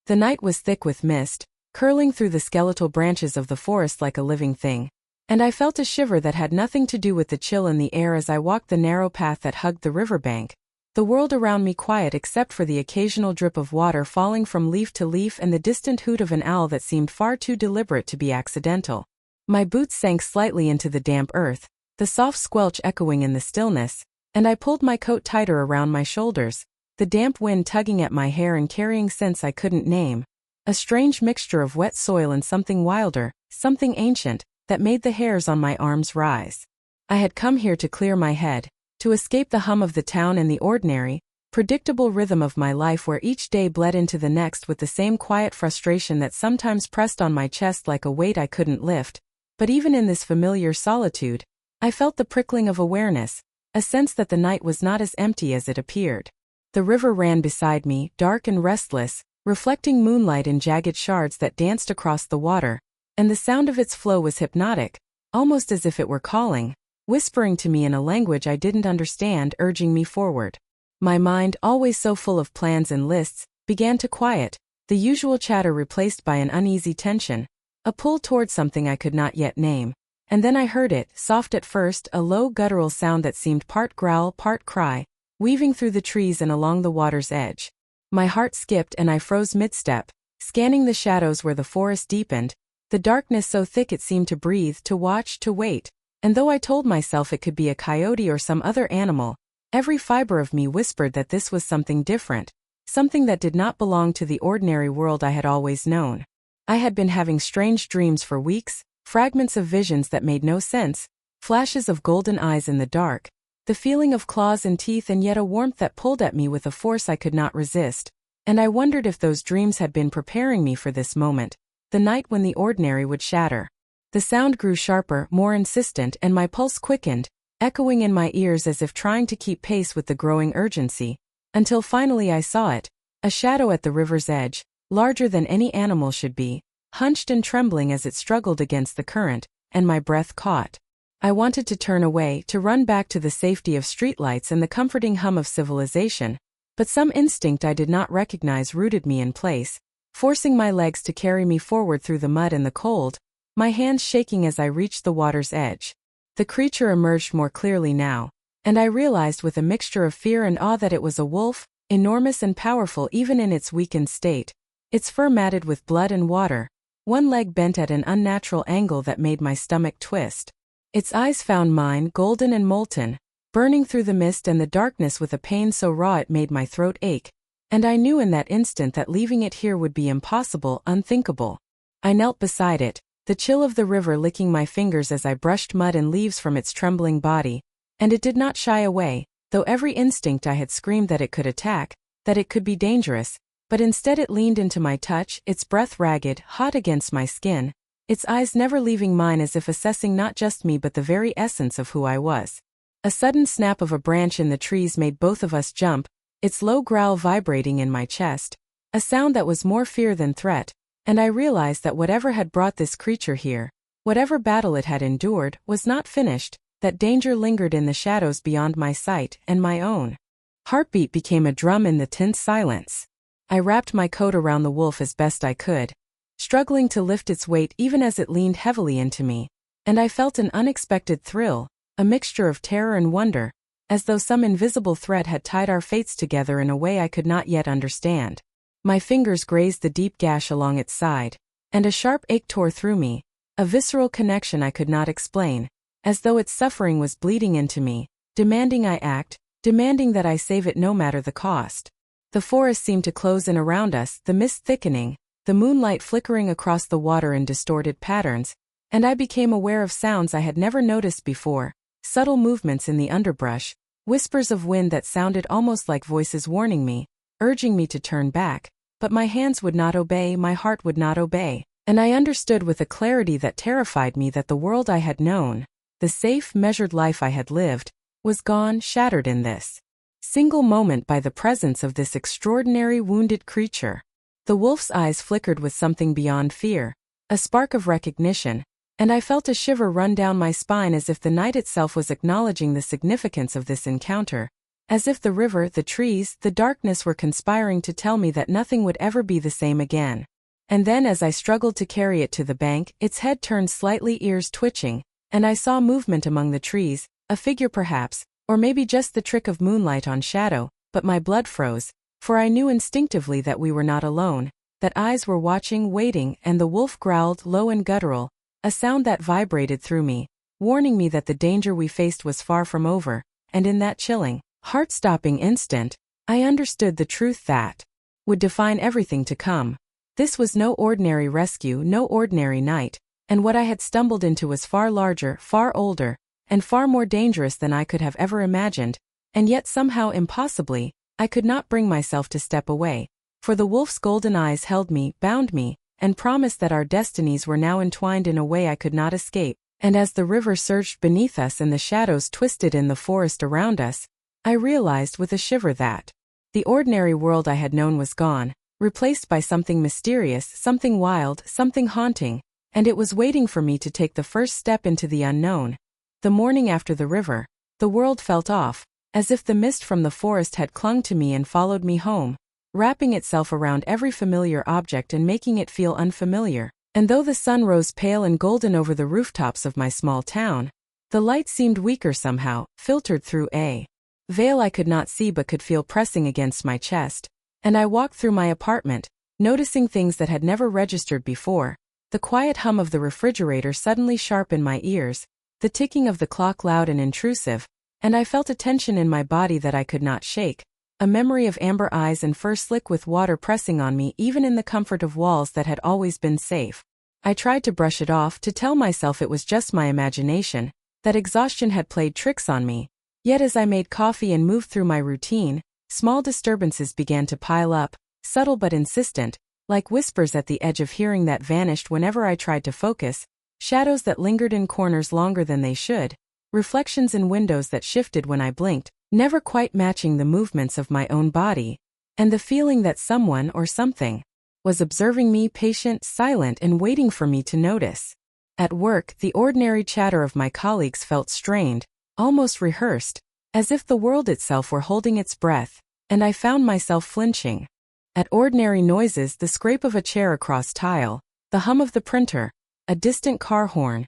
The night was thick with mist, curling through the skeletal branches of the forest like a living thing, and I felt a shiver that had nothing to do with the chill in the air as I walked the narrow path that hugged the riverbank, the world around me quiet except for the occasional drip of water falling from leaf to leaf and the distant hoot of an owl that seemed far too deliberate to be accidental. My boots sank slightly into the damp earth, the soft squelch echoing in the stillness, and I pulled my coat tighter around my shoulders, the damp wind tugging at my hair and carrying scents I couldn't name, a strange mixture of wet soil and something wilder, something ancient, that made the hairs on my arms rise. I had come here to clear my head, to escape the hum of the town and the ordinary, predictable rhythm of my life where each day bled into the next with the same quiet frustration that sometimes pressed on my chest like a weight I couldn't lift. But even in this familiar solitude, I felt the prickling of awareness, a sense that the night was not as empty as it appeared. The river ran beside me, dark and restless, reflecting moonlight in jagged shards that danced across the water, and the sound of its flow was hypnotic, almost as if it were calling, whispering to me in a language I didn't understand, urging me forward. My mind, always so full of plans and lists, began to quiet, the usual chatter replaced by an uneasy tension, a pull toward something I could not yet name. And then I heard it, soft at first, a low guttural sound that seemed part growl, part cry, weaving through the trees and along the water's edge. My heart skipped and I froze mid-step, scanning the shadows where the forest deepened, the darkness so thick it seemed to breathe, to watch, to wait. And though I told myself it could be a coyote or some other animal, every fiber of me whispered that this was something different, something that did not belong to the ordinary world I had always known. I had been having strange dreams for weeks, fragments of visions that made no sense, flashes of golden eyes in the dark, the feeling of claws and teeth and yet a warmth that pulled at me with a force I could not resist, and I wondered if those dreams had been preparing me for this moment, the night when the ordinary would shatter. The sound grew sharper, more insistent, and my pulse quickened, echoing in my ears as if trying to keep pace with the growing urgency, until finally I saw it, a shadow at the river's edge, larger than any animal should be, hunched and trembling as it struggled against the current, and my breath caught. I wanted to turn away, to run back to the safety of streetlights and the comforting hum of civilization, but some instinct I did not recognize rooted me in place, forcing my legs to carry me forward through the mud and the cold, my hands shaking as I reached the water's edge. The creature emerged more clearly now, and I realized with a mixture of fear and awe that it was a wolf, enormous and powerful even in its weakened state, its fur matted with blood and water, one leg bent at an unnatural angle that made my stomach twist. Its eyes found mine, golden and molten, burning through the mist and the darkness with a pain so raw it made my throat ache, and I knew in that instant that leaving it here would be impossible, unthinkable. I knelt beside it, the chill of the river licking my fingers as I brushed mud and leaves from its trembling body, and it did not shy away, though every instinct I had screamed that it could attack, that it could be dangerous, but instead it leaned into my touch, its breath ragged, hot against my skin, its eyes never leaving mine as if assessing not just me but the very essence of who I was. A sudden snap of a branch in the trees made both of us jump, its low growl vibrating in my chest, a sound that was more fear than threat, and I realized that whatever had brought this creature here, whatever battle it had endured, was not finished, that danger lingered in the shadows beyond my sight and my own. Heartbeat became a drum in the tense silence. I wrapped my coat around the wolf as best I could, struggling to lift its weight even as it leaned heavily into me, and I felt an unexpected thrill, a mixture of terror and wonder, as though some invisible thread had tied our fates together in a way I could not yet understand. My fingers grazed the deep gash along its side, and a sharp ache tore through me, a visceral connection I could not explain, as though its suffering was bleeding into me, demanding I act, demanding that I save it no matter the cost. The forest seemed to close in around us, the mist thickening, the moonlight flickering across the water in distorted patterns, and I became aware of sounds I had never noticed before, subtle movements in the underbrush, whispers of wind that sounded almost like voices warning me, urging me to turn back, but my hands would not obey, my heart would not obey, and I understood with a clarity that terrified me that the world I had known, the safe, measured life I had lived, was gone, shattered in this single moment by the presence of this extraordinary wounded creature. The wolf's eyes flickered with something beyond fear, a spark of recognition, and I felt a shiver run down my spine as if the night itself was acknowledging the significance of this encounter, As if the river, the trees, the darkness were conspiring to tell me that nothing would ever be the same again. And then as I struggled to carry it to the bank, its head turned slightly, ears twitching, and I saw movement among the trees, a figure perhaps, or maybe just the trick of moonlight on shadow, but my blood froze, for I knew instinctively that we were not alone, that eyes were watching, waiting, and the wolf growled, low and guttural, a sound that vibrated through me, warning me that the danger we faced was far from over, and in that chilling, heart-stopping instant, I understood the truth that would define everything to come. This was no ordinary rescue, no ordinary night, and what I had stumbled into was far larger, far older, and far more dangerous than I could have ever imagined, and yet somehow impossibly, I could not bring myself to step away, for the wolf's golden eyes held me, bound me, and promised that our destinies were now entwined in a way I could not escape, and as the river surged beneath us and the shadows twisted in the forest around us, I realized with a shiver that the ordinary world I had known was gone, replaced by something mysterious, something wild, something haunting, and it was waiting for me to take the first step into the unknown. The morning after the river, the world felt off, as if the mist from the forest had clung to me and followed me home, wrapping itself around every familiar object and making it feel unfamiliar. And though the sun rose pale and golden over the rooftops of my small town, the light seemed weaker somehow, filtered through a veil I could not see but could feel pressing against my chest, and I walked through my apartment, noticing things that had never registered before, the quiet hum of the refrigerator suddenly sharp in my ears, the ticking of the clock loud and intrusive, and I felt a tension in my body that I could not shake, a memory of amber eyes and fur slick with water pressing on me even in the comfort of walls that had always been safe. I tried to brush it off, to tell myself it was just my imagination, that exhaustion had played tricks on me. Yet as I made coffee and moved through my routine, small disturbances began to pile up, subtle but insistent, like whispers at the edge of hearing that vanished whenever I tried to focus, shadows that lingered in corners longer than they should, reflections in windows that shifted when I blinked, never quite matching the movements of my own body, and the feeling that someone or something was observing me, patient, silent, and waiting for me to notice. At work, the ordinary chatter of my colleagues felt strained, almost rehearsed, as if the world itself were holding its breath, and I found myself flinching. At ordinary noises, the scrape of a chair across tile, the hum of the printer, a distant car horn,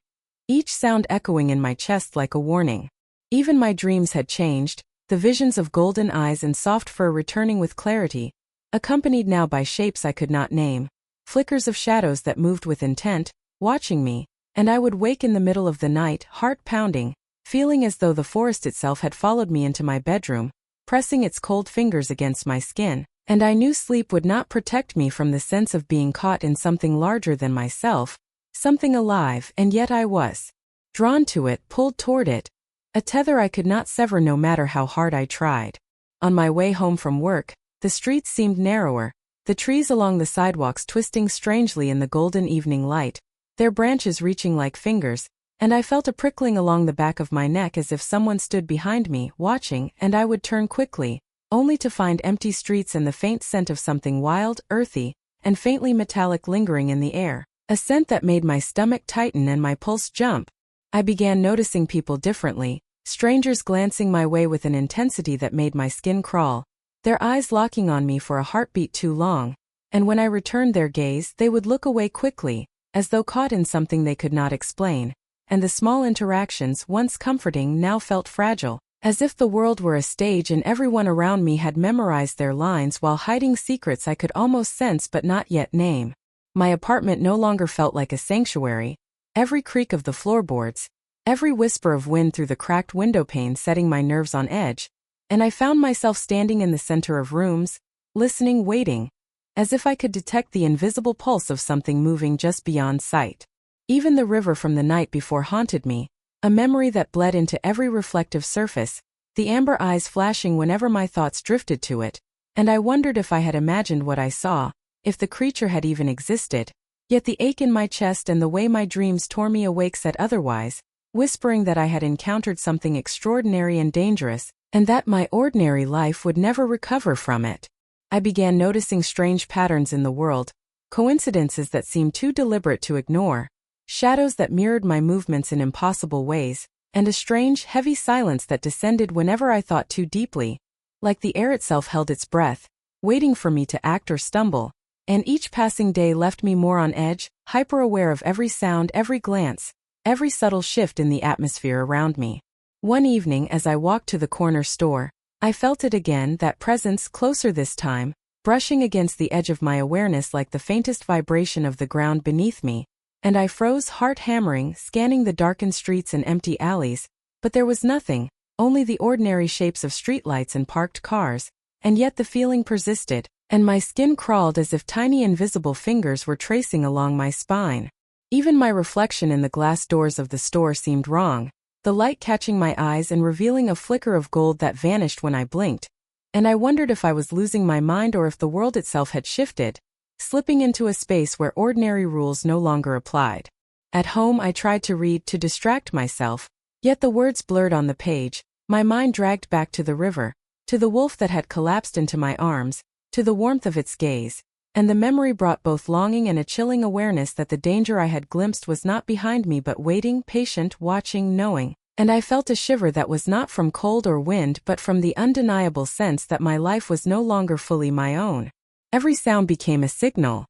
each sound echoing in my chest like a warning. Even my dreams had changed, the visions of golden eyes and soft fur returning with clarity, accompanied now by shapes I could not name, flickers of shadows that moved with intent, watching me, and I would wake in the middle of the night, heart pounding, feeling as though the forest itself had followed me into my bedroom, pressing its cold fingers against my skin, and I knew sleep would not protect me from the sense of being caught in something larger than myself, something alive, and yet I was drawn to it, pulled toward it, a tether I could not sever no matter how hard I tried. On my way home from work, the streets seemed narrower, the trees along the sidewalks twisting strangely in the golden evening light, their branches reaching like fingers, and I felt a prickling along the back of my neck as if someone stood behind me, watching, and I would turn quickly, only to find empty streets and the faint scent of something wild, earthy, and faintly metallic lingering in the air, a scent that made my stomach tighten and my pulse jump. I began noticing people differently, strangers glancing my way with an intensity that made my skin crawl, their eyes locking on me for a heartbeat too long, and when I returned their gaze, they would look away quickly, as though caught in something they could not explain. And the small interactions, once comforting, now felt fragile, as if the world were a stage and everyone around me had memorized their lines while hiding secrets I could almost sense but not yet name. My apartment no longer felt like a sanctuary, every creak of the floorboards, every whisper of wind through the cracked window pane setting my nerves on edge, and I found myself standing in the center of rooms, listening, waiting, as if I could detect the invisible pulse of something moving just beyond sight. Even the river from the night before haunted me, a memory that bled into every reflective surface, the amber eyes flashing whenever my thoughts drifted to it, and I wondered if I had imagined what I saw, if the creature had even existed. Yet the ache in my chest and the way my dreams tore me awake said otherwise, whispering that I had encountered something extraordinary and dangerous, and that my ordinary life would never recover from it. I began noticing strange patterns in the world, coincidences that seemed too deliberate to ignore, shadows that mirrored my movements in impossible ways, and a strange, heavy silence that descended whenever I thought too deeply, like the air itself held its breath, waiting for me to act or stumble, and each passing day left me more on edge, hyper-aware of every sound, every glance, every subtle shift in the atmosphere around me. One evening as I walked to the corner store, I felt it again, that presence, closer this time, brushing against the edge of my awareness like the faintest vibration of the ground beneath me, and I froze, heart hammering, scanning the darkened streets and empty alleys, but there was nothing, only the ordinary shapes of streetlights and parked cars, and yet the feeling persisted, and my skin crawled as if tiny invisible fingers were tracing along my spine. Even my reflection in the glass doors of the store seemed wrong, the light catching my eyes and revealing a flicker of gold that vanished when I blinked, and I wondered if I was losing my mind or if the world itself had shifted, slipping into a space where ordinary rules no longer applied. At home I tried to read to distract myself, yet the words blurred on the page, my mind dragged back to the river, to the wolf that had collapsed into my arms, to the warmth of its gaze, and the memory brought both longing and a chilling awareness that the danger I had glimpsed was not behind me but waiting, patient, watching, knowing, and I felt a shiver that was not from cold or wind but from the undeniable sense that my life was no longer fully my own. Every sound became a signal,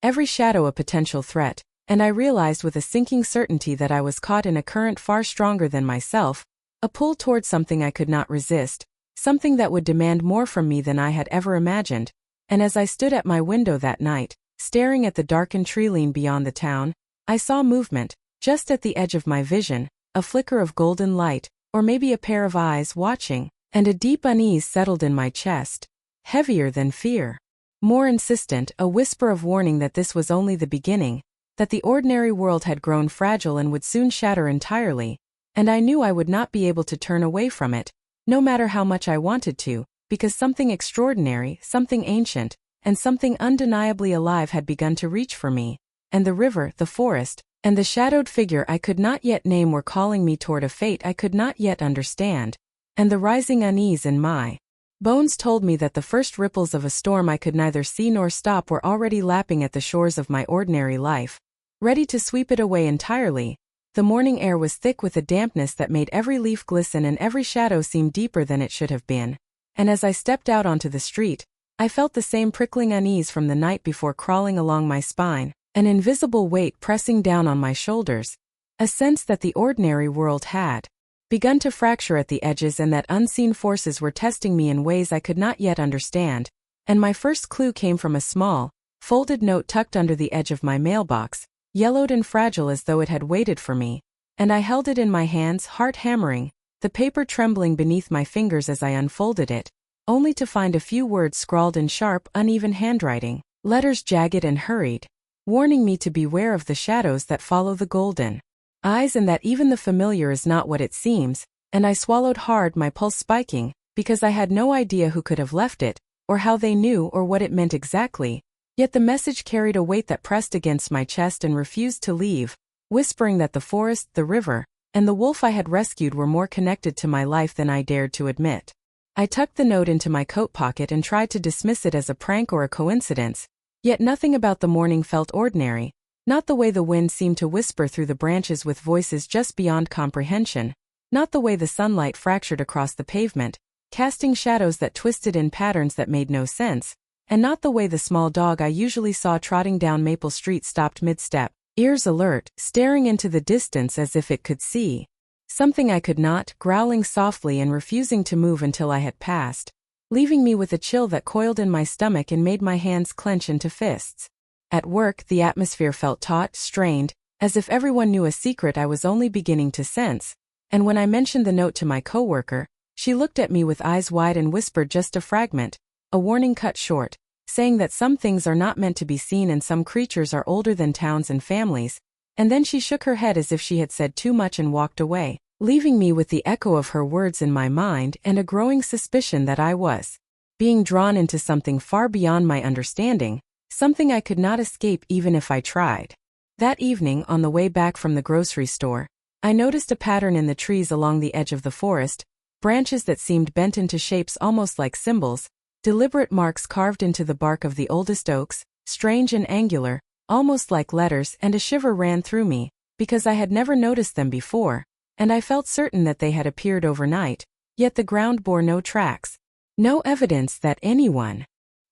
every shadow a potential threat, and I realized with a sinking certainty that I was caught in a current far stronger than myself, a pull toward something I could not resist, something that would demand more from me than I had ever imagined. And as I stood at my window that night, staring at the darkened tree line beyond the town, I saw movement, just at the edge of my vision, a flicker of golden light, or maybe a pair of eyes watching, and a deep unease settled in my chest, heavier than fear. More insistent, a whisper of warning that this was only the beginning, that the ordinary world had grown fragile and would soon shatter entirely, and I knew I would not be able to turn away from it, no matter how much I wanted to, because something extraordinary, something ancient, and something undeniably alive had begun to reach for me, and the river, the forest, and the shadowed figure I could not yet name were calling me toward a fate I could not yet understand, and the rising unease in my bones told me that the first ripples of a storm I could neither see nor stop were already lapping at the shores of my ordinary life, ready to sweep it away entirely. The morning air was thick with a dampness that made every leaf glisten and every shadow seem deeper than it should have been, and as I stepped out onto the street, I felt the same prickling unease from the night before crawling along my spine, an invisible weight pressing down on my shoulders, a sense that the ordinary world had begun to fracture at the edges and that unseen forces were testing me in ways I could not yet understand, and my first clue came from a small, folded note tucked under the edge of my mailbox, yellowed and fragile as though it had waited for me, and I held it in my hands, heart hammering, the paper trembling beneath my fingers as I unfolded it, only to find a few words scrawled in sharp, uneven handwriting, letters jagged and hurried, warning me to beware of the shadows that follow the golden eyes and that even the familiar is not what it seems, and I swallowed hard, my pulse spiking, because I had no idea who could have left it, or how they knew or what it meant exactly, yet the message carried a weight that pressed against my chest and refused to leave, whispering that the forest, the river, and the wolf I had rescued were more connected to my life than I dared to admit. I tucked the note into my coat pocket and tried to dismiss it as a prank or a coincidence, yet nothing about the morning felt ordinary, not the way the wind seemed to whisper through the branches with voices just beyond comprehension, not the way the sunlight fractured across the pavement, casting shadows that twisted in patterns that made no sense, and not the way the small dog I usually saw trotting down Maple Street stopped mid-step, ears alert, staring into the distance as if it could see something I could not, growling softly and refusing to move until I had passed, leaving me with a chill that coiled in my stomach and made my hands clench into fists. At work, the atmosphere felt taut, strained, as if everyone knew a secret I was only beginning to sense, and when I mentioned the note to my coworker, she looked at me with eyes wide and whispered just a fragment, a warning cut short, saying that some things are not meant to be seen and some creatures are older than towns and families, and then she shook her head as if she had said too much and walked away, leaving me with the echo of her words in my mind and a growing suspicion that I was being drawn into something far beyond my understanding, something I could not escape even if I tried. That evening, on the way back from the grocery store, I noticed a pattern in the trees along the edge of the forest, branches that seemed bent into shapes almost like symbols, deliberate marks carved into the bark of the oldest oaks, strange and angular, almost like letters, and a shiver ran through me, because I had never noticed them before, and I felt certain that they had appeared overnight, yet the ground bore no tracks. No evidence that anyone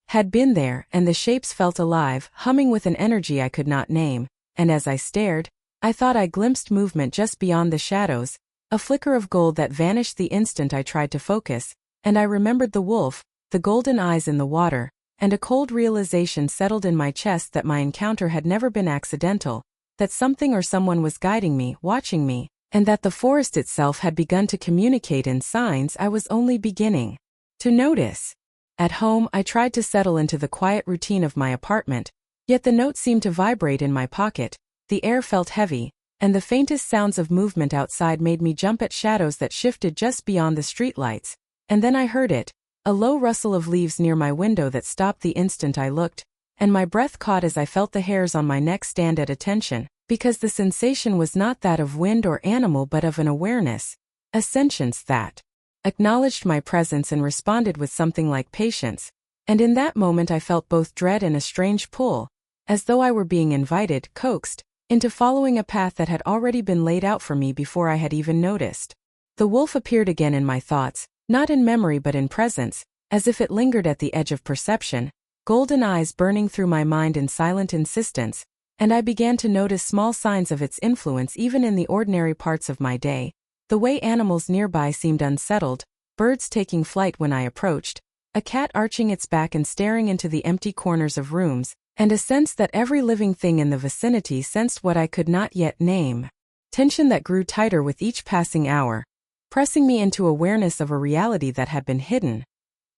had been there, and the shapes felt alive, humming with an energy I could not name, and as I stared, I thought I glimpsed movement just beyond the shadows, a flicker of gold that vanished the instant I tried to focus, and I remembered the wolf, the golden eyes in the water, and a cold realization settled in my chest that my encounter had never been accidental, that something or someone was guiding me, watching me, and that the forest itself had begun to communicate in signs I was only beginning to notice. At home, I tried to settle into the quiet routine of my apartment, yet the note seemed to vibrate in my pocket, the air felt heavy, and the faintest sounds of movement outside made me jump at shadows that shifted just beyond the streetlights, and then I heard it, a low rustle of leaves near my window that stopped the instant I looked, and my breath caught as I felt the hairs on my neck stand at attention, because the sensation was not that of wind or animal but of an awareness, a sentience that acknowledged my presence and responded with something like patience, and in that moment I felt both dread and a strange pull, as though I were being invited, coaxed, into following a path that had already been laid out for me before I had even noticed. The wolf appeared again in my thoughts, not in memory but in presence, as if it lingered at the edge of perception, golden eyes burning through my mind in silent insistence, and I began to notice small signs of its influence even in the ordinary parts of my day, the way animals nearby seemed unsettled, birds taking flight when I approached, a cat arching its back and staring into the empty corners of rooms, and a sense that every living thing in the vicinity sensed what I could not yet name. Tension that grew tighter with each passing hour, pressing me into awareness of a reality that had been hidden,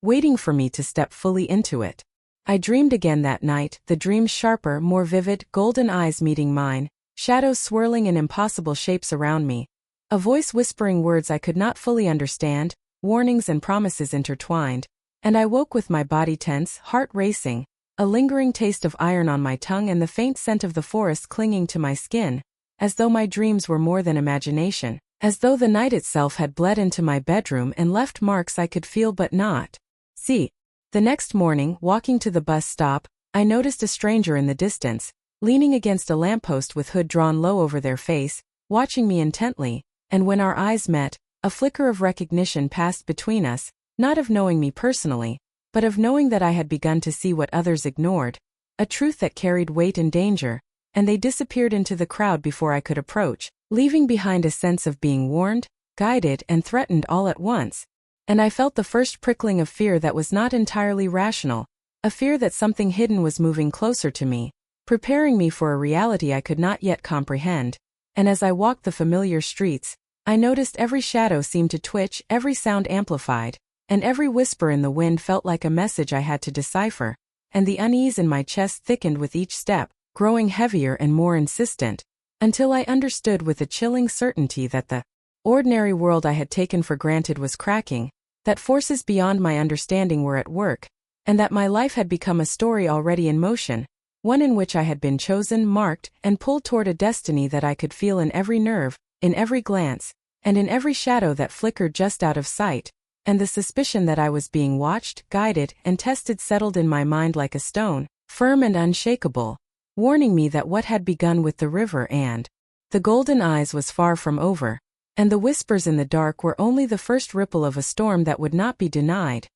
waiting for me to step fully into it. I dreamed again that night, the dreams sharper, more vivid, golden eyes meeting mine, shadows swirling in impossible shapes around me, a voice whispering words I could not fully understand, warnings and promises intertwined, and I woke with my body tense, heart racing, a lingering taste of iron on my tongue and the faint scent of the forest clinging to my skin, as though my dreams were more than imagination, as though the night itself had bled into my bedroom and left marks I could feel but not see. The next morning, walking to the bus stop, I noticed a stranger in the distance, leaning against a lamppost with hood drawn low over their face, watching me intently, and when our eyes met, a flicker of recognition passed between us, not of knowing me personally, but of knowing that I had begun to see what others ignored, a truth that carried weight and danger, and they disappeared into the crowd before I could approach, leaving behind a sense of being warned, guided, and threatened all at once. And I felt the first prickling of fear that was not entirely rational, a fear that something hidden was moving closer to me, preparing me for a reality I could not yet comprehend. And as I walked the familiar streets, I noticed every shadow seemed to twitch, every sound amplified, and every whisper in the wind felt like a message I had to decipher, and the unease in my chest thickened with each step, growing heavier and more insistent, until I understood with a chilling certainty that the ordinary world I had taken for granted was cracking, that forces beyond my understanding were at work, and that my life had become a story already in motion, one in which I had been chosen, marked, and pulled toward a destiny that I could feel in every nerve, in every glance, and in every shadow that flickered just out of sight, and the suspicion that I was being watched, guided, and tested settled in my mind like a stone, firm and unshakable, warning me that what had begun with the river and the golden eyes was far from over, and the whispers in the dark were only the first ripple of a storm that would not be denied.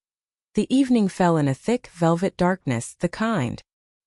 The evening fell in a thick, velvet darkness, the kind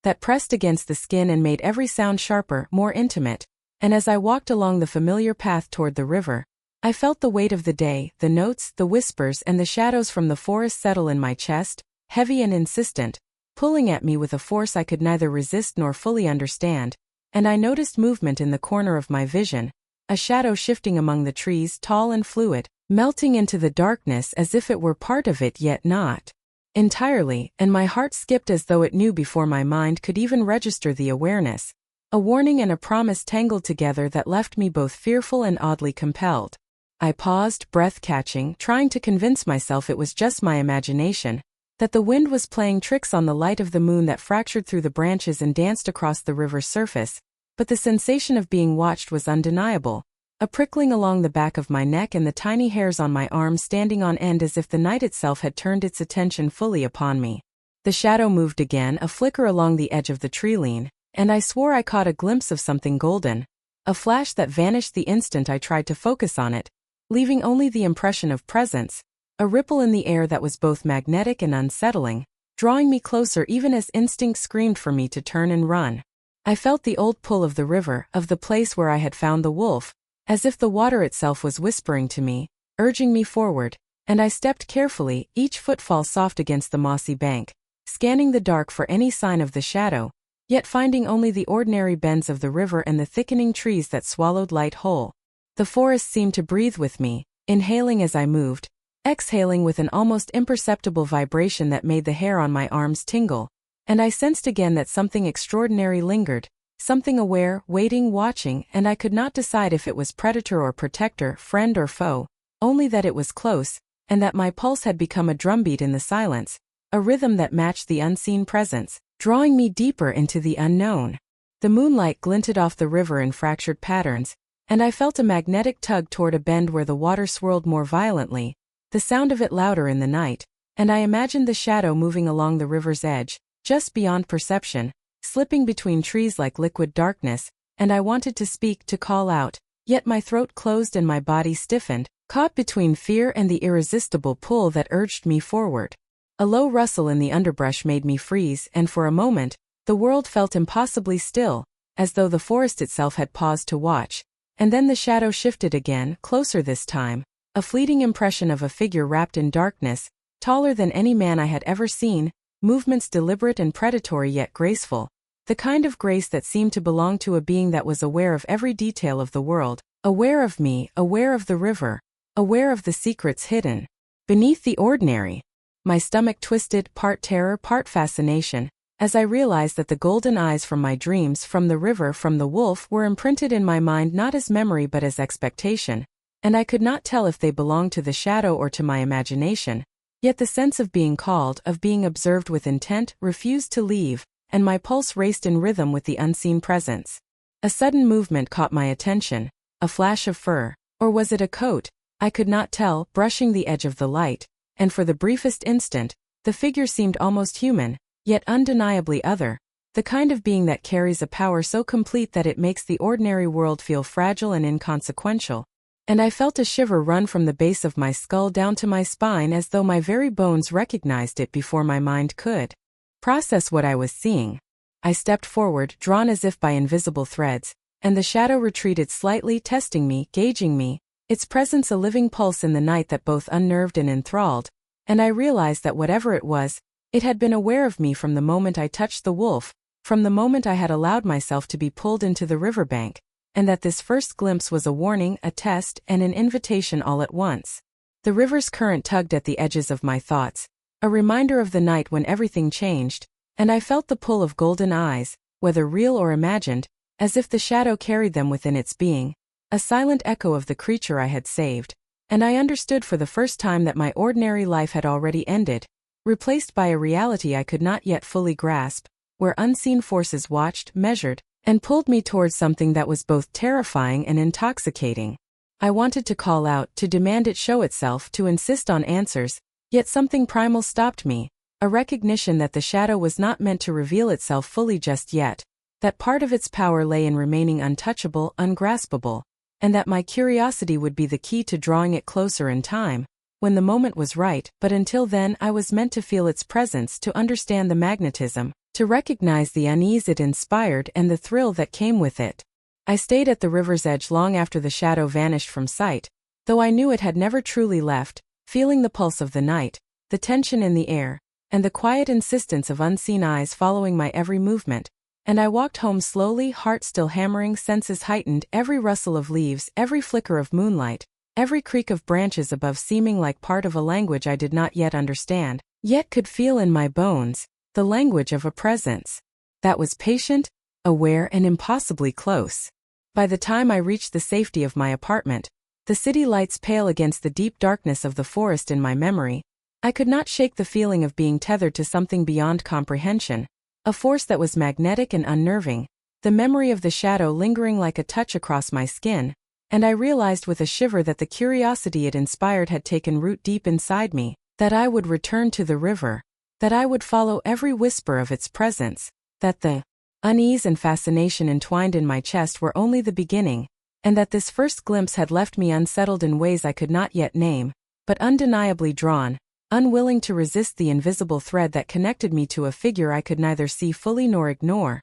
that pressed against the skin and made every sound sharper, more intimate, and as I walked along the familiar path toward the river, I felt the weight of the day, the notes, the whispers, and the shadows from the forest settle in my chest, heavy and insistent, pulling at me with a force I could neither resist nor fully understand, and I noticed movement in the corner of my vision, a shadow shifting among the trees, tall and fluid, melting into the darkness as if it were part of it yet not entirely, and my heart skipped as though it knew before my mind could even register the awareness, a warning and a promise tangled together that left me both fearful and oddly compelled. I paused, breath-catching, trying to convince myself it was just my imagination, that the wind was playing tricks on the light of the moon that fractured through the branches and danced across the river's surface, but the sensation of being watched was undeniable, a prickling along the back of my neck and the tiny hairs on my arms standing on end as if the night itself had turned its attention fully upon me. The shadow moved again, a flicker along the edge of the tree-line, and I swore I caught a glimpse of something golden, a flash that vanished the instant I tried to focus on it, leaving only the impression of presence, a ripple in the air that was both magnetic and unsettling, drawing me closer even as instinct screamed for me to turn and run. I felt the old pull of the river, of the place where I had found the wolf, as if the water itself was whispering to me, urging me forward, and I stepped carefully, each footfall soft against the mossy bank, scanning the dark for any sign of the shadow, yet finding only the ordinary bends of the river and the thickening trees that swallowed light whole. The forest seemed to breathe with me, inhaling as I moved, exhaling with an almost imperceptible vibration that made the hair on my arms tingle, and I sensed again that something extraordinary lingered, something aware, waiting, watching, and I could not decide if it was predator or protector, friend or foe, only that it was close, and that my pulse had become a drumbeat in the silence, a rhythm that matched the unseen presence, drawing me deeper into the unknown. The moonlight glinted off the river in fractured patterns, and I felt a magnetic tug toward a bend where the water swirled more violently, the sound of it louder in the night, and I imagined the shadow moving along the river's edge, just beyond perception, slipping between trees like liquid darkness, and I wanted to speak, to call out, yet my throat closed and my body stiffened, caught between fear and the irresistible pull that urged me forward. A low rustle in the underbrush made me freeze, and for a moment, the world felt impossibly still, as though the forest itself had paused to watch, and then the shadow shifted again, closer this time, a fleeting impression of a figure wrapped in darkness, taller than any man I had ever seen, movements deliberate and predatory yet graceful, the kind of grace that seemed to belong to a being that was aware of every detail of the world, aware of me, aware of the river, aware of the secrets hidden beneath the ordinary. My stomach twisted, part terror, part fascination, as I realized that the golden eyes from my dreams, from the river, from the wolf, were imprinted in my mind not as memory but as expectation, and I could not tell if they belonged to the shadow or to my imagination. Yet the sense of being called, of being observed with intent, refused to leave, and my pulse raced in rhythm with the unseen presence. A sudden movement caught my attention, a flash of fur, or was it a coat? I could not tell, brushing the edge of the light, and for the briefest instant, the figure seemed almost human, yet undeniably other, the kind of being that carries a power so complete that it makes the ordinary world feel fragile and inconsequential. And I felt a shiver run from the base of my skull down to my spine as though my very bones recognized it before my mind could process what I was seeing. I stepped forward, drawn as if by invisible threads, and the shadow retreated slightly, testing me, gauging me, its presence a living pulse in the night that both unnerved and enthralled, and I realized that whatever it was, it had been aware of me from the moment I touched the wolf, from the moment I had allowed myself to be pulled into the riverbank, and that this first glimpse was a warning, a test, and an invitation all at once. The river's current tugged at the edges of my thoughts, a reminder of the night when everything changed, and I felt the pull of golden eyes, whether real or imagined, as if the shadow carried them within its being, a silent echo of the creature I had saved, and I understood for the first time that my ordinary life had already ended, replaced by a reality I could not yet fully grasp, where unseen forces watched, measured, and pulled me towards something that was both terrifying and intoxicating. I wanted to call out, to demand it show itself, to insist on answers, yet something primal stopped me, a recognition that the shadow was not meant to reveal itself fully just yet, that part of its power lay in remaining untouchable, ungraspable, and that my curiosity would be the key to drawing it closer in time, when the moment was right, but until then I was meant to feel its presence, to understand the magnetism, to recognize the unease it inspired and the thrill that came with it. I stayed at the river's edge long after the shadow vanished from sight, though I knew it had never truly left, feeling the pulse of the night, the tension in the air, and the quiet insistence of unseen eyes following my every movement, and I walked home slowly, heart still hammering, senses heightened, every rustle of leaves, every flicker of moonlight, every creak of branches above seeming like part of a language I did not yet understand, yet could feel in my bones, the language of a presence that was patient, aware, and impossibly close. By the time I reached the safety of my apartment, the city lights pale against the deep darkness of the forest in my memory, I could not shake the feeling of being tethered to something beyond comprehension, a force that was magnetic and unnerving, the memory of the shadow lingering like a touch across my skin, and I realized with a shiver that the curiosity it inspired had taken root deep inside me, that I would return to the river, that I would follow every whisper of its presence, that the unease and fascination entwined in my chest were only the beginning, and that this first glimpse had left me unsettled in ways I could not yet name, but undeniably drawn, unwilling to resist the invisible thread that connected me to a figure I could neither see fully nor ignore.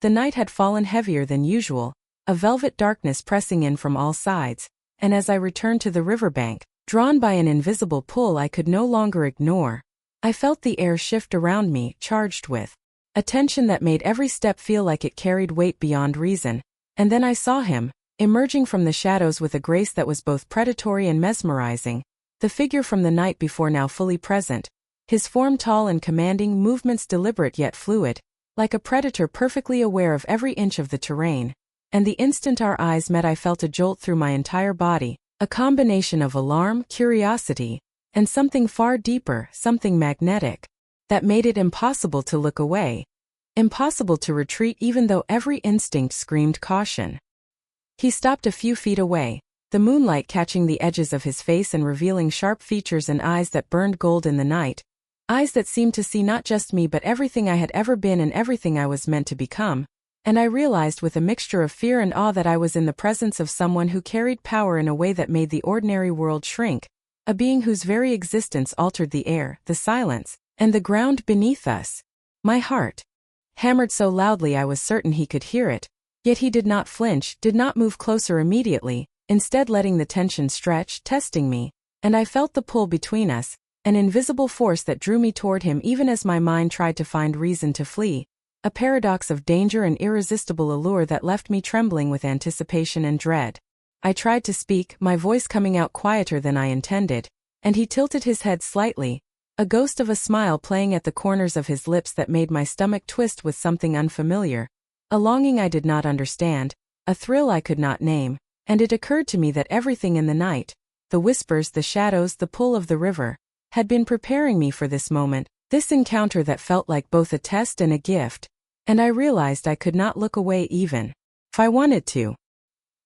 The night had fallen heavier than usual, a velvet darkness pressing in from all sides, and as I returned to the riverbank, drawn by an invisible pull I could no longer ignore, I felt the air shift around me, charged with a tension that made every step feel like it carried weight beyond reason. And then I saw him, emerging from the shadows with a grace that was both predatory and mesmerizing, the figure from the night before now fully present, his form tall and commanding, movements deliberate yet fluid, like a predator perfectly aware of every inch of the terrain. And the instant our eyes met I felt a jolt through my entire body, a combination of alarm, curiosity, and something far deeper, something magnetic, that made it impossible to look away, impossible to retreat even though every instinct screamed caution. He stopped a few feet away, the moonlight catching the edges of his face and revealing sharp features and eyes that burned gold in the night, eyes that seemed to see not just me but everything I had ever been and everything I was meant to become. And I realized with a mixture of fear and awe that I was in the presence of someone who carried power in a way that made the ordinary world shrink, a being whose very existence altered the air, the silence, and the ground beneath us. My heart hammered so loudly I was certain he could hear it, yet he did not flinch, did not move closer immediately, instead letting the tension stretch, testing me, and I felt the pull between us, an invisible force that drew me toward him even as my mind tried to find reason to flee, a paradox of danger and irresistible allure that left me trembling with anticipation and dread. I tried to speak, my voice coming out quieter than I intended, and he tilted his head slightly, a ghost of a smile playing at the corners of his lips that made my stomach twist with something unfamiliar, a longing I did not understand, a thrill I could not name, and it occurred to me that everything in the night, the whispers, the shadows, the pull of the river, had been preparing me for this moment, this encounter that felt like both a test and a gift, and I realized I could not look away even if I wanted to.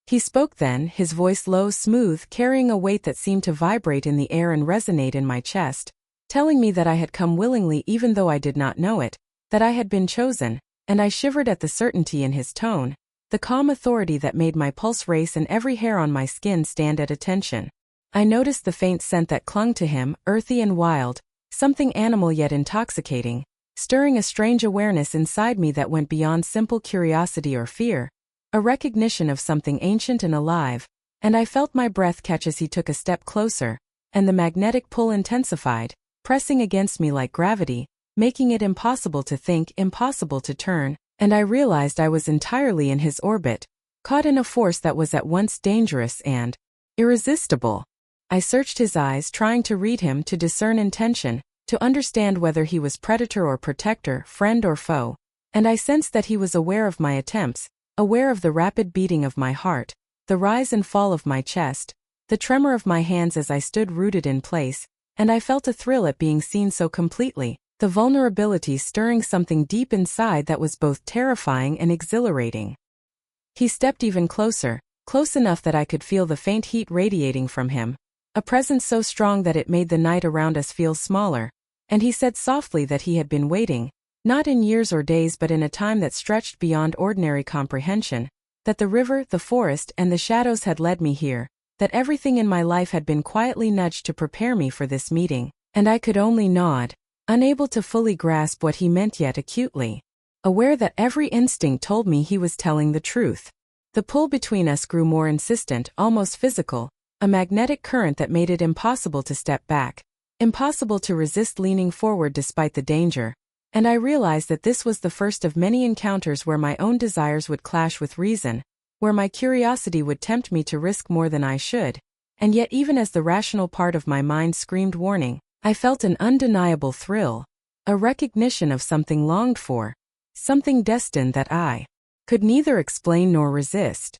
He spoke then, his voice low, smooth, carrying a weight that seemed to vibrate in the air and resonate in my chest, telling me that I had come willingly even though I did not know it, that I had been chosen, and I shivered at the certainty in his tone, the calm authority that made my pulse race and every hair on my skin stand at attention. I noticed the faint scent that clung to him, earthy and wild, something animal yet intoxicating, stirring a strange awareness inside me that went beyond simple curiosity or fear, a recognition of something ancient and alive, and I felt my breath catch as he took a step closer, and the magnetic pull intensified, pressing against me like gravity, making it impossible to think, impossible to turn, and I realized I was entirely in his orbit, caught in a force that was at once dangerous and irresistible. I searched his eyes, trying to read him, to discern intention, to understand whether he was predator or protector, friend or foe, and I sensed that he was aware of my attempts, aware of the rapid beating of my heart, the rise and fall of my chest, the tremor of my hands as I stood rooted in place, and I felt a thrill at being seen so completely, the vulnerability stirring something deep inside that was both terrifying and exhilarating. He stepped even closer, close enough that I could feel the faint heat radiating from him, a presence so strong that it made the night around us feel smaller, and he said softly that he had been waiting, not in years or days but in a time that stretched beyond ordinary comprehension, that the river, the forest, and the shadows had led me here, that everything in my life had been quietly nudged to prepare me for this meeting, and I could only nod, unable to fully grasp what he meant yet acutely, aware that every instinct told me he was telling the truth. The pull between us grew more insistent, almost physical, a magnetic current that made it impossible to step back, impossible to resist leaning forward despite the danger, and I realized that this was the first of many encounters where my own desires would clash with reason, where my curiosity would tempt me to risk more than I should, and yet even as the rational part of my mind screamed warning, I felt an undeniable thrill, a recognition of something longed for, something destined that I could neither explain nor resist.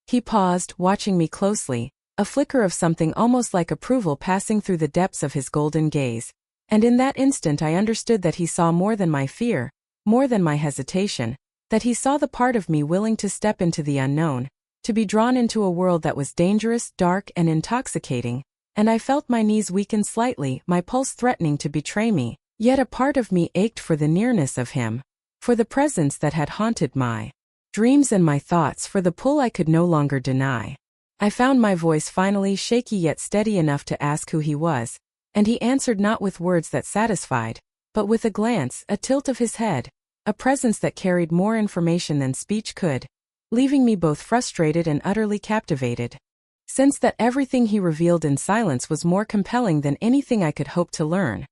He paused, watching me closely, a flicker of something almost like approval passing through the depths of his golden gaze, and in that instant I understood that he saw more than my fear, more than my hesitation, that he saw the part of me willing to step into the unknown, to be drawn into a world that was dangerous, dark, and intoxicating, and I felt my knees weaken slightly, my pulse threatening to betray me, yet a part of me ached for the nearness of him, for the presence that had haunted my dreams and my thoughts, for the pull I could no longer deny. I found my voice finally shaky yet steady enough to ask who he was, and he answered not with words that satisfied, but with a glance, a tilt of his head, a presence that carried more information than speech could, leaving me both frustrated and utterly captivated. Sensed that everything he revealed in silence was more compelling than anything I could hope to learn.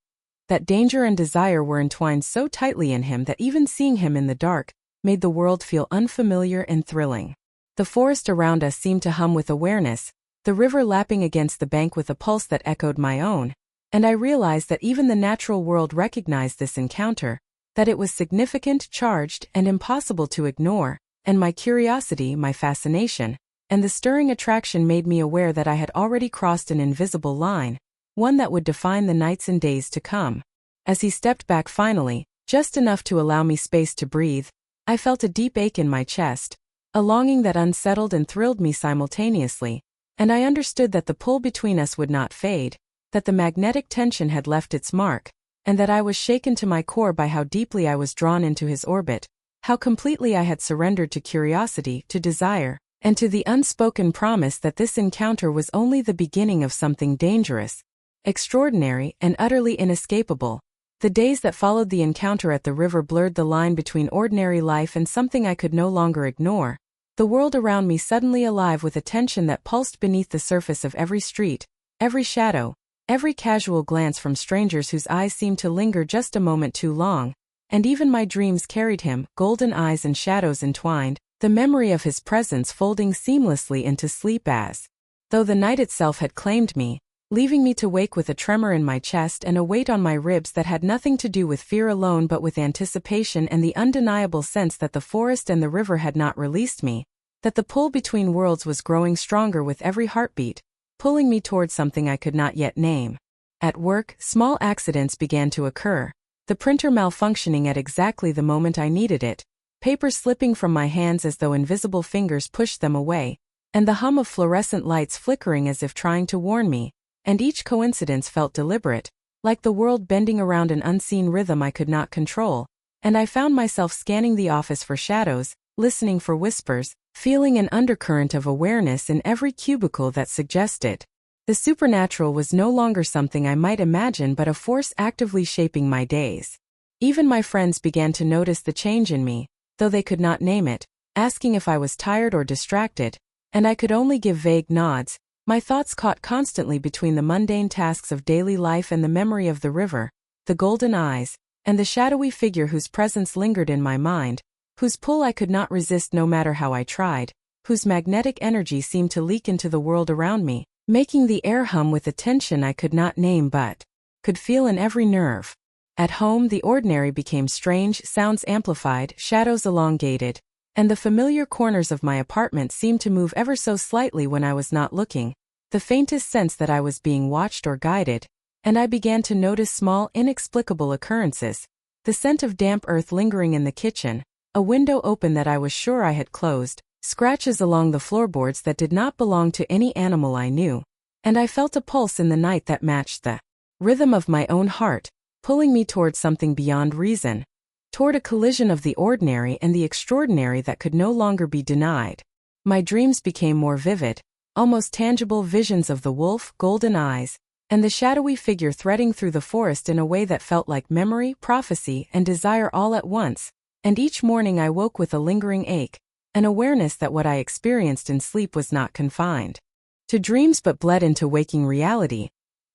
That danger and desire were entwined so tightly in him that even seeing him in the dark made the world feel unfamiliar and thrilling. The forest around us seemed to hum with awareness, the river lapping against the bank with a pulse that echoed my own, and I realized that even the natural world recognized this encounter, that it was significant, charged, and impossible to ignore, and my curiosity, my fascination, and the stirring attraction made me aware that I had already crossed an invisible line, one that would define the nights and days to come. As he stepped back finally, just enough to allow me space to breathe, I felt a deep ache in my chest, a longing that unsettled and thrilled me simultaneously, and I understood that the pull between us would not fade, that the magnetic tension had left its mark, and that I was shaken to my core by how deeply I was drawn into his orbit, how completely I had surrendered to curiosity, to desire, and to the unspoken promise that this encounter was only the beginning of something dangerous, extraordinary, and utterly inescapable. The days that followed the encounter at the river blurred the line between ordinary life and something I could no longer ignore, the world around me suddenly alive with a tension that pulsed beneath the surface of every street, every shadow, every casual glance from strangers whose eyes seemed to linger just a moment too long, and even my dreams carried him, golden eyes and shadows entwined, the memory of his presence folding seamlessly into sleep as though the night itself had claimed me, leaving me to wake with a tremor in my chest and a weight on my ribs that had nothing to do with fear alone but with anticipation and the undeniable sense that the forest and the river had not released me, that the pull between worlds was growing stronger with every heartbeat, pulling me toward something I could not yet name. At work, small accidents began to occur, the printer malfunctioning at exactly the moment I needed it, papers slipping from my hands as though invisible fingers pushed them away, and the hum of fluorescent lights flickering as if trying to warn me, and each coincidence felt deliberate, like the world bending around an unseen rhythm I could not control, and I found myself scanning the office for shadows, listening for whispers, feeling an undercurrent of awareness in every cubicle that suggested the supernatural was no longer something I might imagine but a force actively shaping my days. Even my friends began to notice the change in me, though they could not name it, asking if I was tired or distracted, and I could only give vague nods, my thoughts caught constantly between the mundane tasks of daily life and the memory of the river, the golden eyes, and the shadowy figure whose presence lingered in my mind, whose pull I could not resist no matter how I tried, whose magnetic energy seemed to leak into the world around me, making the air hum with a tension I could not name but could feel in every nerve. At home the ordinary became strange, sounds amplified, shadows elongated, and the familiar corners of my apartment seemed to move ever so slightly when I was not looking, the faintest sense that I was being watched or guided, and I began to notice small, inexplicable occurrences, the scent of damp earth lingering in the kitchen, a window open that I was sure I had closed, scratches along the floorboards that did not belong to any animal I knew, and I felt a pulse in the night that matched the rhythm of my own heart, pulling me toward something beyond reason, toward a collision of the ordinary and the extraordinary that could no longer be denied. My dreams became more vivid, almost tangible visions of the wolf, golden eyes, and the shadowy figure threading through the forest in a way that felt like memory, prophecy, and desire all at once, and each morning I woke with a lingering ache, an awareness that what I experienced in sleep was not confined to dreams but bled into waking reality,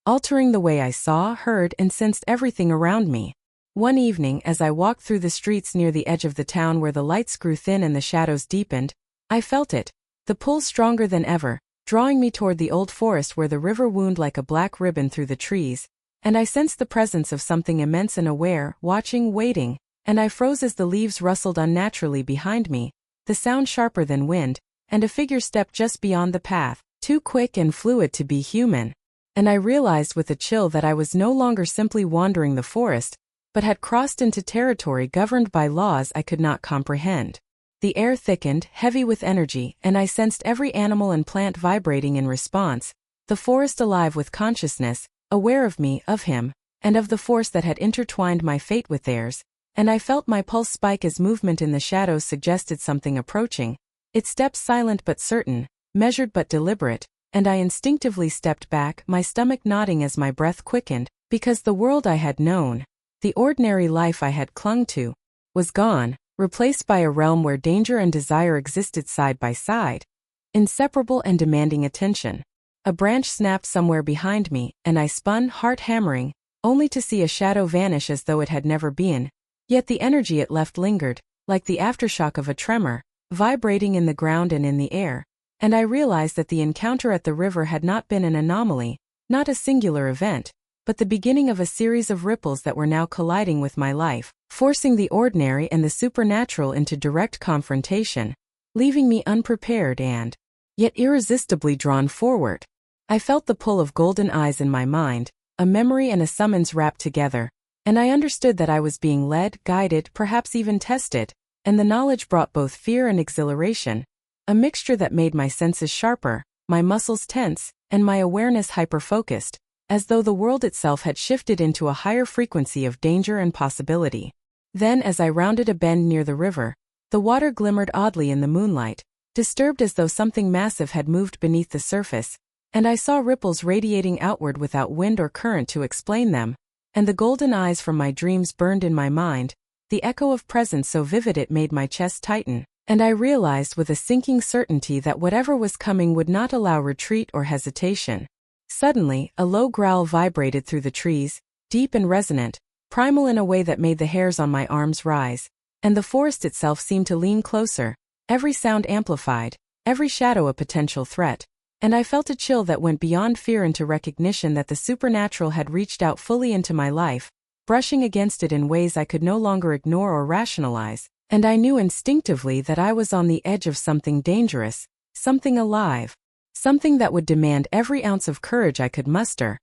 altering the way I saw, heard, and sensed everything around me. One evening, as I walked through the streets near the edge of the town where the lights grew thin and the shadows deepened, I felt it, the pull stronger than ever, drawing me toward the old forest where the river wound like a black ribbon through the trees, and I sensed the presence of something immense and aware, watching, waiting, and I froze as the leaves rustled unnaturally behind me, the sound sharper than wind, and a figure stepped just beyond the path, too quick and fluid to be human. And I realized with a chill that I was no longer simply wandering the forest, but had crossed into territory governed by laws I could not comprehend. The air thickened, heavy with energy, and I sensed every animal and plant vibrating in response, the forest alive with consciousness, aware of me, of him, and of the force that had intertwined my fate with theirs, and I felt my pulse spike as movement in the shadows suggested something approaching, its steps silent but certain, measured but deliberate, and I instinctively stepped back, my stomach knotting as my breath quickened, because the world I had known, the ordinary life I had clung to, was gone, replaced by a realm where danger and desire existed side by side, inseparable and demanding attention. A branch snapped somewhere behind me, and I spun, heart hammering, only to see a shadow vanish as though it had never been. Yet the energy it left lingered, like the aftershock of a tremor, vibrating in the ground and in the air, and I realized that the encounter at the river had not been an anomaly, not a singular event, but the beginning of a series of ripples that were now colliding with my life, forcing the ordinary and the supernatural into direct confrontation, leaving me unprepared and, yet irresistibly drawn forward. I felt the pull of golden eyes in my mind, a memory and a summons wrapped together, and I understood that I was being led, guided, perhaps even tested, and the knowledge brought both fear and exhilaration, a mixture that made my senses sharper, my muscles tense, and my awareness hyper-focused, as though the world itself had shifted into a higher frequency of danger and possibility. Then, as I rounded a bend near the river, the water glimmered oddly in the moonlight, disturbed as though something massive had moved beneath the surface, and I saw ripples radiating outward without wind or current to explain them, and the golden eyes from my dreams burned in my mind, the echo of presence so vivid it made my chest tighten, and I realized with a sinking certainty that whatever was coming would not allow retreat or hesitation. Suddenly, a low growl vibrated through the trees, deep and resonant, primal in a way that made the hairs on my arms rise, and the forest itself seemed to lean closer, every sound amplified, every shadow a potential threat, and I felt a chill that went beyond fear into recognition that the supernatural had reached out fully into my life, brushing against it in ways I could no longer ignore or rationalize, and I knew instinctively that I was on the edge of something dangerous, something alive, something that would demand every ounce of courage I could muster,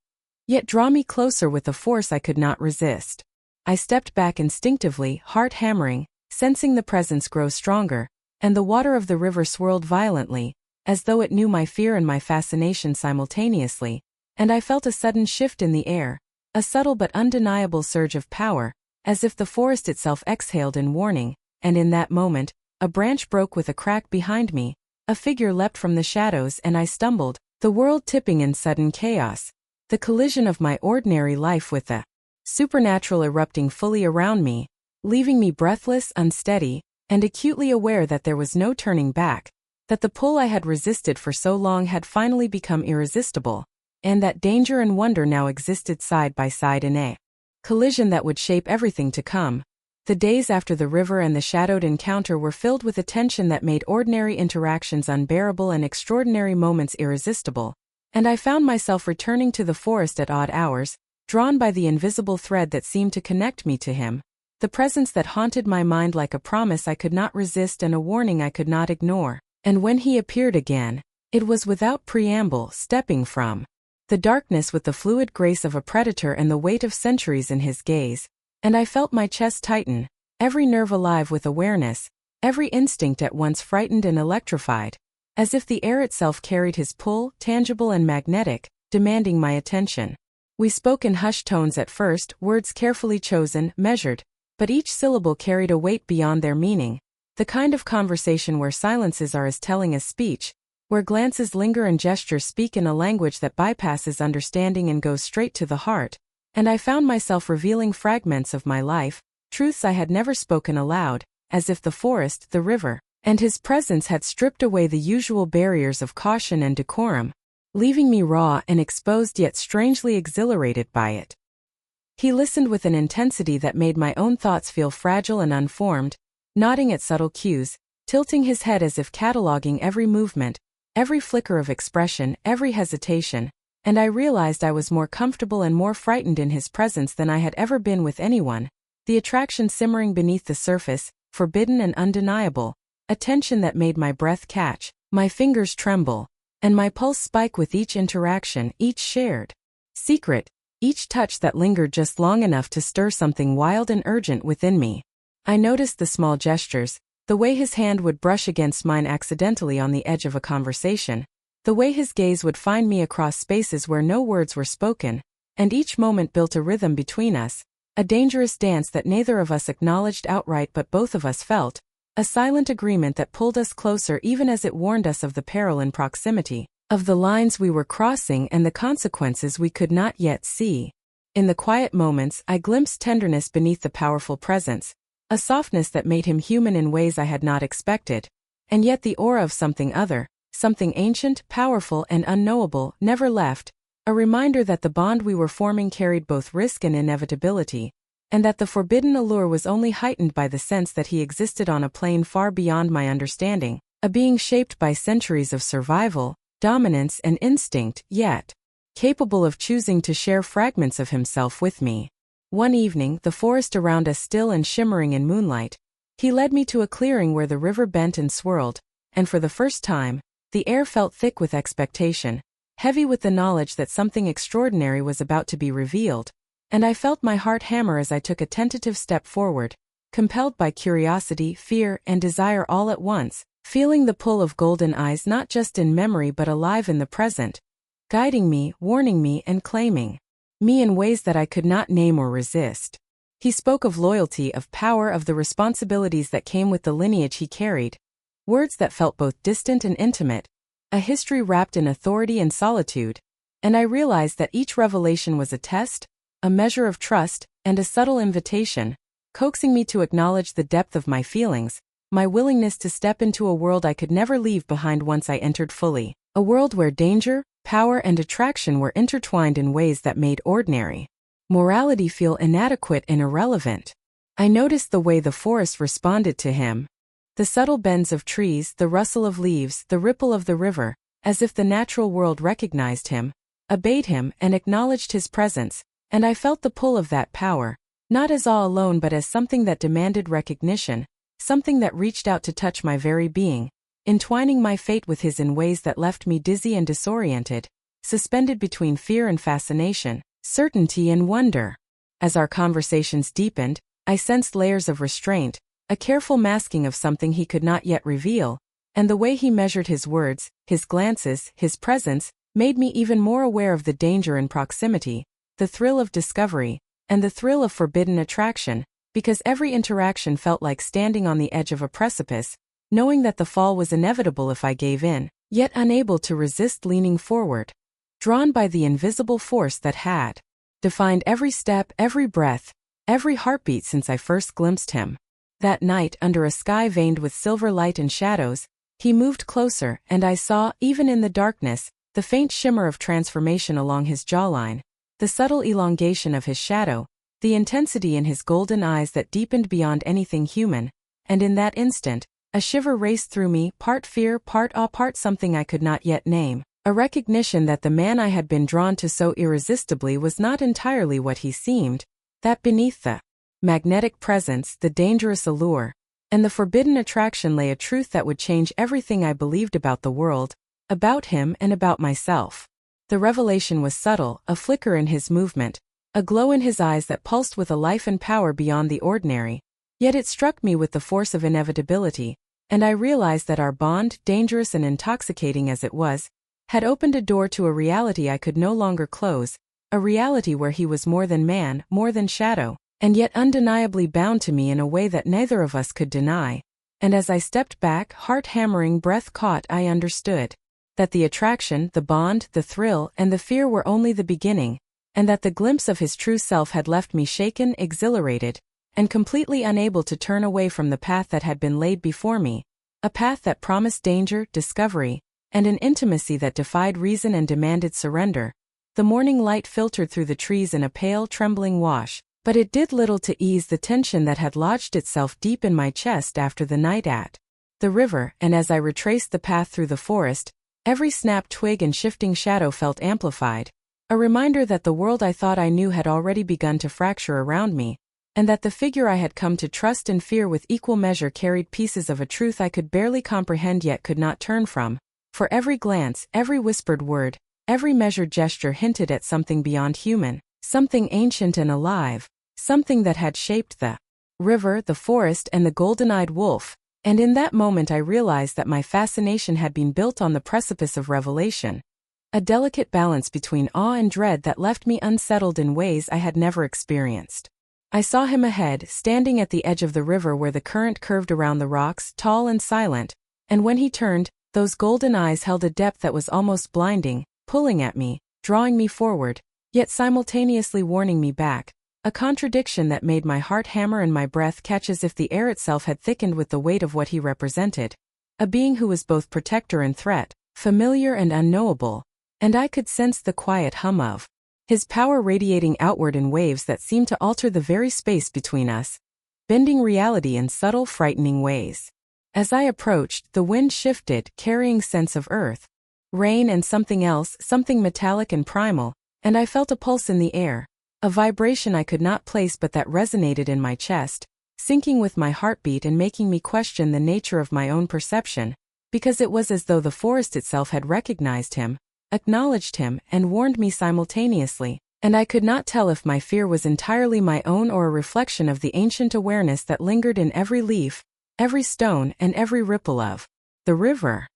yet draw me closer with a force I could not resist. I stepped back instinctively, heart hammering, sensing the presence grow stronger, and the water of the river swirled violently, as though it knew my fear and my fascination simultaneously, and I felt a sudden shift in the air, a subtle but undeniable surge of power, as if the forest itself exhaled in warning, and in that moment, a branch broke with a crack behind me, a figure leapt from the shadows and I stumbled, the world tipping in sudden chaos, the collision of my ordinary life with the supernatural erupting fully around me, leaving me breathless, unsteady, and acutely aware that there was no turning back, that the pull I had resisted for so long had finally become irresistible, and that danger and wonder now existed side by side in a collision that would shape everything to come. The days after the river and the shadowed encounter were filled with a tension that made ordinary interactions unbearable and extraordinary moments irresistible, and I found myself returning to the forest at odd hours, drawn by the invisible thread that seemed to connect me to him, the presence that haunted my mind like a promise I could not resist and a warning I could not ignore. And when he appeared again, it was without preamble, stepping from the darkness with the fluid grace of a predator and the weight of centuries in his gaze, and I felt my chest tighten, every nerve alive with awareness, every instinct at once frightened and electrified, as if the air itself carried his pull, tangible and magnetic, demanding my attention. We spoke in hushed tones at first, words carefully chosen, measured, but each syllable carried a weight beyond their meaning, the kind of conversation where silences are as telling as speech, where glances linger and gestures speak in a language that bypasses understanding and goes straight to the heart, and I found myself revealing fragments of my life, truths I had never spoken aloud, as if the forest, the river, and his presence had stripped away the usual barriers of caution and decorum, leaving me raw and exposed yet strangely exhilarated by it. He listened with an intensity that made my own thoughts feel fragile and unformed, nodding at subtle cues, tilting his head as if cataloging every movement, every flicker of expression, every hesitation, and I realized I was more comfortable and more frightened in his presence than I had ever been with anyone, the attraction simmering beneath the surface, forbidden and undeniable, a tension that made my breath catch, my fingers tremble, and my pulse spike with each interaction, each shared secret, each touch that lingered just long enough to stir something wild and urgent within me. I noticed the small gestures, the way his hand would brush against mine accidentally on the edge of a conversation, the way his gaze would find me across spaces where no words were spoken, and each moment built a rhythm between us, a dangerous dance that neither of us acknowledged outright but both of us felt, a silent agreement that pulled us closer even as it warned us of the peril in proximity, of the lines we were crossing and the consequences we could not yet see. In the quiet moments, I glimpsed tenderness beneath the powerful presence, a softness that made him human in ways I had not expected, and yet the aura of something other, something ancient, powerful, and unknowable, never left, a reminder that the bond we were forming carried both risk and inevitability, and that the forbidden allure was only heightened by the sense that he existed on a plane far beyond my understanding, a being shaped by centuries of survival, dominance, and instinct, yet capable of choosing to share fragments of himself with me. One evening, the forest around us still and shimmering in moonlight, he led me to a clearing where the river bent and swirled, and for the first time, the air felt thick with expectation, heavy with the knowledge that something extraordinary was about to be revealed, and I felt my heart hammer as I took a tentative step forward, compelled by curiosity, fear, and desire all at once, feeling the pull of golden eyes not just in memory but alive in the present, guiding me, warning me, and claiming me in ways that I could not name or resist. He spoke of loyalty, of power, of the responsibilities that came with the lineage he carried, words that felt both distant and intimate, a history wrapped in authority and solitude, and I realized that each revelation was a test, a measure of trust, and a subtle invitation, coaxing me to acknowledge the depth of my feelings, my willingness to step into a world I could never leave behind once I entered fully, a world where danger, power, and attraction were intertwined in ways that made ordinary morality feel inadequate and irrelevant. I noticed the way the forest responded to him. The subtle bends of trees, the rustle of leaves, the ripple of the river, as if the natural world recognized him, obeyed him, and acknowledged his presence, and I felt the pull of that power, not as awe alone but as something that demanded recognition, something that reached out to touch my very being, entwining my fate with his in ways that left me dizzy and disoriented, suspended between fear and fascination, certainty and wonder. As our conversations deepened, I sensed layers of restraint, a careful masking of something he could not yet reveal, and the way he measured his words, his glances, his presence, made me even more aware of the danger in proximity, the thrill of discovery, and the thrill of forbidden attraction, because every interaction felt like standing on the edge of a precipice, knowing that the fall was inevitable if I gave in, yet unable to resist leaning forward, drawn by the invisible force that had defined every step, every breath, every heartbeat since I first glimpsed him. That night, under a sky veined with silver light and shadows, he moved closer, and I saw, even in the darkness, the faint shimmer of transformation along his jawline, the subtle elongation of his shadow, the intensity in his golden eyes that deepened beyond anything human, and in that instant, a shiver raced through me, part fear, part awe, part something I could not yet name, a recognition that the man I had been drawn to so irresistibly was not entirely what he seemed, that beneath the magnetic presence, the dangerous allure, and the forbidden attraction lay a truth that would change everything I believed about the world, about him and about myself. The revelation was subtle, a flicker in his movement, a glow in his eyes that pulsed with a life and power beyond the ordinary, yet it struck me with the force of inevitability, and I realized that our bond, dangerous and intoxicating as it was, had opened a door to a reality I could no longer close, a reality where he was more than man, more than shadow, and yet undeniably bound to me in a way that neither of us could deny. And as I stepped back, heart hammering, breath caught, I understood that the attraction, the bond, the thrill, and the fear were only the beginning, and that the glimpse of his true self had left me shaken, exhilarated, and completely unable to turn away from the path that had been laid before me, a path that promised danger, discovery, and an intimacy that defied reason and demanded surrender. The morning light filtered through the trees in a pale, trembling wash, but it did little to ease the tension that had lodged itself deep in my chest after the night at the river, and as I retraced the path through the forest, every snapped twig and shifting shadow felt amplified, a reminder that the world I thought I knew had already begun to fracture around me, and that the figure I had come to trust and fear with equal measure carried pieces of a truth I could barely comprehend yet could not turn from. For every glance, every whispered word, every measured gesture hinted at something beyond human, something ancient and alive, something that had shaped the river, the forest, and the golden-eyed wolf, and in that moment I realized that my fascination had been built on the precipice of revelation, a delicate balance between awe and dread that left me unsettled in ways I had never experienced. I saw him ahead, standing at the edge of the river where the current curved around the rocks, tall and silent, and when he turned, those golden eyes held a depth that was almost blinding, pulling at me, drawing me forward, yet simultaneously warning me back, a contradiction that made my heart hammer and my breath catch as if the air itself had thickened with the weight of what he represented. A being who was both protector and threat, familiar and unknowable, and I could sense the quiet hum of his power radiating outward in waves that seemed to alter the very space between us, bending reality in subtle, frightening ways. As I approached, the wind shifted, carrying scents of earth, rain and something else, something metallic and primal, and I felt a pulse in the air, a vibration I could not place but that resonated in my chest, syncing with my heartbeat and making me question the nature of my own perception, because it was as though the forest itself had recognized him, acknowledged him, and warned me simultaneously, and I could not tell if my fear was entirely my own or a reflection of the ancient awareness that lingered in every leaf, every stone, and every ripple of the river.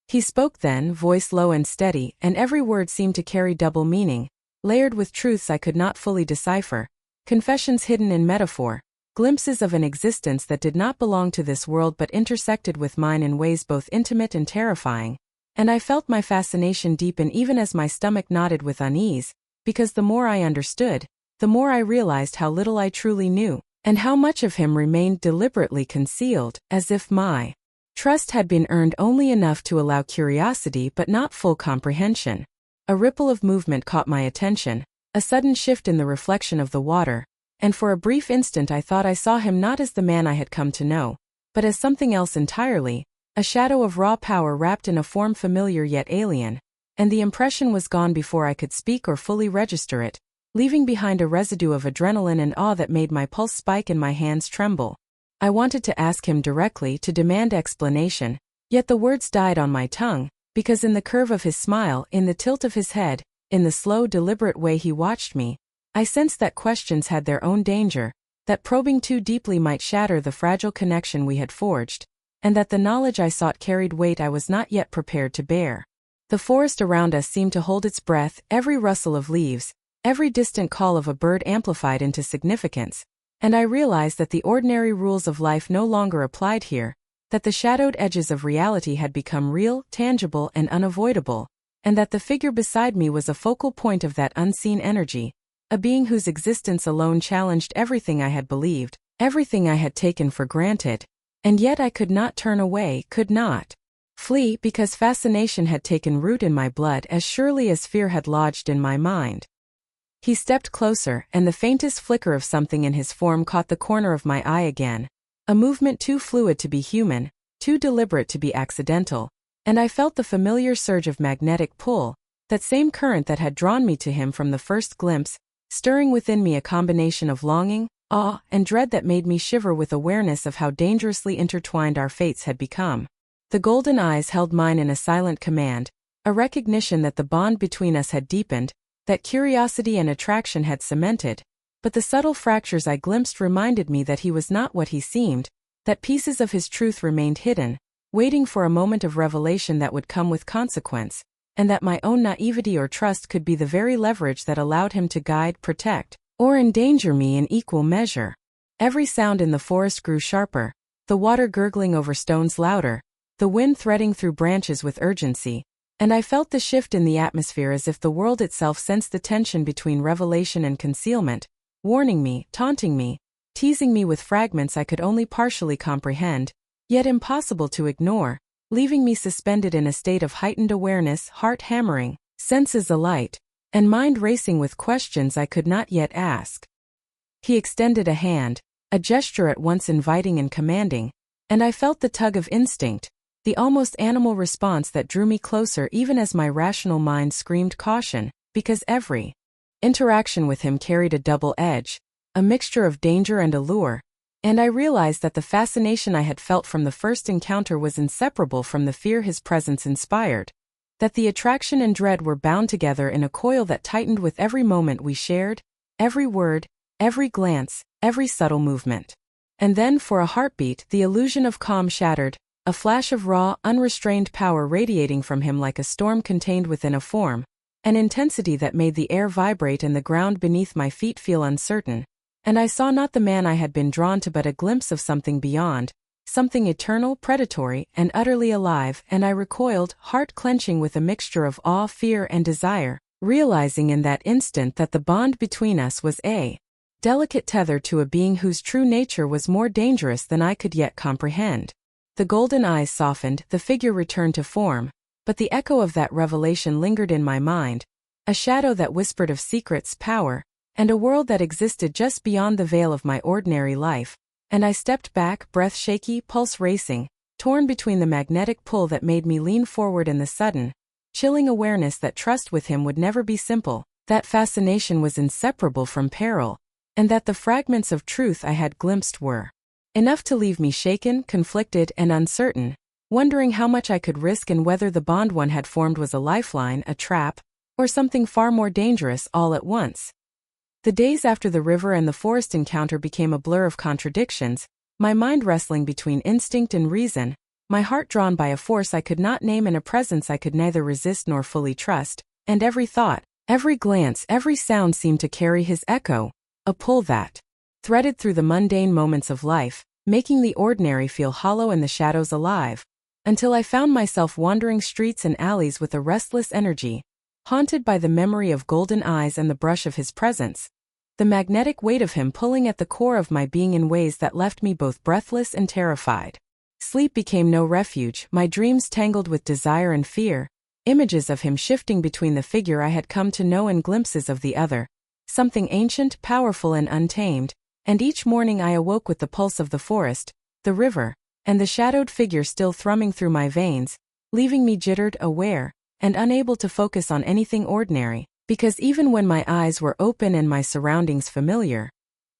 He spoke then, voice low and steady, and every word seemed to carry double meaning, layered with truths I could not fully decipher, confessions hidden in metaphor, glimpses of an existence that did not belong to this world but intersected with mine in ways both intimate and terrifying. And I felt my fascination deepen even as my stomach knotted with unease, because the more I understood, the more I realized how little I truly knew, and how much of him remained deliberately concealed, as if my trust had been earned only enough to allow curiosity but not full comprehension. A ripple of movement caught my attention, a sudden shift in the reflection of the water, and for a brief instant I thought I saw him not as the man I had come to know, but as something else entirely, a shadow of raw power wrapped in a form familiar yet alien, and the impression was gone before I could speak or fully register it, leaving behind a residue of adrenaline and awe that made my pulse spike and my hands tremble. I wanted to ask him directly, to demand explanation, yet the words died on my tongue, because in the curve of his smile, in the tilt of his head, in the slow, deliberate way he watched me, I sensed that questions had their own danger, that probing too deeply might shatter the fragile connection we had forged, and that the knowledge I sought carried weight I was not yet prepared to bear. The forest around us seemed to hold its breath, every rustle of leaves, every distant call of a bird amplified into significance, and I realized that the ordinary rules of life no longer applied here, that the shadowed edges of reality had become real, tangible, and unavoidable, and that the figure beside me was a focal point of that unseen energy, a being whose existence alone challenged everything I had believed, everything I had taken for granted. And yet I could not turn away, could not flee, because fascination had taken root in my blood as surely as fear had lodged in my mind. He stepped closer, and the faintest flicker of something in his form caught the corner of my eye again, a movement too fluid to be human, too deliberate to be accidental, and I felt the familiar surge of magnetic pull, that same current that had drawn me to him from the first glimpse, stirring within me a combination of longing, awe, and dread that made me shiver with awareness of how dangerously intertwined our fates had become. The golden eyes held mine in a silent command, a recognition that the bond between us had deepened, that curiosity and attraction had cemented, but the subtle fractures I glimpsed reminded me that he was not what he seemed, that pieces of his truth remained hidden, waiting for a moment of revelation that would come with consequence, and that my own naivety or trust could be the very leverage that allowed him to guide, protect, or endanger me in equal measure. Every sound in the forest grew sharper, the water gurgling over stones louder, the wind threading through branches with urgency, and I felt the shift in the atmosphere as if the world itself sensed the tension between revelation and concealment, warning me, taunting me, teasing me with fragments I could only partially comprehend, yet impossible to ignore, leaving me suspended in a state of heightened awareness, heart hammering, senses alight, and mind racing with questions I could not yet ask. He extended a hand, a gesture at once inviting and commanding, and I felt the tug of instinct, the almost animal response that drew me closer even as my rational mind screamed caution, because every interaction with him carried a double edge, a mixture of danger and allure, and I realized that the fascination I had felt from the first encounter was inseparable from the fear his presence inspired, that the attraction and dread were bound together in a coil that tightened with every moment we shared, every word, every glance, every subtle movement. And then, for a heartbeat, the illusion of calm shattered, a flash of raw, unrestrained power radiating from him like a storm contained within a form, an intensity that made the air vibrate and the ground beneath my feet feel uncertain, and I saw not the man I had been drawn to but a glimpse of something beyond, something eternal, predatory, and utterly alive, and I recoiled, heart clenching with a mixture of awe, fear, and desire, realizing in that instant that the bond between us was a delicate tether to a being whose true nature was more dangerous than I could yet comprehend. The golden eyes softened, the figure returned to form, but the echo of that revelation lingered in my mind, a shadow that whispered of secrets, power, and a world that existed just beyond the veil of my ordinary life, and I stepped back, breath shaky, pulse racing, torn between the magnetic pull that made me lean forward and the sudden, chilling awareness that trust with him would never be simple, that fascination was inseparable from peril, and that the fragments of truth I had glimpsed were enough to leave me shaken, conflicted, and uncertain, wondering how much I could risk and whether the bond one had formed was a lifeline, a trap, or something far more dangerous all at once. The days after the river and the forest encounter became a blur of contradictions, my mind wrestling between instinct and reason, my heart drawn by a force I could not name and a presence I could neither resist nor fully trust, and every thought, every glance, every sound seemed to carry his echo, a pull that threaded through the mundane moments of life, making the ordinary feel hollow and the shadows alive, until I found myself wandering streets and alleys with a restless energy, haunted by the memory of golden eyes and the brush of his presence, the magnetic weight of him pulling at the core of my being in ways that left me both breathless and terrified. Sleep became no refuge, my dreams tangled with desire and fear, images of him shifting between the figure I had come to know and glimpses of the other, something ancient, powerful, and untamed, and each morning I awoke with the pulse of the forest, the river, and the shadowed figure still thrumming through my veins, leaving me jittered, aware, and unable to focus on anything ordinary, because even when my eyes were open and my surroundings familiar,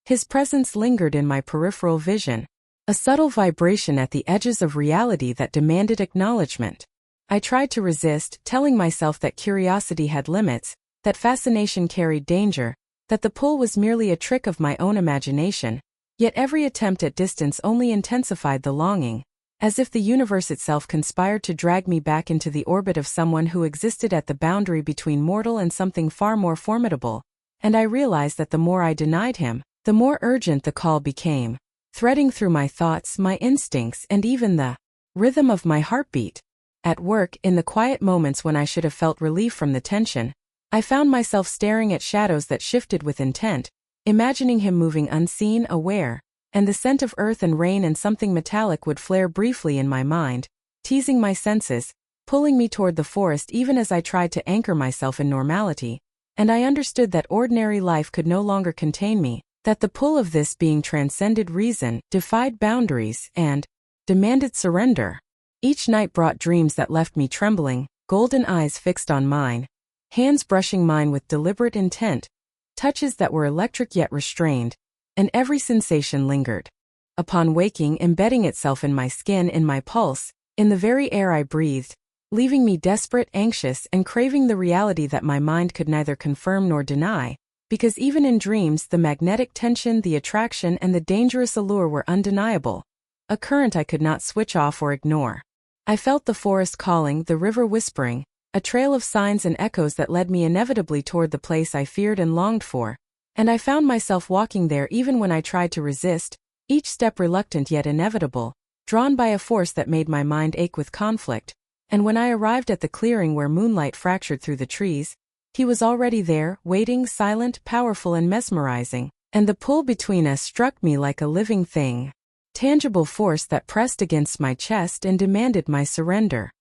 his presence lingered in my peripheral vision, a subtle vibration at the edges of reality that demanded acknowledgement. I tried to resist, telling myself that curiosity had limits, that fascination carried danger, that the pull was merely a trick of my own imagination, yet every attempt at distance only intensified the longing, as if the universe itself conspired to drag me back into the orbit of someone who existed at the boundary between mortal and something far more formidable, and I realized that the more I denied him, the more urgent the call became, threading through my thoughts, my instincts, and even the rhythm of my heartbeat. At work, in the quiet moments when I should have felt relief from the tension, I found myself staring at shadows that shifted with intent, imagining him moving unseen, aware, and the scent of earth and rain and something metallic would flare briefly in my mind, teasing my senses, pulling me toward the forest even as I tried to anchor myself in normality, and I understood that ordinary life could no longer contain me, that the pull of this being transcended reason, defied boundaries, and demanded surrender. Each night brought dreams that left me trembling, golden eyes fixed on mine, hands brushing mine with deliberate intent, touches that were electric yet restrained, and every sensation lingered. Upon waking, embedding itself in my skin, in my pulse, in the very air I breathed, leaving me desperate, anxious, and craving the reality that my mind could neither confirm nor deny, because even in dreams the magnetic tension, the attraction, and the dangerous allure were undeniable, a current I could not switch off or ignore. I felt the forest calling, the river whispering, a trail of signs and echoes that led me inevitably toward the place I feared and longed for, and I found myself walking there even when I tried to resist, each step reluctant yet inevitable, drawn by a force that made my mind ache with conflict, and when I arrived at the clearing where moonlight fractured through the trees, he was already there, waiting, silent, powerful, and mesmerizing, and the pull between us struck me like a living thing, tangible force that pressed against my chest and demanded my surrender.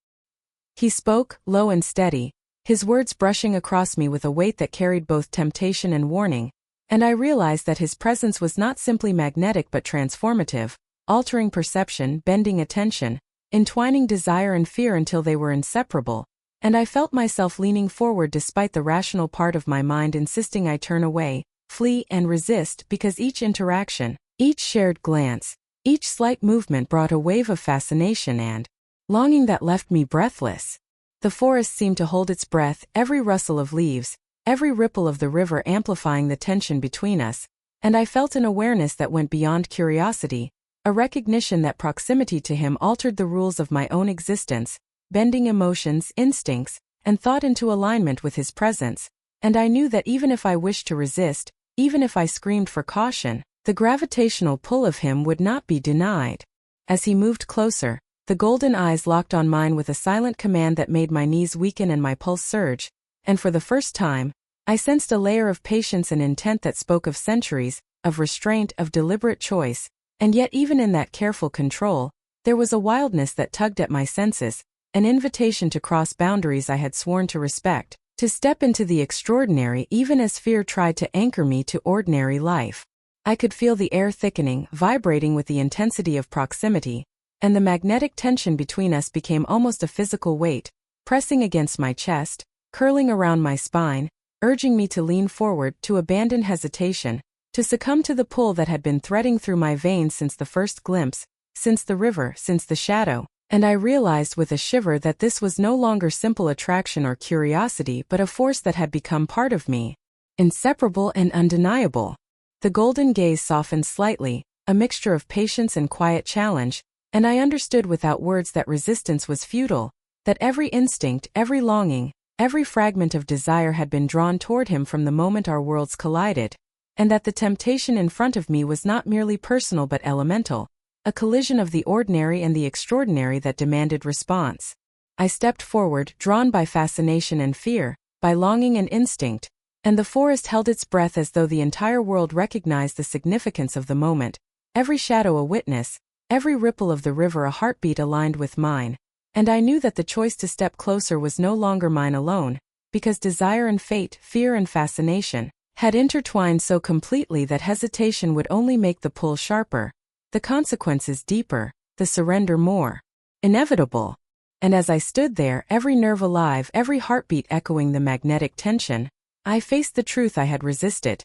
He spoke, low and steady, his words brushing across me with a weight that carried both temptation and warning, and I realized that his presence was not simply magnetic but transformative, altering perception, bending attention, entwining desire and fear until they were inseparable, and I felt myself leaning forward despite the rational part of my mind insisting I turn away, flee, and resist, because each interaction, each shared glance, each slight movement brought a wave of fascination and longing that left me breathless. The forest seemed to hold its breath, every rustle of leaves, every ripple of the river amplifying the tension between us, and I felt an awareness that went beyond curiosity, a recognition that proximity to him altered the rules of my own existence, bending emotions, instincts, and thought into alignment with his presence, and I knew that even if I wished to resist, even if I screamed for caution, the gravitational pull of him would not be denied. As he moved closer, the golden eyes locked on mine with a silent command that made my knees weaken and my pulse surge, and for the first time, I sensed a layer of patience and intent that spoke of centuries, of restraint, of deliberate choice, and yet even in that careful control, there was a wildness that tugged at my senses, an invitation to cross boundaries I had sworn to respect, to step into the extraordinary even as fear tried to anchor me to ordinary life. I could feel the air thickening, vibrating with the intensity of proximity, and the magnetic tension between us became almost a physical weight, pressing against my chest, curling around my spine, urging me to lean forward, to abandon hesitation, to succumb to the pull that had been threading through my veins since the first glimpse, since the river, since the shadow, and I realized with a shiver that this was no longer simple attraction or curiosity but a force that had become part of me, inseparable and undeniable. The golden gaze softened slightly, a mixture of patience and quiet challenge, and I understood without words that resistance was futile, that every instinct, every longing, every fragment of desire had been drawn toward him from the moment our worlds collided, and that the temptation in front of me was not merely personal but elemental, a collision of the ordinary and the extraordinary that demanded response. I stepped forward, drawn by fascination and fear, by longing and instinct, and the forest held its breath as though the entire world recognized the significance of the moment, every shadow a witness, every ripple of the river a heartbeat aligned with mine, and I knew that the choice to step closer was no longer mine alone, because desire and fate, fear and fascination, had intertwined so completely that hesitation would only make the pull sharper, the consequences deeper, the surrender more inevitable. And as I stood there, every nerve alive, every heartbeat echoing the magnetic tension, I faced the truth I had resisted.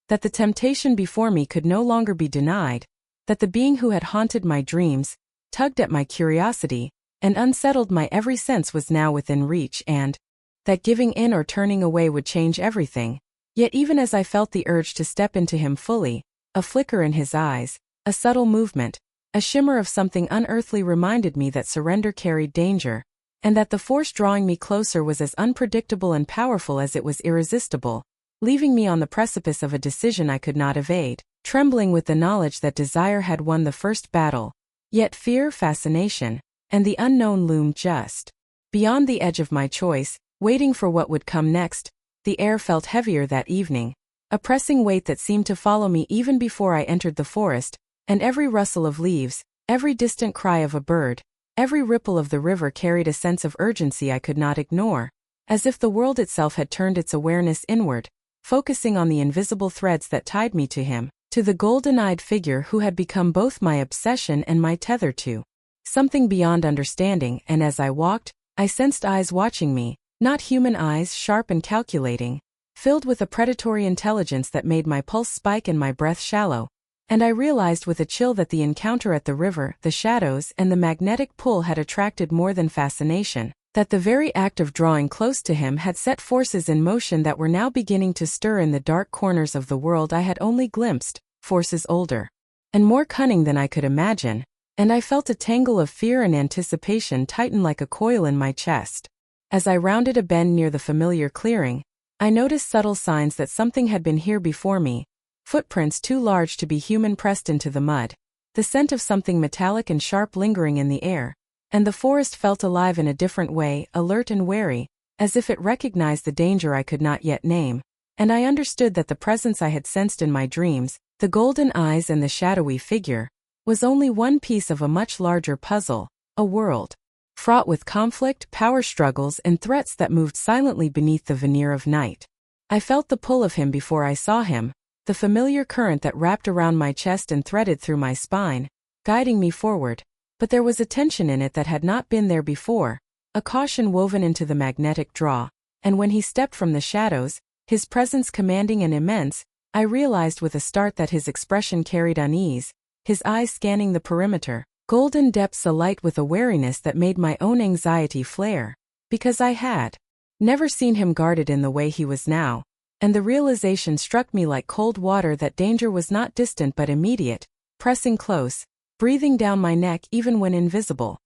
That the temptation before me could no longer be denied, that the being who had haunted my dreams, tugged at my curiosity, and unsettled my every sense was now within reach, and that giving in or turning away would change everything. Yet even as I felt the urge to step into him fully, a flicker in his eyes, a subtle movement, a shimmer of something unearthly reminded me that surrender carried danger, and that the force drawing me closer was as unpredictable and powerful as it was irresistible, leaving me on the precipice of a decision I could not evade, trembling with the knowledge that desire had won the first battle, yet fear, fascination, and the unknown loomed just beyond the edge of my choice, waiting for what would come next. The air felt heavier that evening, a pressing weight that seemed to follow me even before I entered the forest, and every rustle of leaves, every distant cry of a bird, every ripple of the river carried a sense of urgency I could not ignore, as if the world itself had turned its awareness inward, focusing on the invisible threads that tied me to him, to the golden-eyed figure who had become both my obsession and my tether to something beyond understanding. And as I walked, I sensed eyes watching me, not human eyes, sharp and calculating, filled with a predatory intelligence that made my pulse spike and my breath shallow, and I realized with a chill that the encounter at the river, the shadows, and the magnetic pull had attracted more than fascination, that the very act of drawing close to him had set forces in motion that were now beginning to stir in the dark corners of the world I had only glimpsed, forces older and more cunning than I could imagine, and I felt a tangle of fear and anticipation tighten like a coil in my chest. As I rounded a bend near the familiar clearing, I noticed subtle signs that something had been here before me, footprints too large to be human pressed into the mud, the scent of something metallic and sharp lingering in the air, and the forest felt alive in a different way, alert and wary, as if it recognized the danger I could not yet name, and I understood that the presence I had sensed in my dreams, the golden eyes and the shadowy figure, was only one piece of a much larger puzzle, a world fraught with conflict, power struggles, and threats that moved silently beneath the veneer of night. I felt the pull of him before I saw him, the familiar current that wrapped around my chest and threaded through my spine, guiding me forward, but there was a tension in it that had not been there before, a caution woven into the magnetic draw, and when he stepped from the shadows, his presence commanding and immense, I realized with a start that his expression carried unease, his eyes scanning the perimeter, golden depths alight with a wariness that made my own anxiety flare, because I had never seen him guarded in the way he was now, and the realization struck me like cold water that danger was not distant but immediate, pressing close, breathing down my neck even when invisible.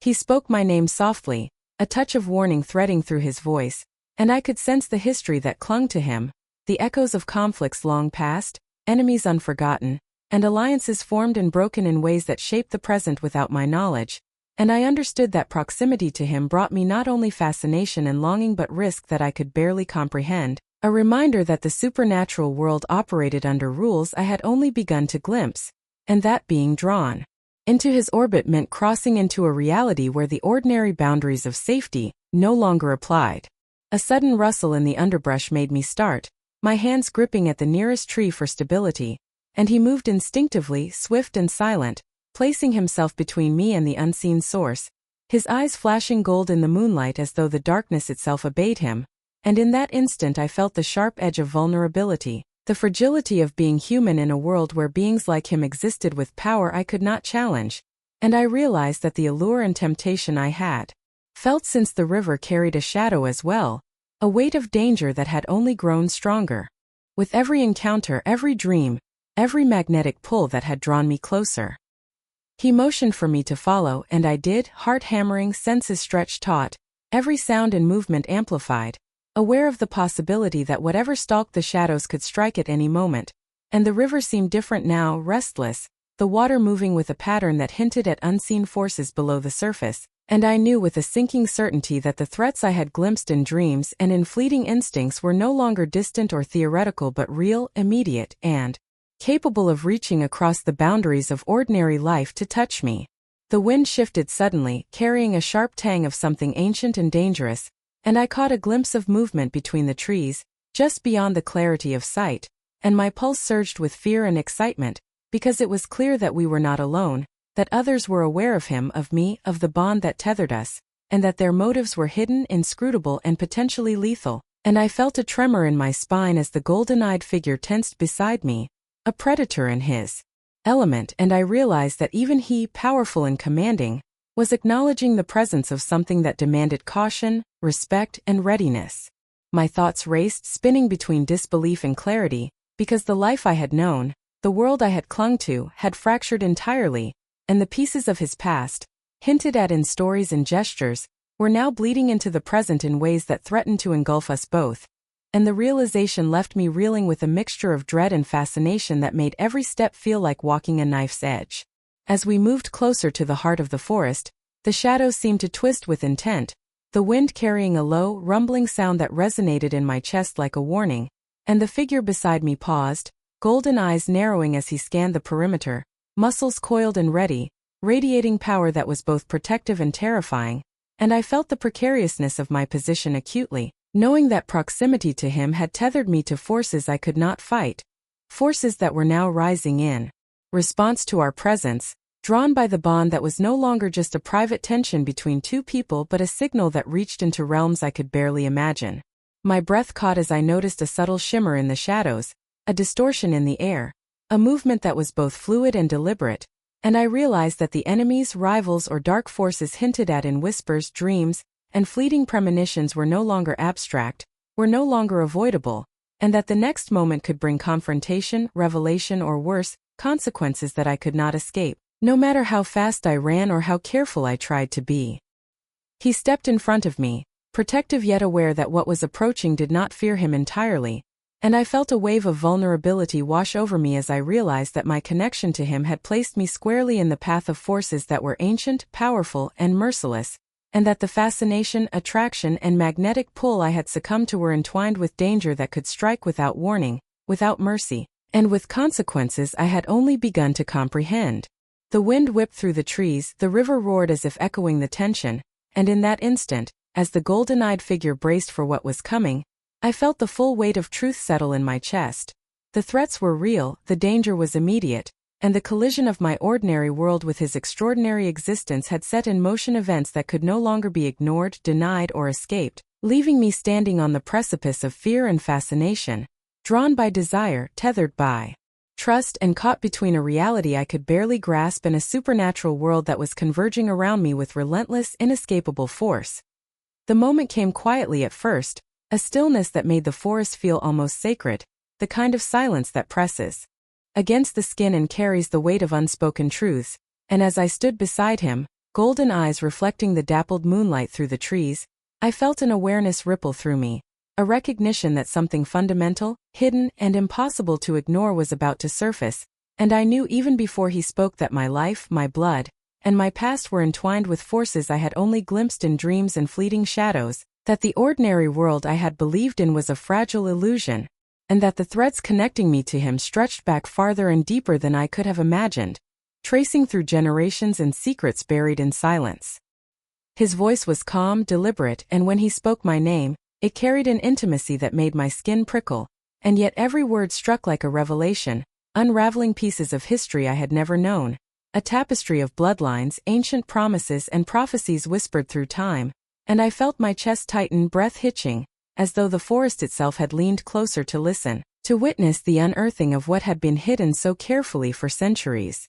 He spoke my name softly, a touch of warning threading through his voice, and I could sense the history that clung to him, the echoes of conflicts long past, enemies unforgotten, and alliances formed and broken in ways that shaped the present without my knowledge, and I understood that proximity to him brought me not only fascination and longing but risk that I could barely comprehend, a reminder that the supernatural world operated under rules I had only begun to glimpse, and that being drawn into his orbit meant crossing into a reality where the ordinary boundaries of safety no longer applied. A sudden rustle in the underbrush made me start, my hands gripping at the nearest tree for stability, and he moved instinctively, swift and silent, placing himself between me and the unseen source, his eyes flashing gold in the moonlight as though the darkness itself obeyed him, and in that instant I felt the sharp edge of vulnerability, the fragility of being human in a world where beings like him existed with power I could not challenge, and I realized that the allure and temptation I had felt since the river carried a shadow as well, a weight of danger that had only grown stronger. With every encounter, every dream, every magnetic pull that had drawn me closer. He motioned for me to follow, and I did, heart hammering, senses stretched taut, every sound and movement amplified, aware of the possibility that whatever stalked the shadows could strike at any moment, and the river seemed different now, restless, the water moving with a pattern that hinted at unseen forces below the surface, and I knew with a sinking certainty that the threats I had glimpsed in dreams and in fleeting instincts were no longer distant or theoretical but real, immediate, and capable of reaching across the boundaries of ordinary life to touch me. The wind shifted suddenly, carrying a sharp tang of something ancient and dangerous, and I caught a glimpse of movement between the trees, just beyond the clarity of sight, and my pulse surged with fear and excitement, because it was clear that we were not alone, that others were aware of him, of me, of the bond that tethered us, and that their motives were hidden, inscrutable, and potentially lethal, and I felt a tremor in my spine as the golden-eyed figure tensed beside me, a predator in his element, and I realized that even he, powerful and commanding, was acknowledging the presence of something that demanded caution, respect, and readiness. My thoughts raced, spinning between disbelief and clarity, because the life I had known, the world I had clung to, had fractured entirely, and the pieces of his past, hinted at in stories and gestures, were now bleeding into the present in ways that threatened to engulf us both, and the realization left me reeling with a mixture of dread and fascination that made every step feel like walking a knife's edge. As we moved closer to the heart of the forest, the shadows seemed to twist with intent, the wind carrying a low, rumbling sound that resonated in my chest like a warning, and the figure beside me paused, golden eyes narrowing as he scanned the perimeter, muscles coiled and ready, radiating power that was both protective and terrifying, and I felt the precariousness of my position acutely, knowing that proximity to him had tethered me to forces I could not fight, forces that were now rising in response to our presence, drawn by the bond that was no longer just a private tension between two people but a signal that reached into realms I could barely imagine. My breath caught as I noticed a subtle shimmer in the shadows, a distortion in the air, a movement that was both fluid and deliberate, and I realized that the enemies, rivals, or dark forces hinted at in whispers, dreams, and fleeting premonitions were no longer abstract, were no longer avoidable, and that the next moment could bring confrontation, revelation, or worse, consequences that I could not escape, no matter how fast I ran or how careful I tried to be. He stepped in front of me, protective yet aware that what was approaching did not fear him entirely, and I felt a wave of vulnerability wash over me as I realized that my connection to him had placed me squarely in the path of forces that were ancient, powerful, and merciless, and that the fascination, attraction, and magnetic pull I had succumbed to were entwined with danger that could strike without warning, without mercy, and with consequences I had only begun to comprehend. The wind whipped through the trees, the river roared as if echoing the tension, and in that instant, as the golden-eyed figure braced for what was coming, I felt the full weight of truth settle in my chest. The threats were real, the danger was immediate, and the collision of my ordinary world with his extraordinary existence had set in motion events that could no longer be ignored, denied, or escaped, leaving me standing on the precipice of fear and fascination, drawn by desire, tethered by trust, and caught between a reality I could barely grasp and a supernatural world that was converging around me with relentless, inescapable force. The moment came quietly at first, a stillness that made the forest feel almost sacred, the kind of silence that presses against the skin and carries the weight of unspoken truths, and as I stood beside him, golden eyes reflecting the dappled moonlight through the trees, I felt an awareness ripple through me, a recognition that something fundamental, hidden, and impossible to ignore was about to surface, and I knew even before he spoke that my life, my blood, and my past were entwined with forces I had only glimpsed in dreams and fleeting shadows, that the ordinary world I had believed in was a fragile illusion, and that the threads connecting me to him stretched back farther and deeper than I could have imagined, tracing through generations and secrets buried in silence. His voice was calm, deliberate, and when he spoke my name, it carried an intimacy that made my skin prickle, and yet every word struck like a revelation, unraveling pieces of history I had never known, a tapestry of bloodlines, ancient promises and prophecies whispered through time, and I felt my chest tighten, breath hitching, as though the forest itself had leaned closer to listen, to witness the unearthing of what had been hidden so carefully for centuries.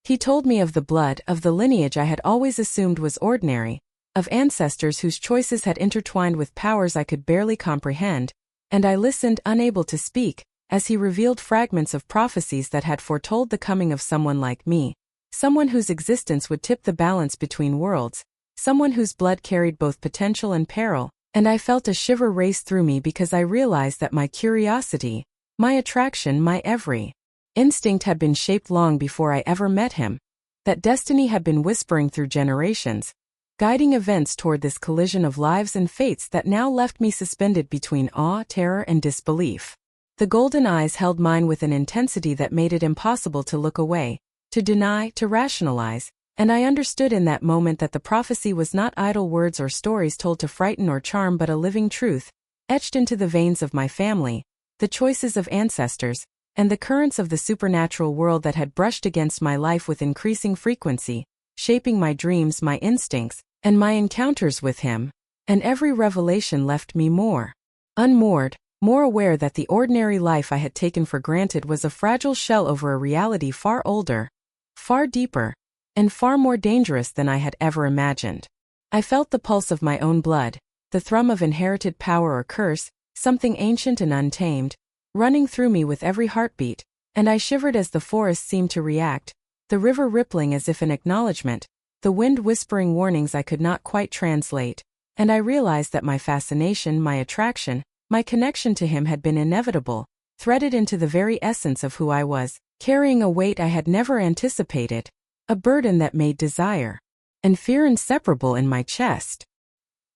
He told me of the blood, of the lineage I had always assumed was ordinary, of ancestors whose choices had intertwined with powers I could barely comprehend, and I listened, unable to speak, as he revealed fragments of prophecies that had foretold the coming of someone like me, someone whose existence would tip the balance between worlds, someone whose blood carried both potential and peril, and I felt a shiver race through me because I realized that my curiosity, my attraction, my every instinct had been shaped long before I ever met him, that destiny had been whispering through generations, guiding events toward this collision of lives and fates that now left me suspended between awe, terror, and disbelief. The golden eyes held mine with an intensity that made it impossible to look away, to deny, to rationalize, and I understood in that moment that the prophecy was not idle words or stories told to frighten or charm but a living truth, etched into the veins of my family, the choices of ancestors, and the currents of the supernatural world that had brushed against my life with increasing frequency, shaping my dreams, my instincts, and my encounters with him, and every revelation left me more unmoored, more aware that the ordinary life I had taken for granted was a fragile shell over a reality far older, far deeper, and far more dangerous than I had ever imagined. I felt the pulse of my own blood, the thrum of inherited power or curse, something ancient and untamed, running through me with every heartbeat, and I shivered as the forest seemed to react, the river rippling as if in acknowledgement, the wind whispering warnings I could not quite translate, and I realized that my fascination, my attraction, my connection to him had been inevitable, threaded into the very essence of who I was, carrying a weight I had never anticipated, a burden that made desire and fear inseparable in my chest.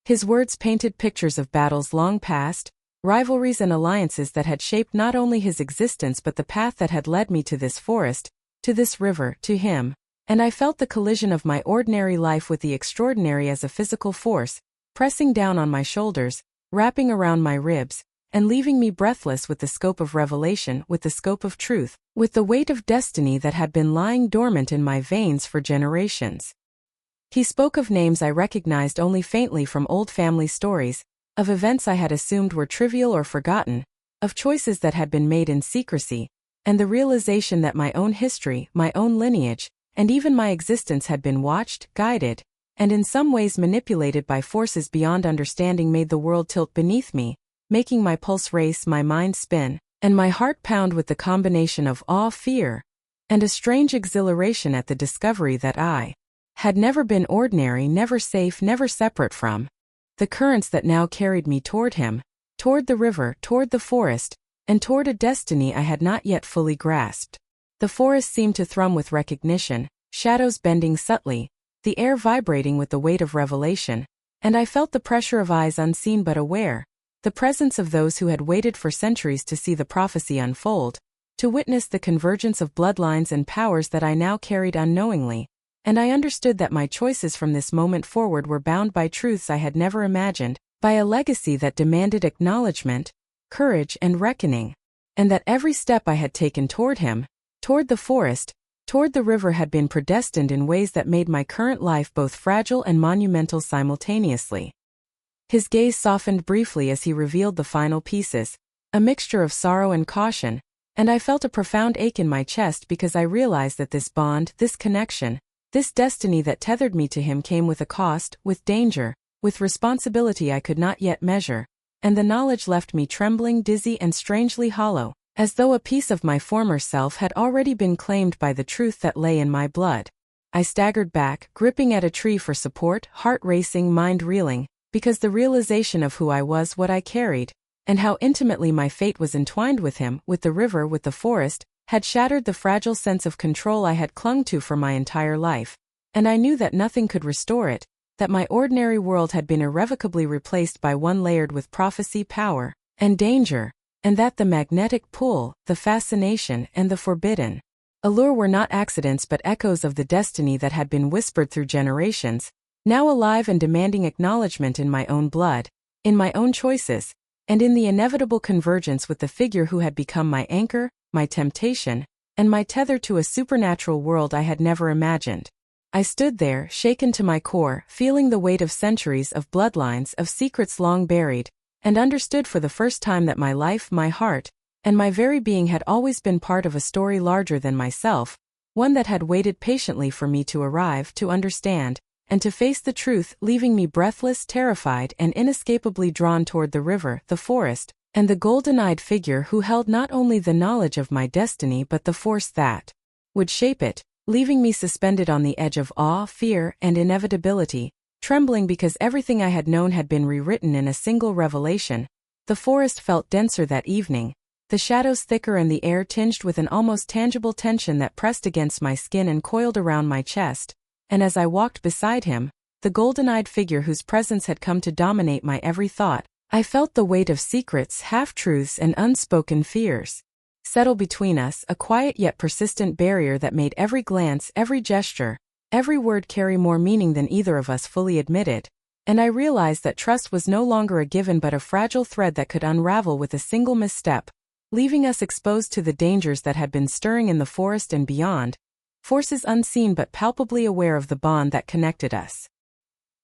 His words painted pictures of battles long past, rivalries and alliances that had shaped not only his existence but the path that had led me to this forest, to this river, to him, and I felt the collision of my ordinary life with the extraordinary as a physical force, pressing down on my shoulders, wrapping around my ribs, and leaving me breathless with the scope of revelation, with the scope of truth, with the weight of destiny that had been lying dormant in my veins for generations. He spoke of names I recognized only faintly from old family stories, of events I had assumed were trivial or forgotten, of choices that had been made in secrecy, and the realization that my own history, my own lineage, and even my existence had been watched, guided, and in some ways manipulated by forces beyond understanding made the world tilt beneath me, making my pulse race, my mind spin, and my heart pound with the combination of awe, fear, and a strange exhilaration at the discovery that I had never been ordinary, never safe, never separate from the currents that now carried me toward him, toward the river, toward the forest, and toward a destiny I had not yet fully grasped. The forest seemed to thrum with recognition, shadows bending subtly, the air vibrating with the weight of revelation, and I felt the pressure of eyes unseen but aware, the presence of those who had waited for centuries to see the prophecy unfold, to witness the convergence of bloodlines and powers that I now carried unknowingly, and I understood that my choices from this moment forward were bound by truths I had never imagined, by a legacy that demanded acknowledgement, courage, and reckoning, and that every step I had taken toward him, toward the forest, toward the river had been predestined in ways that made my current life both fragile and monumental simultaneously. His gaze softened briefly as he revealed the final pieces, a mixture of sorrow and caution, and I felt a profound ache in my chest because I realized that this bond, this connection, this destiny that tethered me to him came with a cost, with danger, with responsibility I could not yet measure, and the knowledge left me trembling, dizzy, and strangely hollow, as though a piece of my former self had already been claimed by the truth that lay in my blood. I staggered back, gripping at a tree for support, heart racing, mind reeling, because the realization of who I was, what I carried, and how intimately my fate was entwined with him, with the river, with the forest, had shattered the fragile sense of control I had clung to for my entire life. And I knew that nothing could restore it, that my ordinary world had been irrevocably replaced by one layered with prophecy, power, and danger, and that the magnetic pull, the fascination, and the forbidden allure were not accidents but echoes of the destiny that had been whispered through generations, now alive and demanding acknowledgement in my own blood, in my own choices, and in the inevitable convergence with the figure who had become my anchor, my temptation, and my tether to a supernatural world I had never imagined. I stood there, shaken to my core, feeling the weight of centuries of bloodlines, of secrets long buried, and understood for the first time that my life, my heart, and my very being had always been part of a story larger than myself, one that had waited patiently for me to arrive, to understand, and to face the truth, leaving me breathless, terrified, and inescapably drawn toward the river, the forest, and the golden-eyed figure who held not only the knowledge of my destiny but the force that would shape it, leaving me suspended on the edge of awe, fear, and inevitability, trembling because everything I had known had been rewritten in a single revelation. The forest felt denser that evening, the shadows thicker and the air tinged with an almost tangible tension that pressed against my skin and coiled around my chest, and as I walked beside him, the golden-eyed figure whose presence had come to dominate my every thought, I felt the weight of secrets, half-truths, and unspoken fears settle between us, a quiet yet persistent barrier that made every glance, every gesture, every word carry more meaning than either of us fully admitted, and I realized that trust was no longer a given but a fragile thread that could unravel with a single misstep, leaving us exposed to the dangers that had been stirring in the forest and beyond, forces unseen but palpably aware of the bond that connected us.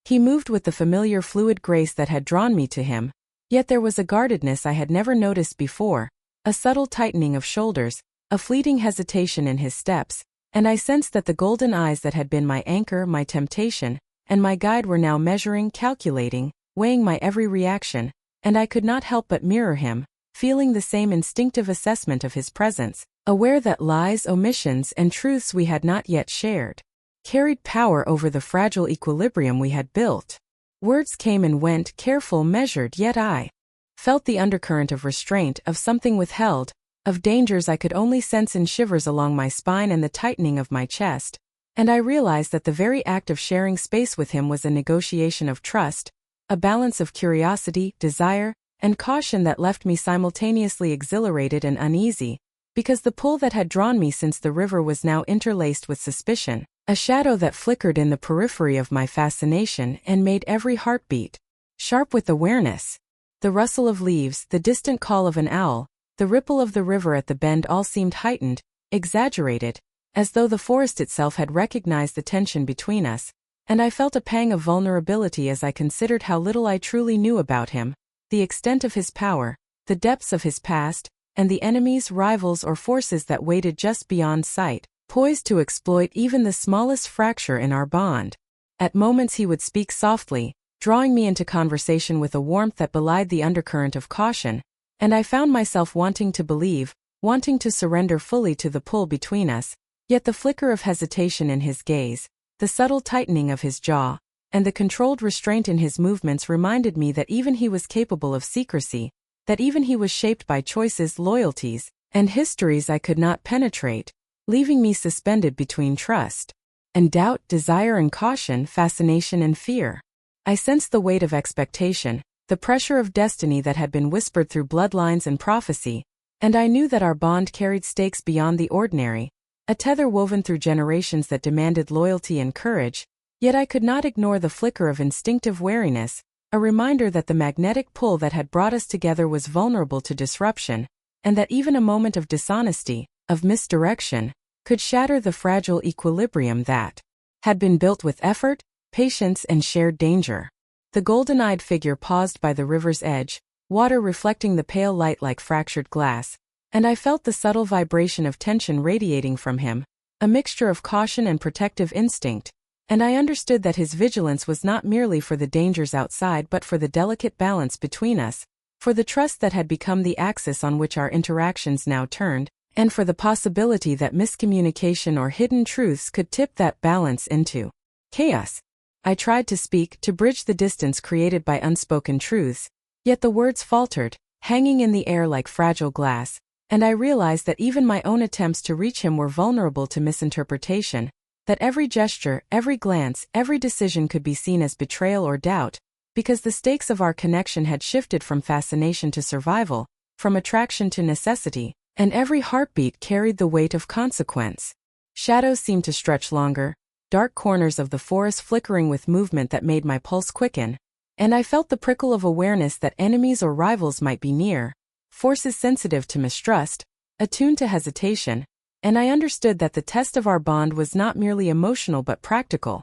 He moved with the familiar fluid grace that had drawn me to him, yet there was a guardedness I had never noticed before, a subtle tightening of shoulders, a fleeting hesitation in his steps, and I sensed that the golden eyes that had been my anchor, my temptation, and my guide were now measuring, calculating, weighing my every reaction, and I could not help but mirror him, feeling the same instinctive assessment of his presence, aware that lies, omissions, and truths we had not yet shared carried power over the fragile equilibrium we had built. Words came and went, careful, measured, yet I felt the undercurrent of restraint, of something withheld, of dangers I could only sense in shivers along my spine and the tightening of my chest, and I realized that the very act of sharing space with him was a negotiation of trust, a balance of curiosity, desire, and caution that left me simultaneously exhilarated and uneasy, because the pull that had drawn me since the river was now interlaced with suspicion, a shadow that flickered in the periphery of my fascination and made every heartbeat sharp with awareness. The rustle of leaves, the distant call of an owl, the ripple of the river at the bend all seemed heightened, exaggerated, as though the forest itself had recognized the tension between us, and I felt a pang of vulnerability as I considered how little I truly knew about him, the extent of his power, the depths of his past, and the enemies, rivals, or forces that waited just beyond sight, poised to exploit even the smallest fracture in our bond. At moments he would speak softly, drawing me into conversation with a warmth that belied the undercurrent of caution, and I found myself wanting to believe, wanting to surrender fully to the pull between us, yet the flicker of hesitation in his gaze, the subtle tightening of his jaw, and the controlled restraint in his movements reminded me that even he was capable of secrecy, that even he was shaped by choices, loyalties, and histories I could not penetrate, leaving me suspended between trust and doubt, desire and caution, fascination and fear. I sensed the weight of expectation, the pressure of destiny that had been whispered through bloodlines and prophecy, and I knew that our bond carried stakes beyond the ordinary, a tether woven through generations that demanded loyalty and courage, yet I could not ignore the flicker of instinctive wariness, a reminder that the magnetic pull that had brought us together was vulnerable to disruption, and that even a moment of dishonesty, of misdirection, could shatter the fragile equilibrium that had been built with effort, patience, and shared danger. The golden-eyed figure paused by the river's edge, water reflecting the pale light like fractured glass, and I felt the subtle vibration of tension radiating from him, a mixture of caution and protective instinct, and I understood that his vigilance was not merely for the dangers outside but for the delicate balance between us, for the trust that had become the axis on which our interactions now turned, and for the possibility that miscommunication or hidden truths could tip that balance into chaos. I tried to speak, to bridge the distance created by unspoken truths, yet the words faltered, hanging in the air like fragile glass, and I realized that even my own attempts to reach him were vulnerable to misinterpretation, that every gesture, every glance, every decision could be seen as betrayal or doubt, because the stakes of our connection had shifted from fascination to survival, from attraction to necessity, and every heartbeat carried the weight of consequence. Shadows seemed to stretch longer, dark corners of the forest flickering with movement that made my pulse quicken, and I felt the prickle of awareness that enemies or rivals might be near, forces sensitive to mistrust, attuned to hesitation, and I understood that the test of our bond was not merely emotional but practical,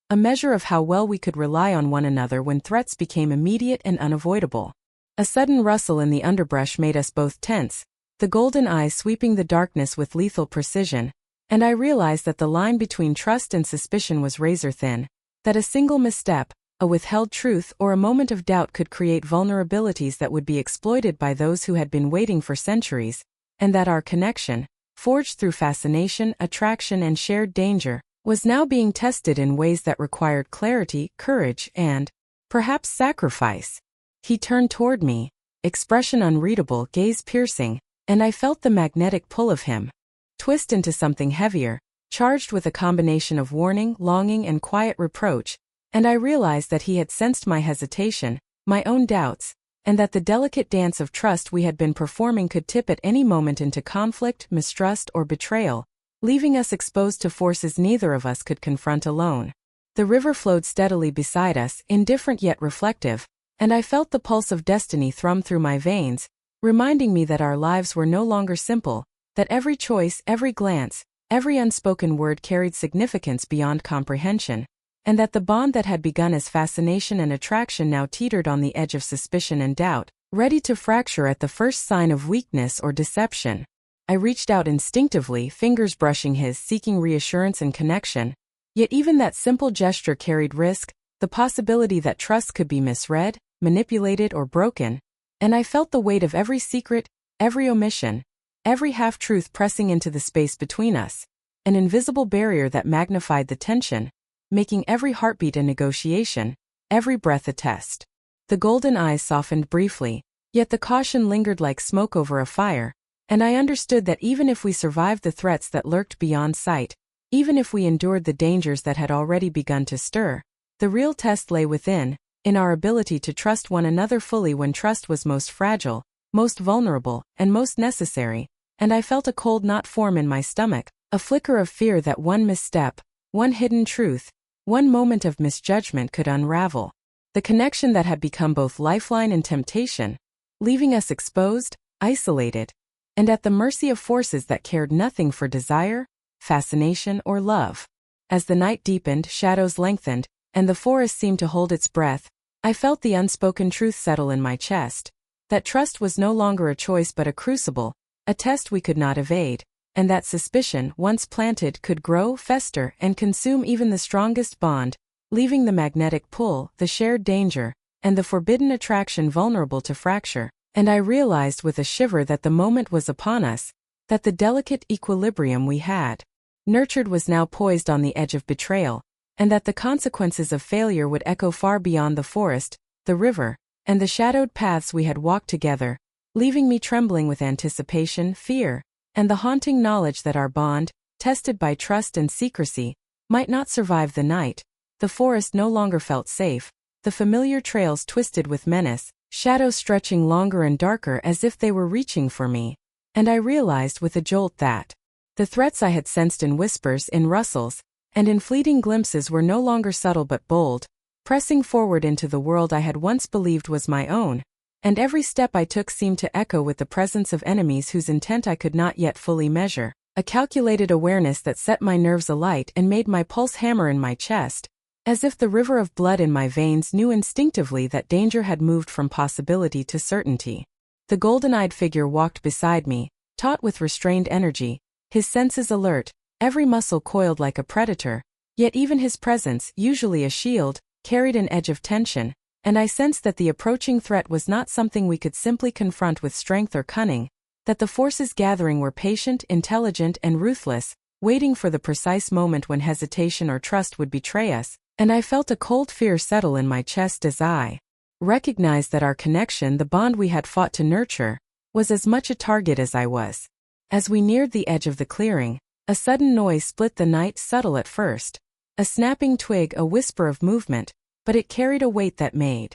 a measure of how well we could rely on one another when threats became immediate and unavoidable. A sudden rustle in the underbrush made us both tense, the golden eyes sweeping the darkness with lethal precision, and I realized that the line between trust and suspicion was razor-thin, that a single misstep, a withheld truth, or a moment of doubt could create vulnerabilities that would be exploited by those who had been waiting for centuries, and that our connection, forged through fascination, attraction, and shared danger, was now being tested in ways that required clarity, courage, and, perhaps, sacrifice. He turned toward me, expression unreadable, gaze piercing, and I felt the magnetic pull of him twist into something heavier, charged with a combination of warning, longing, and quiet reproach, and I realized that he had sensed my hesitation, my own doubts, and that the delicate dance of trust we had been performing could tip at any moment into conflict, mistrust, or betrayal, leaving us exposed to forces neither of us could confront alone. The river flowed steadily beside us, indifferent yet reflective, and I felt the pulse of destiny thrum through my veins, reminding me that our lives were no longer simple, that every choice, every glance, every unspoken word carried significance beyond comprehension, and that the bond that had begun as fascination and attraction now teetered on the edge of suspicion and doubt, ready to fracture at the first sign of weakness or deception. I reached out instinctively, fingers brushing his, seeking reassurance and connection, yet even that simple gesture carried risk, the possibility that trust could be misread, manipulated, or broken, and I felt the weight of every secret, every omission, every half-truth pressing into the space between us, an invisible barrier that magnified the tension, making every heartbeat a negotiation, every breath a test. The golden eyes softened briefly, yet the caution lingered like smoke over a fire, and I understood that even if we survived the threats that lurked beyond sight, even if we endured the dangers that had already begun to stir, the real test lay within, in our ability to trust one another fully when trust was most fragile, most vulnerable, and most necessary, and I felt a cold knot form in my stomach, a flicker of fear that one misstep, one hidden truth, one moment of misjudgment could unravel the connection that had become both lifeline and temptation, leaving us exposed, isolated, and at the mercy of forces that cared nothing for desire, fascination, or love. As the night deepened, shadows lengthened, and the forest seemed to hold its breath, I felt the unspoken truth settle in my chest, that trust was no longer a choice but a crucible, a test we could not evade, and that suspicion, once planted, could grow, fester, and consume even the strongest bond, leaving the magnetic pull, the shared danger, and the forbidden attraction vulnerable to fracture. And I realized with a shiver that the moment was upon us, that the delicate equilibrium we had nurtured was now poised on the edge of betrayal, and that the consequences of failure would echo far beyond the forest, the river, and the shadowed paths we had walked together, leaving me trembling with anticipation, fear, and the haunting knowledge that our bond, tested by trust and secrecy, might not survive the night. The forest no longer felt safe, the familiar trails twisted with menace, shadows stretching longer and darker as if they were reaching for me, and I realized with a jolt that the threats I had sensed in whispers, in rustles, and in fleeting glimpses were no longer subtle but bold, pressing forward into the world I had once believed was my own, and every step I took seemed to echo with the presence of enemies whose intent I could not yet fully measure, a calculated awareness that set my nerves alight and made my pulse hammer in my chest, as if the river of blood in my veins knew instinctively that danger had moved from possibility to certainty. The golden-eyed figure walked beside me, taut with restrained energy, his senses alert, every muscle coiled like a predator, yet even his presence, usually a shield, carried an edge of tension, and I sensed that the approaching threat was not something we could simply confront with strength or cunning, that the forces gathering were patient, intelligent, and ruthless, waiting for the precise moment when hesitation or trust would betray us, and I felt a cold fear settle in my chest as I recognized that our connection, the bond we had fought to nurture, was as much a target as I was. As we neared the edge of the clearing, a sudden noise split the night, subtle at first. A snapping twig, a whisper of movement, but it carried a weight that made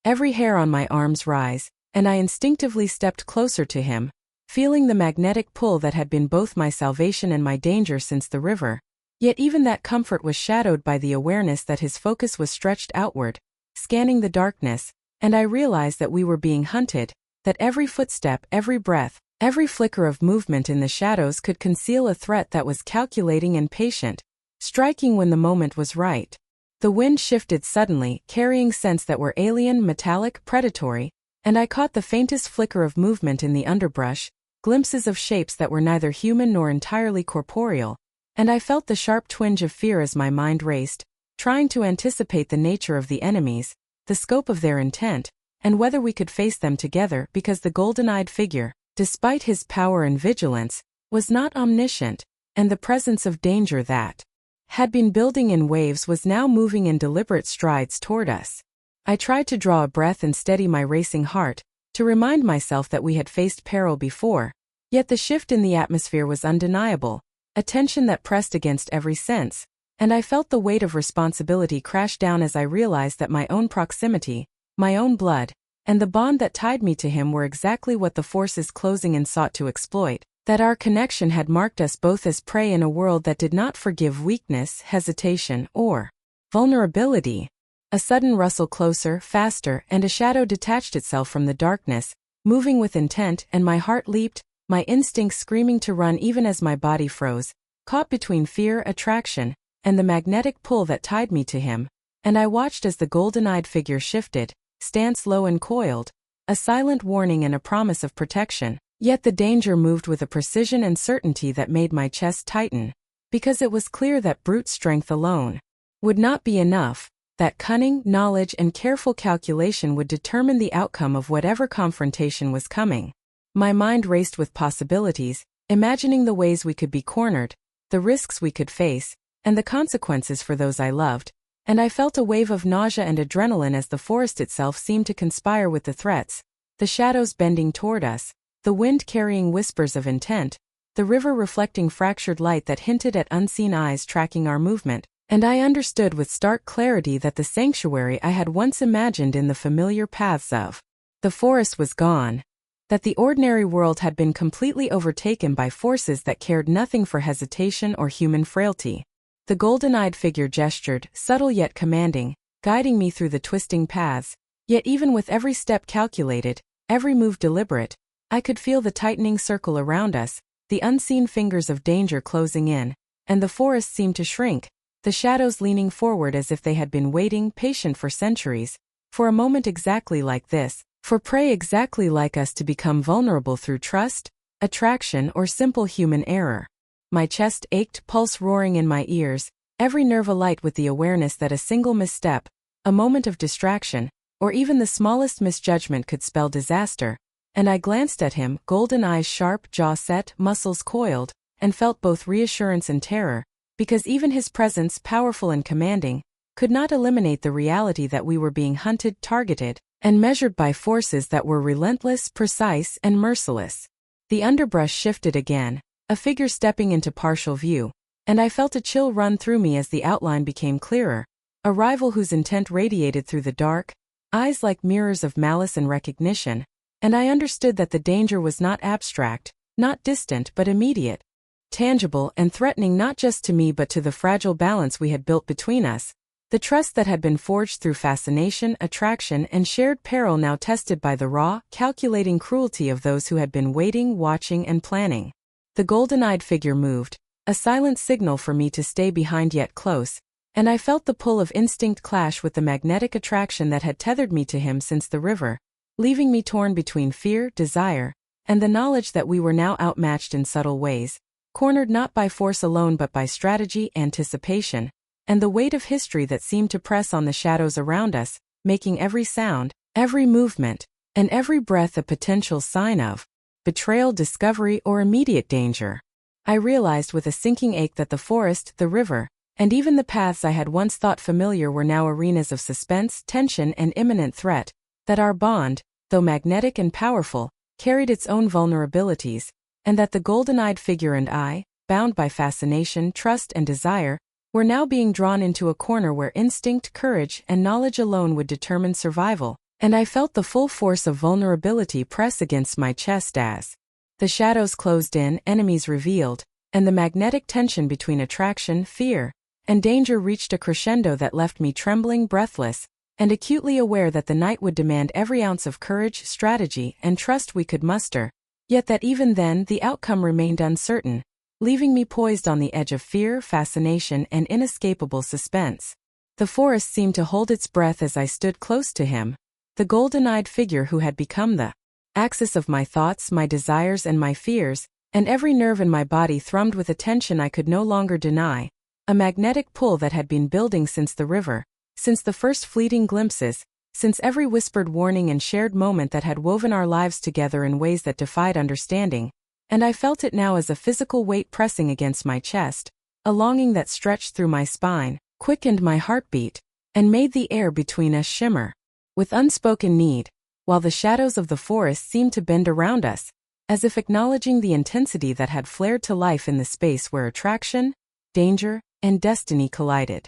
every hair on my arms rise, and I instinctively stepped closer to him, feeling the magnetic pull that had been both my salvation and my danger since the river. Yet even that comfort was shadowed by the awareness that his focus was stretched outward, scanning the darkness, and I realized that we were being hunted, that every footstep, every breath, every flicker of movement in the shadows could conceal a threat that was calculating and patient, striking when the moment was right. The wind shifted suddenly, carrying scents that were alien, metallic, predatory, and I caught the faintest flicker of movement in the underbrush, glimpses of shapes that were neither human nor entirely corporeal, and I felt the sharp twinge of fear as my mind raced, trying to anticipate the nature of the enemies, the scope of their intent, and whether we could face them together, because the golden-eyed figure, despite his power and vigilance, was not omniscient, and the presence of danger that had been building in waves was now moving in deliberate strides toward us. I tried to draw a breath and steady my racing heart, to remind myself that we had faced peril before, yet the shift in the atmosphere was undeniable, a tension that pressed against every sense, and I felt the weight of responsibility crash down as I realized that my own proximity, my own blood, and the bond that tied me to him were exactly what the forces closing in sought to exploit, that our connection had marked us both as prey in a world that did not forgive weakness, hesitation, or vulnerability. A sudden rustle closer, faster, and a shadow detached itself from the darkness, moving with intent, and my heart leaped, my instincts screaming to run even as my body froze, caught between fear, attraction, and the magnetic pull that tied me to him, and I watched as the golden-eyed figure shifted, stance low and coiled, a silent warning and a promise of protection. Yet the danger moved with a precision and certainty that made my chest tighten, because it was clear that brute strength alone would not be enough, that cunning, knowledge, and careful calculation would determine the outcome of whatever confrontation was coming. My mind raced with possibilities, imagining the ways we could be cornered, the risks we could face, and the consequences for those I loved, and I felt a wave of nausea and adrenaline as the forest itself seemed to conspire with the threats, the shadows bending toward us, the wind carrying whispers of intent, the river reflecting fractured light that hinted at unseen eyes tracking our movement, and I understood with stark clarity that the sanctuary I had once imagined in the familiar paths of the forest was gone, that the ordinary world had been completely overtaken by forces that cared nothing for hesitation or human frailty. The golden-eyed figure gestured, subtle yet commanding, guiding me through the twisting paths, yet even with every step calculated, every move deliberate, I could feel the tightening circle around us, the unseen fingers of danger closing in, and the forest seemed to shrink, the shadows leaning forward as if they had been waiting, patient for centuries, for a moment exactly like this, for prey exactly like us to become vulnerable through trust, attraction, or simple human error. My chest ached, pulse roaring in my ears, every nerve alight with the awareness that a single misstep, a moment of distraction, or even the smallest misjudgment could spell disaster, and I glanced at him, golden eyes sharp, jaw set, muscles coiled, and felt both reassurance and terror, because even his presence, powerful and commanding, could not eliminate the reality that we were being hunted, targeted, and measured by forces that were relentless, precise, and merciless. The underbrush shifted again, a figure stepping into partial view, and I felt a chill run through me as the outline became clearer, a rival whose intent radiated through the dark, eyes like mirrors of malice and recognition, and I understood that the danger was not abstract, not distant but immediate, tangible and threatening not just to me but to the fragile balance we had built between us, the trust that had been forged through fascination, attraction, and shared peril now tested by the raw, calculating cruelty of those who had been waiting, watching, and planning. The golden-eyed figure moved, a silent signal for me to stay behind yet close, and I felt the pull of instinct clash with the magnetic attraction that had tethered me to him since the river, leaving me torn between fear, desire, and the knowledge that we were now outmatched in subtle ways, cornered not by force alone but by strategy, anticipation, and the weight of history that seemed to press on the shadows around us, making every sound, every movement, and every breath a potential sign of betrayal, discovery, or immediate danger. I realized with a sinking ache that the forest, the river, and even the paths I had once thought familiar were now arenas of suspense, tension, and imminent threat, that our bond, though magnetic and powerful, carried its own vulnerabilities, and that the golden-eyed figure and I, bound by fascination, trust, and desire, were now being drawn into a corner where instinct, courage, and knowledge alone would determine survival, and I felt the full force of vulnerability press against my chest as the shadows closed in, enemies revealed, and the magnetic tension between attraction, fear, and danger reached a crescendo that left me trembling, breathless, and acutely aware that the night would demand every ounce of courage, strategy, and trust we could muster, yet that even then the outcome remained uncertain, leaving me poised on the edge of fear, fascination, and inescapable suspense. The forest seemed to hold its breath as I stood close to him, the golden-eyed figure who had become the axis of my thoughts, my desires, and my fears, and every nerve in my body thrummed with a tension I could no longer deny, a magnetic pull that had been building since the river, since the first fleeting glimpses, since every whispered warning and shared moment that had woven our lives together in ways that defied understanding, and I felt it now as a physical weight pressing against my chest, a longing that stretched through my spine, quickened my heartbeat, and made the air between us shimmer with unspoken need, while the shadows of the forest seemed to bend around us, as if acknowledging the intensity that had flared to life in the space where attraction, danger, and destiny collided.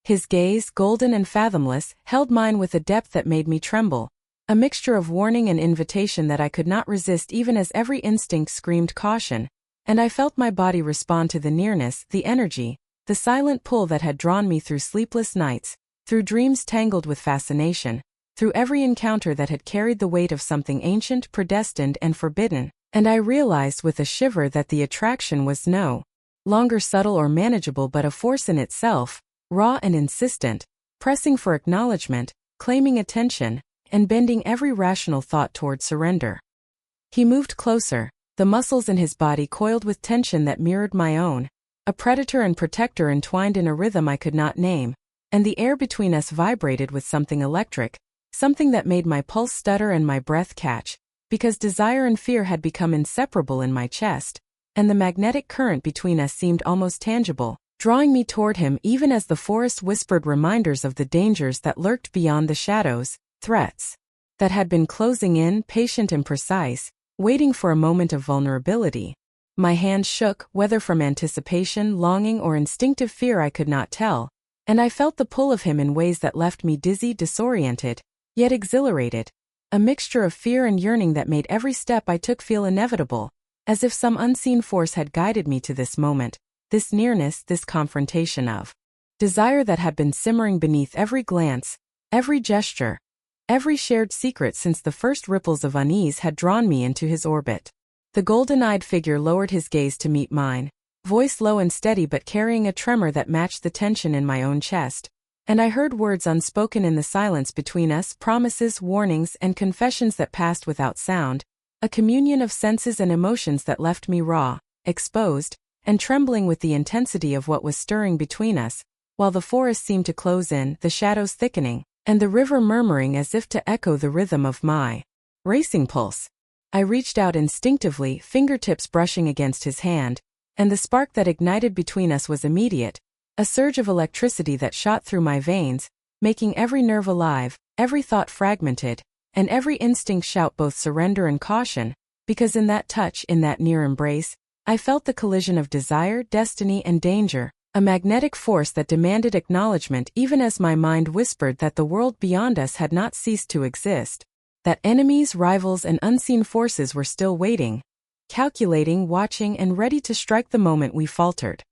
His gaze, golden and fathomless, held mine with a depth that made me tremble, a mixture of warning and invitation that I could not resist even as every instinct screamed caution, and I felt my body respond to the nearness, the energy, the silent pull that had drawn me through sleepless nights, through dreams tangled with fascination, through every encounter that had carried the weight of something ancient, predestined, and forbidden, and I realized with a shiver that the attraction was no longer subtle or manageable but a force in itself, raw and insistent, pressing for acknowledgement, claiming attention, and bending every rational thought toward surrender. He moved closer, the muscles in his body coiled with tension that mirrored my own, a predator and protector entwined in a rhythm I could not name, and the air between us vibrated with something electric, something that made my pulse stutter and my breath catch, because desire and fear had become inseparable in my chest, and the magnetic current between us seemed almost tangible, drawing me toward him even as the forest whispered reminders of the dangers that lurked beyond the shadows, threats that had been closing in, patient and precise, waiting for a moment of vulnerability. My hand shook, whether from anticipation, longing, or instinctive fear I could not tell, and I felt the pull of him in ways that left me dizzy, disoriented, yet exhilarated, a mixture of fear and yearning that made every step I took feel inevitable, as if some unseen force had guided me to this moment, this nearness, this confrontation of desire that had been simmering beneath every glance, every gesture, every shared secret since the first ripples of unease had drawn me into his orbit. The golden-eyed figure lowered his gaze to meet mine, voice low and steady but carrying a tremor that matched the tension in my own chest, and I heard words unspoken in the silence between us, promises, warnings, and confessions that passed without sound, a communion of senses and emotions that left me raw, exposed, and trembling with the intensity of what was stirring between us, while the forest seemed to close in, the shadows thickening, and the river murmuring as if to echo the rhythm of my racing pulse. I reached out instinctively, fingertips brushing against his hand, and the spark that ignited between us was immediate, a surge of electricity that shot through my veins, making every nerve alive, every thought fragmented, and every instinct shout both surrender and caution, because in that touch, in that near embrace, I felt the collision of desire, destiny, and danger, a magnetic force that demanded acknowledgement even as my mind whispered that the world beyond us had not ceased to exist, that enemies, rivals, and unseen forces were still waiting, calculating, watching, and ready to strike the moment we faltered.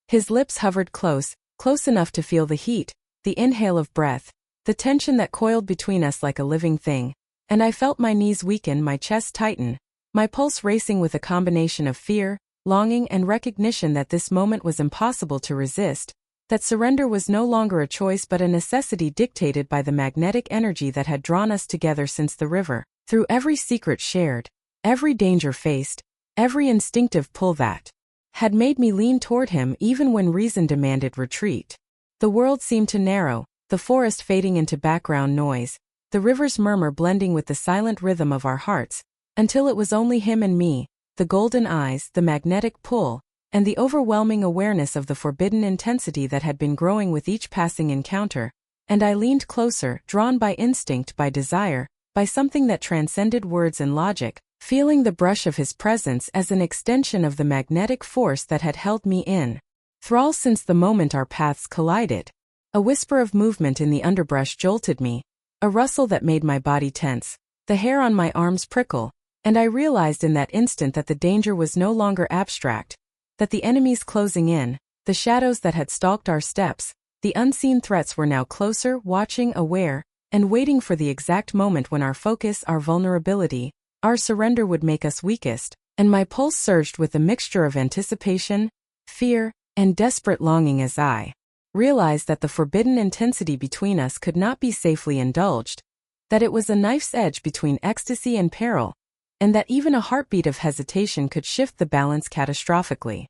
His lips hovered close, close enough to feel the heat, the inhale of breath, the tension that coiled between us like a living thing, and I felt my knees weaken, my chest tighten, my pulse racing with a combination of fear, longing, and recognition that this moment was impossible to resist, that surrender was no longer a choice but a necessity dictated by the magnetic energy that had drawn us together since the river, through every secret shared, every danger faced, every instinctive pull that had made me lean toward him even when reason demanded retreat. The world seemed to narrow, the forest fading into background noise, the river's murmur blending with the silent rhythm of our hearts, until it was only him and me, the golden eyes, the magnetic pull, and the overwhelming awareness of the forbidden intensity that had been growing with each passing encounter, and I leaned closer, drawn by instinct, by desire, by something that transcended words and logic, feeling the brush of his presence as an extension of the magnetic force that had held me in thrall since the moment our paths collided. A whisper of movement in the underbrush jolted me, a rustle that made my body tense, the hair on my arms prickle, and I realized in that instant that the danger was no longer abstract, that the enemies closing in, the shadows that had stalked our steps, the unseen threats were now closer, watching, aware, and waiting for the exact moment when our focus, our vulnerability, our surrender would make us weakest, and my pulse surged with a mixture of anticipation, fear, and desperate longing as I realized that the forbidden intensity between us could not be safely indulged, that it was a knife's edge between ecstasy and peril, and that even a heartbeat of hesitation could shift the balance catastrophically.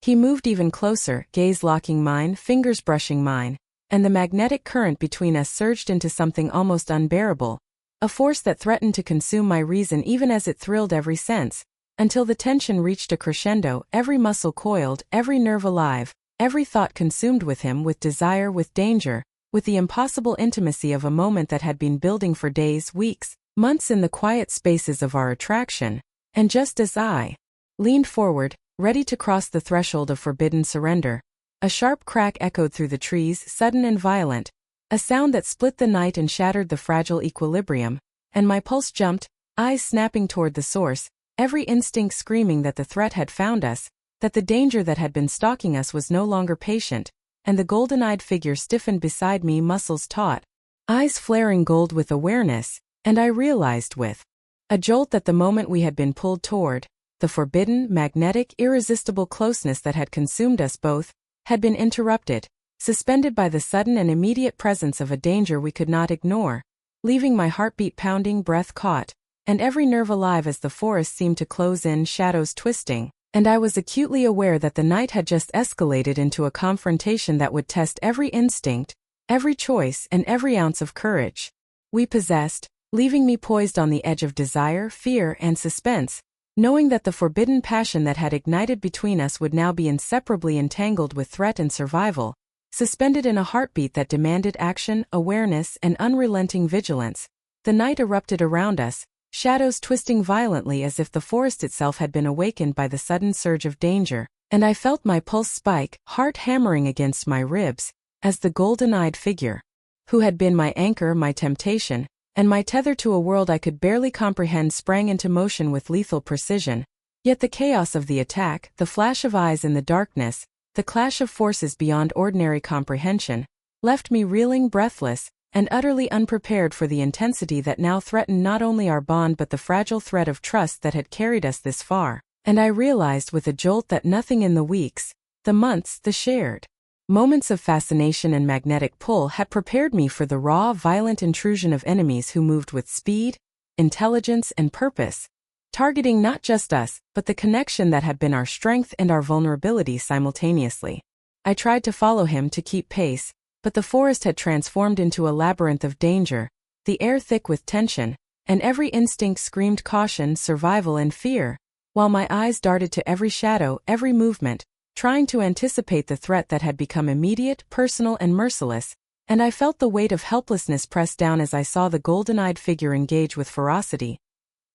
He moved even closer, gaze locking mine, fingers brushing mine, and the magnetic current between us surged into something almost unbearable, a force that threatened to consume my reason even as it thrilled every sense, until the tension reached a crescendo, every muscle coiled, every nerve alive, every thought consumed with him, with desire, with danger, with the impossible intimacy of a moment that had been building for days, weeks, months in the quiet spaces of our attraction, and just as I leaned forward, ready to cross the threshold of forbidden surrender, a sharp crack echoed through the trees, sudden and violent, a sound that split the night and shattered the fragile equilibrium, and my pulse jumped, eyes snapping toward the source, every instinct screaming that the threat had found us, that the danger that had been stalking us was no longer patient, and the golden-eyed figure stiffened beside me, muscles taut, eyes flaring gold with awareness, and I realized with a jolt that the moment we had been pulled toward, the forbidden, magnetic, irresistible closeness that had consumed us both, had been interrupted, suspended by the sudden and immediate presence of a danger we could not ignore, leaving my heartbeat pounding, breath caught, and every nerve alive as the forest seemed to close in, shadows twisting, and I was acutely aware that the night had just escalated into a confrontation that would test every instinct, every choice, and every ounce of courage we possessed, leaving me poised on the edge of desire, fear, and suspense, knowing that the forbidden passion that had ignited between us would now be inseparably entangled with threat and survival, suspended in a heartbeat that demanded action, awareness, and unrelenting vigilance. The night erupted around us, shadows twisting violently as if the forest itself had been awakened by the sudden surge of danger, and I felt my pulse spike, heart hammering against my ribs, as the golden-eyed figure, who had been my anchor, my temptation, and my tether to a world I could barely comprehend, sprang into motion with lethal precision. Yet the chaos of the attack, the flash of eyes in the darkness, the clash of forces beyond ordinary comprehension, left me reeling, breathless, and utterly unprepared for the intensity that now threatened not only our bond but the fragile thread of trust that had carried us this far, and I realized with a jolt that nothing in the weeks, the months, the shared moments of fascination and magnetic pull had prepared me for the raw, violent intrusion of enemies who moved with speed, intelligence, and purpose, targeting not just us, but the connection that had been our strength and our vulnerability simultaneously. I tried to follow him, to keep pace, but the forest had transformed into a labyrinth of danger, the air thick with tension, and every instinct screamed caution, survival, and fear, while my eyes darted to every shadow, every movement, trying to anticipate the threat that had become immediate, personal, and merciless, and I felt the weight of helplessness press down as I saw the golden-eyed figure engage with ferocity.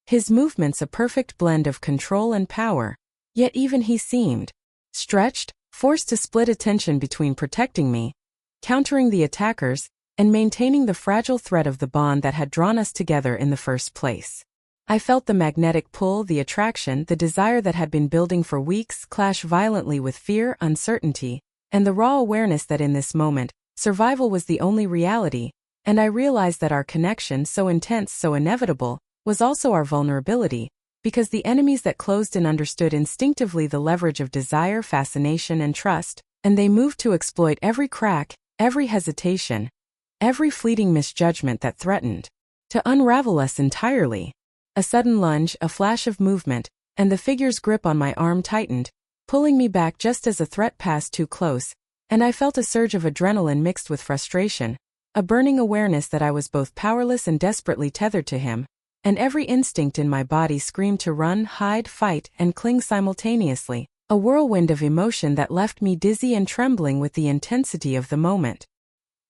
His movements a perfect blend of control and power, yet even he seemed stretched, forced to split attention between protecting me, countering the attackers, and maintaining the fragile thread of the bond that had drawn us together in the first place. I felt the magnetic pull, the attraction, the desire that had been building for weeks clash violently with fear, uncertainty, and the raw awareness that in this moment, survival was the only reality, and I realized that our connection, so intense, so inevitable, was also our vulnerability, because the enemies that closed in understood instinctively the leverage of desire, fascination, and trust, and they moved to exploit every crack, every hesitation, every fleeting misjudgment that threatened to unravel us entirely. A sudden lunge, a flash of movement, and the figure's grip on my arm tightened, pulling me back just as a threat passed too close, and I felt a surge of adrenaline mixed with frustration, a burning awareness that I was both powerless and desperately tethered to him, and every instinct in my body screamed to run, hide, fight, and cling simultaneously, A whirlwind of emotion that left me dizzy and trembling with the intensity of the moment.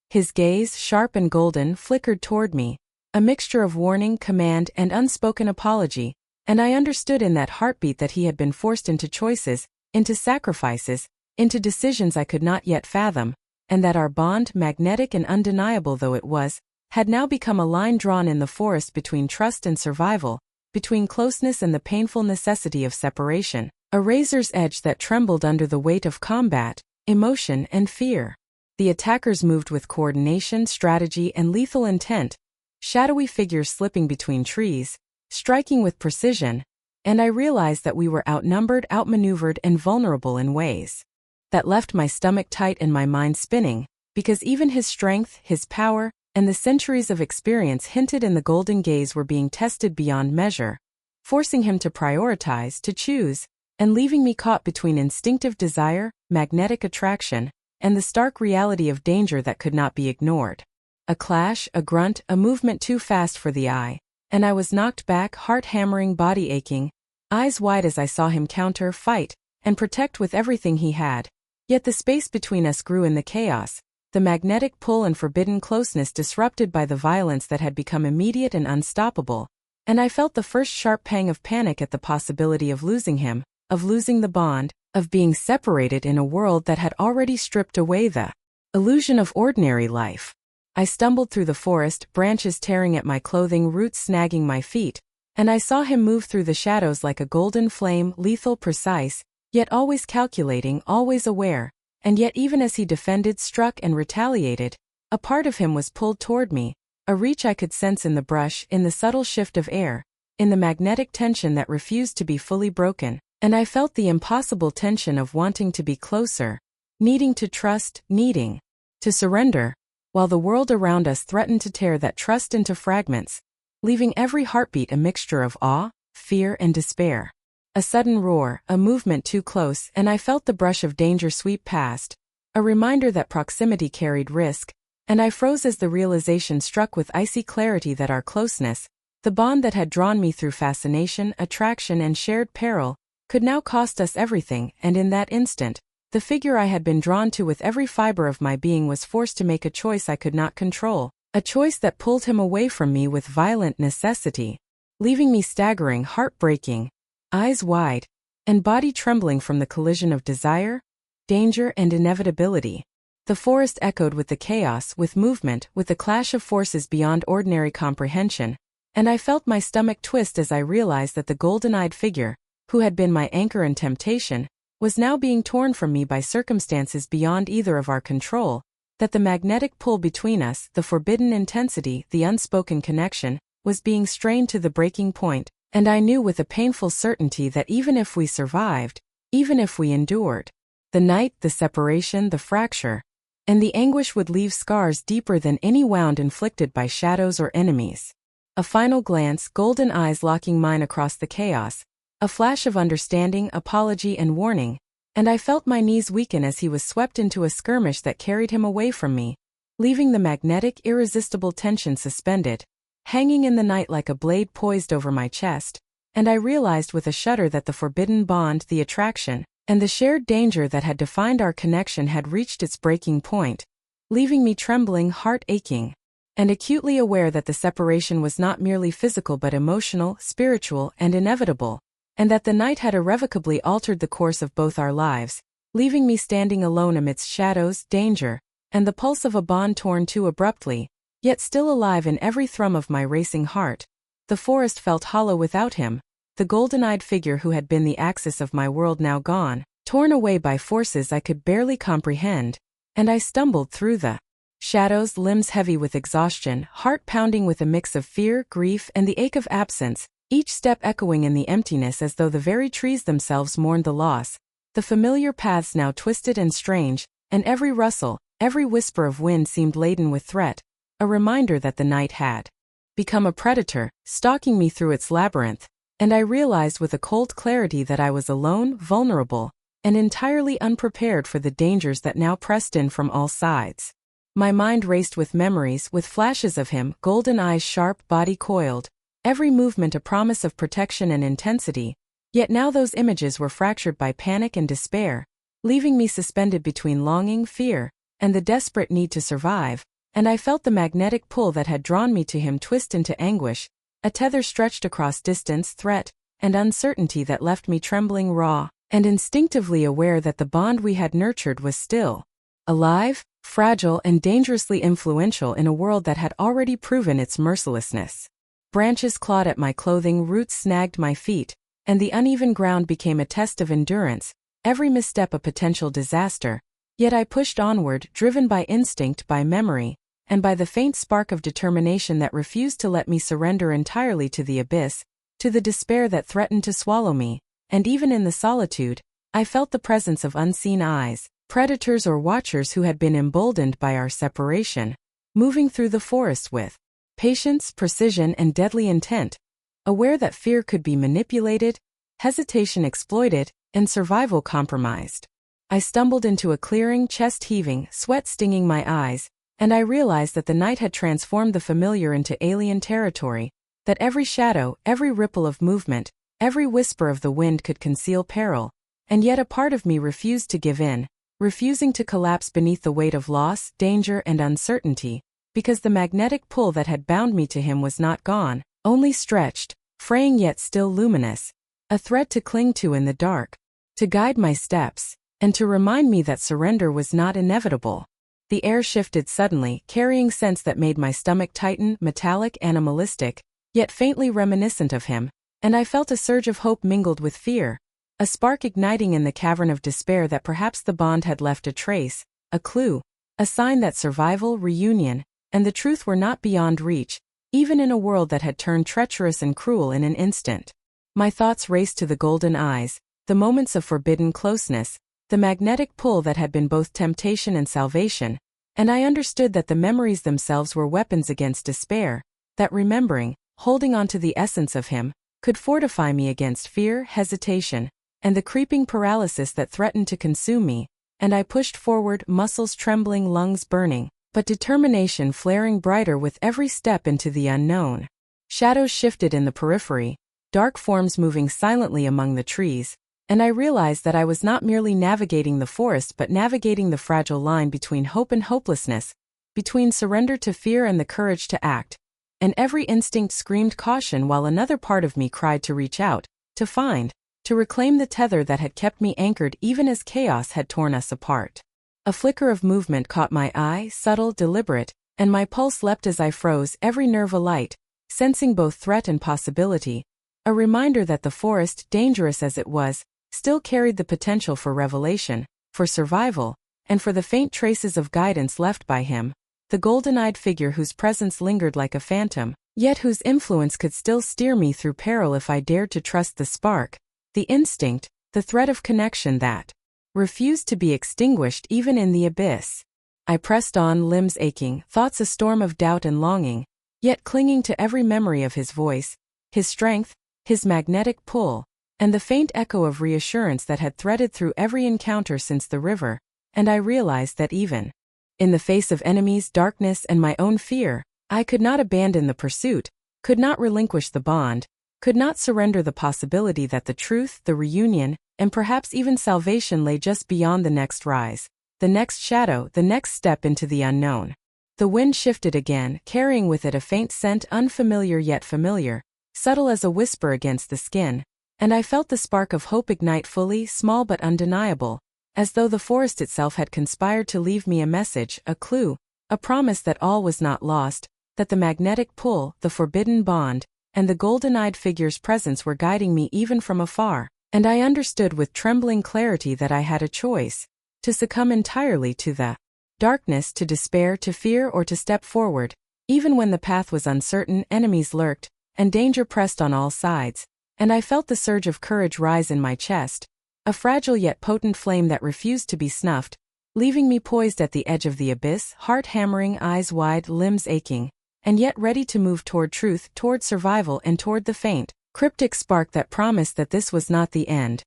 His gaze, sharp and golden, flickered toward me, a mixture of warning, command, and unspoken apology, and I understood in that heartbeat that he had been forced into choices, into sacrifices, into decisions I could not yet fathom, and that our bond, magnetic and undeniable though it was, had now become a line drawn in the forest between trust and survival, between closeness and the painful necessity of separation, a razor's edge that trembled under the weight of combat, emotion, and fear. The attackers moved with coordination, strategy, and lethal intent, shadowy figures slipping between trees, striking with precision, and I realized that we were outnumbered, outmaneuvered, and vulnerable in ways that left my stomach tight and my mind spinning, because even his strength, his power, and the centuries of experience hinted in the golden gaze were being tested beyond measure, forcing him to prioritize, to choose, and leaving me caught between instinctive desire, magnetic attraction, and the stark reality of danger that could not be ignored. A clash, a grunt, a movement too fast for the eye, and I was knocked back, heart hammering, body aching, eyes wide as I saw him counter, fight, and protect with everything he had. Yet the space between us grew in the chaos, the magnetic pull and forbidden closeness disrupted by the violence that had become immediate and unstoppable, and I felt the first sharp pang of panic at the possibility of losing him, of losing the bond, of being separated in a world that had already stripped away the illusion of ordinary life. I stumbled through the forest, branches tearing at my clothing, roots snagging my feet, and I saw him move through the shadows like a golden flame, lethal, precise, yet always calculating, always aware, and yet even as he defended, struck, and retaliated, a part of him was pulled toward me, a reach I could sense in the brush, in the subtle shift of air, in the magnetic tension that refused to be fully broken, and I felt the impossible tension of wanting to be closer, needing to trust, needing to surrender, while the world around us threatened to tear that trust into fragments, leaving every heartbeat a mixture of awe, fear, and despair. A sudden roar, a movement too close, and I felt the brush of danger sweep past, a reminder that proximity carried risk, and I froze as the realization struck with icy clarity that our closeness, the bond that had drawn me through fascination, attraction, and shared peril, could now cost us everything, and in that instant, the figure I had been drawn to with every fiber of my being was forced to make a choice I could not control, a choice that pulled him away from me with violent necessity, leaving me staggering, heartbreaking, eyes wide, and body trembling from the collision of desire, danger, and inevitability. The forest echoed with the chaos, with movement, with the clash of forces beyond ordinary comprehension, and I felt my stomach twist as I realized that the golden-eyed figure, who had been my anchor and temptation, was now being torn from me by circumstances beyond either of our control, that the magnetic pull between us, the forbidden intensity, the unspoken connection, was being strained to the breaking point, and I knew with a painful certainty that even if we survived, even if we endured, the night, the separation, the fracture, and the anguish would leave scars deeper than any wound inflicted by shadows or enemies. A final glance, golden eyes locking mine across the chaos, a flash of understanding, apology, and warning, and I felt my knees weaken as he was swept into a skirmish that carried him away from me, leaving the magnetic, irresistible tension suspended, hanging in the night like a blade poised over my chest, and I realized with a shudder that the forbidden bond, the attraction, and the shared danger that had defined our connection had reached its breaking point, leaving me trembling, heart aching, and acutely aware that the separation was not merely physical but emotional, spiritual, and inevitable, and that the night had irrevocably altered the course of both our lives, leaving me standing alone amidst shadows, danger, and the pulse of a bond torn too abruptly, yet still alive in every thrum of my racing heart. The forest felt hollow without him, the golden-eyed figure who had been the axis of my world now gone, torn away by forces I could barely comprehend, and I stumbled through the shadows, limbs heavy with exhaustion, heart pounding with a mix of fear, grief, and the ache of absence, each step echoing in the emptiness as though the very trees themselves mourned the loss. The familiar paths now twisted and strange, and every rustle, every whisper of wind seemed laden with threat, a reminder that the night had become a predator, stalking me through its labyrinth, and I realized with a cold clarity that I was alone, vulnerable, and entirely unprepared for the dangers that now pressed in from all sides. My mind raced with memories, with flashes of him, golden eyes sharp, body coiled, every movement a promise of protection and intensity, Yet now those images were fractured by panic and despair, leaving me suspended between longing, fear, and the desperate need to survive, and I felt the magnetic pull that had drawn me to him twist into anguish, a tether stretched across distance, threat, and uncertainty that left me trembling, raw, and instinctively aware that the bond we had nurtured was still alive, fragile, and dangerously influential in a world that had already proven its mercilessness. Branches clawed at my clothing, roots snagged my feet, and the uneven ground became a test of endurance, every misstep a potential disaster. Yet I pushed onward, driven by instinct, by memory, and by the faint spark of determination that refused to let me surrender entirely to the abyss, to the despair that threatened to swallow me. And even in the solitude, I felt the presence of unseen eyes, predators or watchers who had been emboldened by our separation, moving through the forest with patience, precision, and deadly intent, aware that fear could be manipulated, hesitation exploited, and survival compromised. I stumbled into a clearing, chest heaving, sweat stinging my eyes, and I realized that the night had transformed the familiar into alien territory, that every shadow, every ripple of movement, every whisper of the wind could conceal peril, and yet a part of me refused to give in, refusing to collapse beneath the weight of loss, danger, and uncertainty, because the magnetic pull that had bound me to him was not gone, only stretched, fraying yet still luminous, a thread to cling to in the dark, to guide my steps, and to remind me that surrender was not inevitable. The air shifted suddenly, carrying scents that made my stomach tighten, metallic, animalistic, yet faintly reminiscent of him, and I felt a surge of hope mingled with fear, a spark igniting in the cavern of despair that perhaps the bond had left a trace, a clue, a sign that survival, reunion, and the truth were not beyond reach, even in a world that had turned treacherous and cruel in an instant. My thoughts raced to the golden eyes, the moments of forbidden closeness, the magnetic pull that had been both temptation and salvation, and I understood that the memories themselves were weapons against despair, that remembering, holding on to the essence of him, could fortify me against fear, hesitation, and the creeping paralysis that threatened to consume me, and I pushed forward, muscles trembling, lungs burning, but determination flaring brighter with every step into the unknown. Shadows shifted in the periphery, dark forms moving silently among the trees, and I realized that I was not merely navigating the forest but navigating the fragile line between hope and hopelessness, between surrender to fear and the courage to act, and every instinct screamed caution while another part of me cried to reach out, to find, to reclaim the tether that had kept me anchored even as chaos had torn us apart. A flicker of movement caught my eye, subtle, deliberate, and my pulse leapt as I froze, every nerve alight, sensing both threat and possibility, a reminder that the forest, dangerous as it was, still carried the potential for revelation, for survival, and for the faint traces of guidance left by him, the golden-eyed figure whose presence lingered like a phantom, yet whose influence could still steer me through peril if I dared to trust the spark, the instinct, the thread of connection that refused to be extinguished even in the abyss. I pressed on, limbs aching, thoughts a storm of doubt and longing, yet clinging to every memory of his voice, his strength, his magnetic pull, and the faint echo of reassurance that had threaded through every encounter since the river, and I realized that even in the face of enemies, darkness, and my own fear, I could not abandon the pursuit, could not relinquish the bond, could not surrender the possibility that the truth, the reunion, and perhaps even salvation lay just beyond the next rise, the next shadow, the next step into the unknown. The wind shifted again, carrying with it a faint scent, unfamiliar yet familiar, subtle as a whisper against the skin, and I felt the spark of hope ignite fully, small but undeniable, as though the forest itself had conspired to leave me a message, a clue, a promise that all was not lost, that the magnetic pull, the forbidden bond, and the golden-eyed figure's presence were guiding me even from afar, and I understood with trembling clarity that I had a choice, to succumb entirely to the darkness, to despair, to fear, or to step forward, even when the path was uncertain, enemies lurked, and danger pressed on all sides, and I felt the surge of courage rise in my chest, a fragile yet potent flame that refused to be snuffed, leaving me poised at the edge of the abyss, heart hammering, eyes wide, limbs aching, and yet ready to move toward truth, toward survival, and toward the faint, cryptic spark that promised that this was not the end.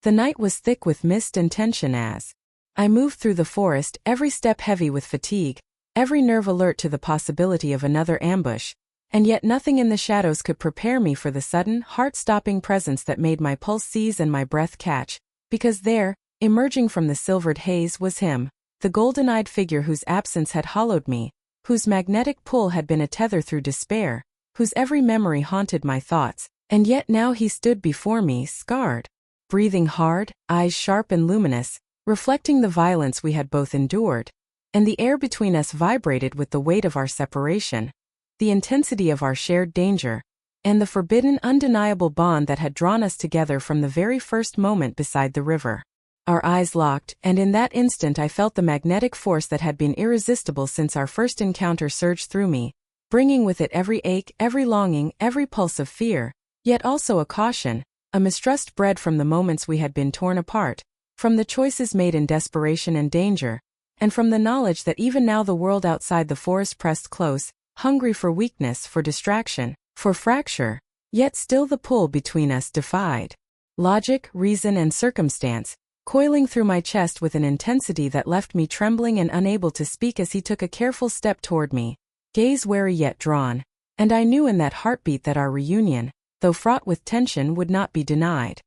The night was thick with mist and tension as I moved through the forest, every step heavy with fatigue, every nerve alert to the possibility of another ambush, and yet nothing in the shadows could prepare me for the sudden, heart-stopping presence that made my pulse seize and my breath catch, because there, emerging from the silvered haze, was him, the golden-eyed figure whose absence had hollowed me, whose magnetic pull had been a tether through despair, whose every memory haunted my thoughts, and yet now he stood before me, scarred, breathing hard, eyes sharp and luminous, reflecting the violence we had both endured, and the air between us vibrated with the weight of our separation, the intensity of our shared danger, and the forbidden, undeniable bond that had drawn us together from the very first moment beside the river. Our eyes locked, and in that instant I felt the magnetic force that had been irresistible since our first encounter surge through me, bringing with it every ache, every longing, every pulse of fear, yet also a caution, a mistrust bred from the moments we had been torn apart, from the choices made in desperation and danger, and from the knowledge that even now the world outside the forest pressed close, hungry for weakness, for distraction, for fracture, yet still the pull between us defied logic, reason, and circumstance, coiling through my chest with an intensity that left me trembling and unable to speak as he took a careful step toward me, gaze wary yet drawn, and I knew in that heartbeat that our reunion, though fraught with tension, would not be denied.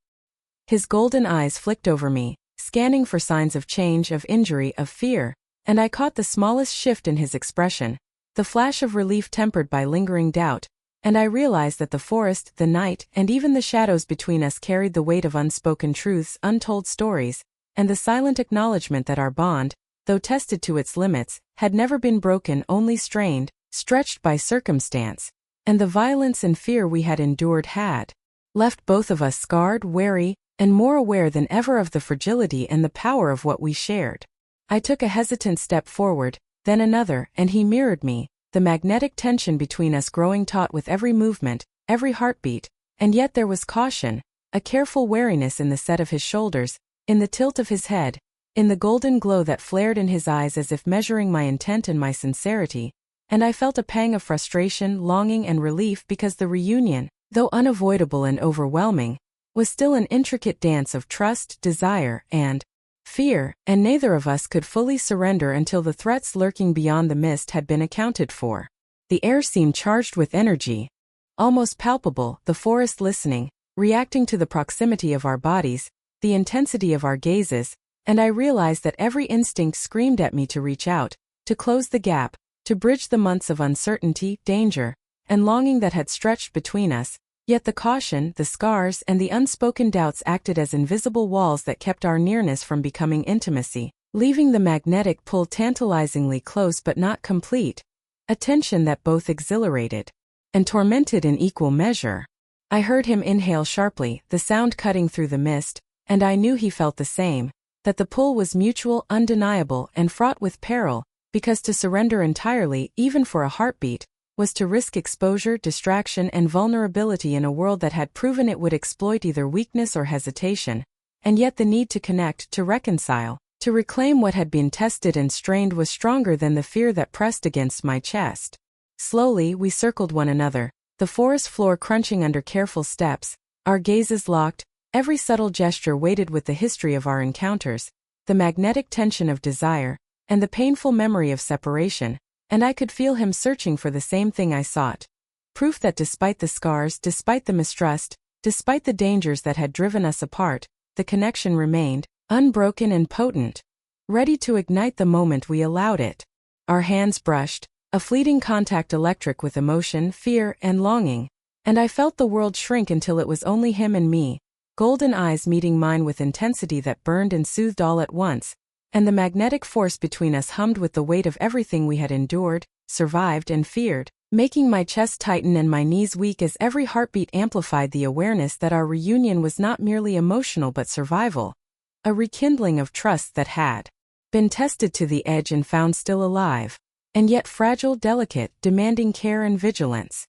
His golden eyes flicked over me, scanning for signs of change, of injury, of fear, and I caught the smallest shift in his expression, the flash of relief tempered by lingering doubt, and I realized that the forest, the night, and even the shadows between us carried the weight of unspoken truths, untold stories, and the silent acknowledgement that our bond, though tested to its limits, had never been broken, only strained, stretched by circumstance, and the violence and fear we had endured had left both of us scarred, wary, and more aware than ever of the fragility and the power of what we shared. I took a hesitant step forward, then another, and he mirrored me, the magnetic tension between us growing taut with every movement, every heartbeat, and yet there was caution, a careful wariness in the set of his shoulders, in the tilt of his head, in the golden glow that flared in his eyes as if measuring my intent and my sincerity, and I felt a pang of frustration, longing, and relief because the reunion, though unavoidable and overwhelming, was still an intricate dance of trust, desire, and fear, and neither of us could fully surrender until the threats lurking beyond the mist had been accounted for. The air seemed charged with energy, almost palpable, the forest listening, reacting to the proximity of our bodies, the intensity of our gazes, and I realized that every instinct screamed at me to reach out, to close the gap, to bridge the months of uncertainty, danger, and longing that had stretched between us. Yet the caution, the scars, and the unspoken doubts acted as invisible walls that kept our nearness from becoming intimacy, leaving the magnetic pull tantalizingly close but not complete, a tension that both exhilarated and tormented in equal measure. I heard him inhale sharply, the sound cutting through the mist, and I knew he felt the same, that the pull was mutual, undeniable, and fraught with peril, because to surrender entirely, even for a heartbeat, was to risk exposure, distraction, and vulnerability in a world that had proven it would exploit either weakness or hesitation, and yet the need to connect, to reconcile, to reclaim what had been tested and strained was stronger than the fear that pressed against my chest. Slowly, we circled one another, the forest floor crunching under careful steps, our gazes locked, every subtle gesture weighted with the history of our encounters, the magnetic tension of desire, and the painful memory of separation, and I could feel him searching for the same thing I sought. Proof that despite the scars, despite the mistrust, despite the dangers that had driven us apart, the connection remained, unbroken and potent, ready to ignite the moment we allowed it. Our hands brushed, a fleeting contact electric with emotion, fear, and longing, and I felt the world shrink until it was only him and me, golden eyes meeting mine with intensity that burned and soothed all at once, and the magnetic force between us hummed with the weight of everything we had endured, survived, and feared, making my chest tighten and my knees weak as every heartbeat amplified the awareness that our reunion was not merely emotional but survival, a rekindling of trust that had been tested to the edge and found still alive, and yet fragile, delicate, demanding care and vigilance.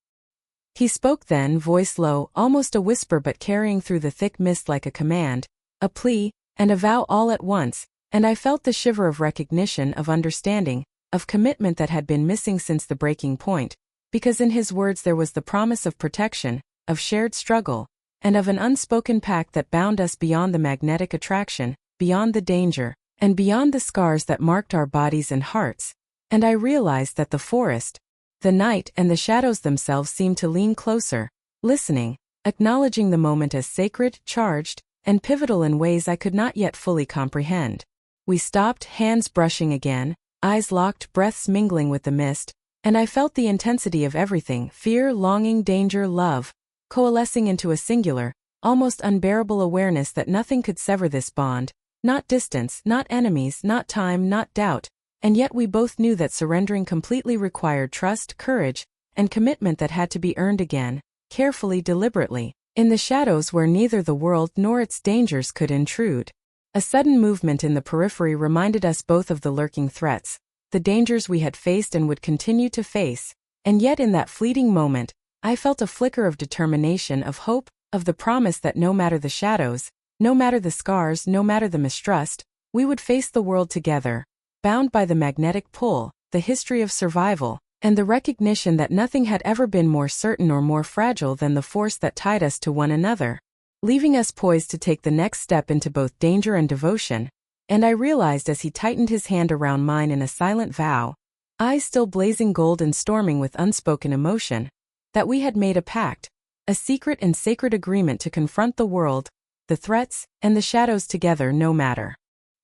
He spoke then, voice low, almost a whisper but carrying through the thick mist like a command, a plea, and a vow all at once, and I felt the shiver of recognition, of understanding, of commitment that had been missing since the breaking point, because in his words there was the promise of protection, of shared struggle, and of an unspoken pact that bound us beyond the magnetic attraction, beyond the danger, and beyond the scars that marked our bodies and hearts. And I realized that the forest, The night and the shadows themselves seemed to lean closer, listening, acknowledging the moment as sacred, charged, and pivotal in ways I could not yet fully comprehend. We stopped, hands brushing again, eyes locked, breaths mingling with the mist, and I felt the intensity of everything, fear, longing, danger, love, coalescing into a singular, almost unbearable awareness that nothing could sever this bond, not distance, not enemies, not time, not doubt, and yet we both knew that surrendering completely required trust, courage, and commitment that had to be earned again, carefully, deliberately, in the shadows where neither the world nor its dangers could intrude. A sudden movement in the periphery reminded us both of the lurking threats, the dangers we had faced and would continue to face, and yet in that fleeting moment, I felt a flicker of determination, of hope, of the promise that no matter the shadows, no matter the scars, no matter the mistrust, we would face the world together, bound by the magnetic pull, the history of survival, and the recognition that nothing had ever been more certain or more fragile than the force that tied us to one another, leaving us poised to take the next step into both danger and devotion. And I realized as he tightened his hand around mine in a silent vow, eyes still blazing gold and storming with unspoken emotion, that we had made a pact, a secret and sacred agreement to confront the world, the threats, and the shadows together no matter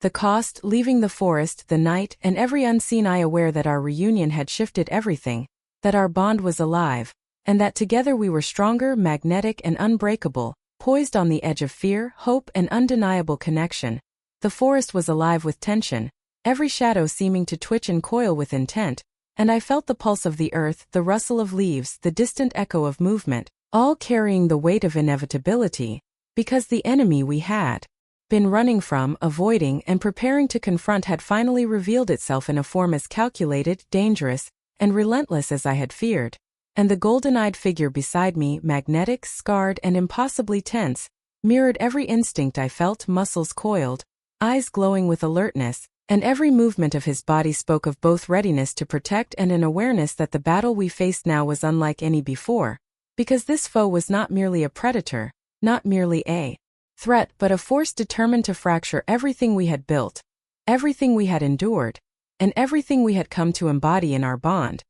the cost, leaving the forest, the night, and every unseen eye, aware that our reunion had shifted everything, that our bond was alive, and that together we were stronger, magnetic, and unbreakable, poised on the edge of fear, hope, and undeniable connection. The forest was alive with tension, every shadow seeming to twitch and coil with intent, and I felt the pulse of the earth, the rustle of leaves, the distant echo of movement, all carrying the weight of inevitability, because the enemy we had been running from, avoiding, and preparing to confront had finally revealed itself in a form as calculated, dangerous, and relentless as I had feared. And the golden-eyed figure beside me, magnetic, scarred, and impossibly tense, mirrored every instinct I felt, muscles coiled, eyes glowing with alertness, and every movement of his body spoke of both readiness to protect and an awareness that the battle we faced now was unlike any before, because this foe was not merely a predator, not merely a threat, but a force determined to fracture everything we had built, everything we had endured, and everything we had come to embody in our bond.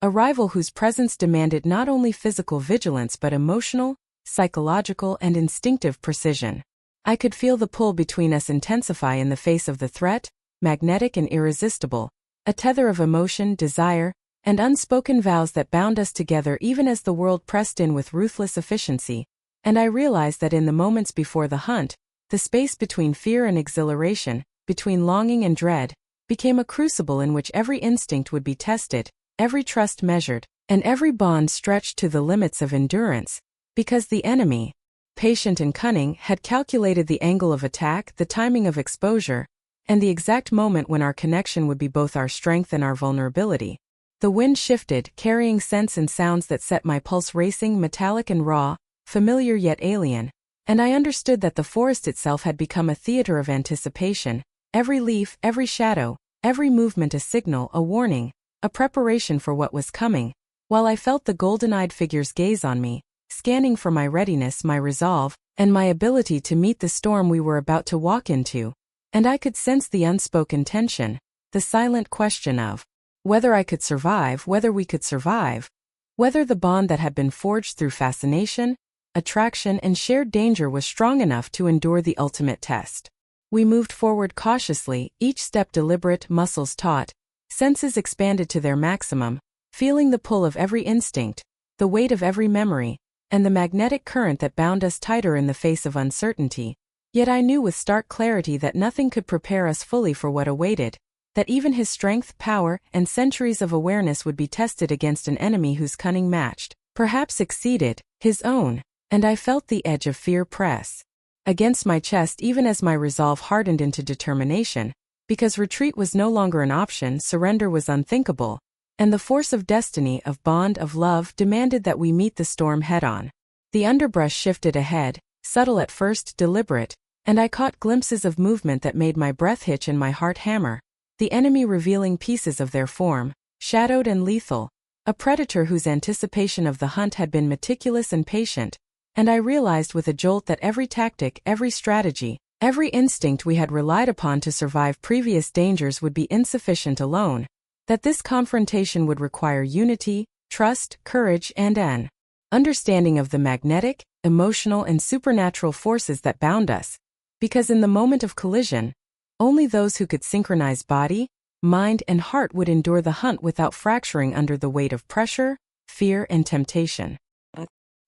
A rival whose presence demanded not only physical vigilance but emotional, psychological, and instinctive precision. I could feel the pull between us intensify in the face of the threat, magnetic and irresistible, a tether of emotion, desire, and unspoken vows that bound us together even as the world pressed in with ruthless efficiency. And I realized that in the moments before the hunt, the space between fear and exhilaration, between longing and dread, became a crucible in which every instinct would be tested, every trust measured, and every bond stretched to the limits of endurance, because the enemy, patient and cunning, had calculated the angle of attack, the timing of exposure, and the exact moment when our connection would be both our strength and our vulnerability. The wind shifted, carrying scents and sounds that set my pulse racing, metallic and raw, familiar yet alien, and I understood that the forest itself had become a theater of anticipation, every leaf, every shadow, every movement a signal, a warning, a preparation for what was coming, while I felt the golden-eyed figure's gaze on me, scanning for my readiness, my resolve, and my ability to meet the storm we were about to walk into, and I could sense the unspoken tension, the silent question of whether I could survive, whether we could survive, whether the bond that had been forged through fascination, attraction, and shared danger was strong enough to endure the ultimate test. We moved forward cautiously, each step deliberate, muscles taut, senses expanded to their maximum, feeling the pull of every instinct, the weight of every memory, and the magnetic current that bound us tighter in the face of uncertainty. Yet I knew with stark clarity that nothing could prepare us fully for what awaited, that even his strength, power, and centuries of awareness would be tested against an enemy whose cunning matched, perhaps exceeded, his own. And I felt the edge of fear press against my chest even as my resolve hardened into determination, because retreat was no longer an option, surrender was unthinkable, and the force of destiny, of bond, of love, demanded that we meet the storm head-on. The underbrush shifted ahead, subtle at first, deliberate, and I caught glimpses of movement that made my breath hitch and my heart hammer, the enemy revealing pieces of their form, shadowed and lethal, a predator whose anticipation of the hunt had been meticulous and patient. And I realized with a jolt that every tactic, every strategy, every instinct we had relied upon to survive previous dangers would be insufficient alone. that this confrontation would require unity, trust, courage, and an understanding of the magnetic, emotional, and supernatural forces that bound us, because in the moment of collision, only those who could synchronize body, mind, and heart would endure the hunt without fracturing under the weight of pressure, fear, and temptation.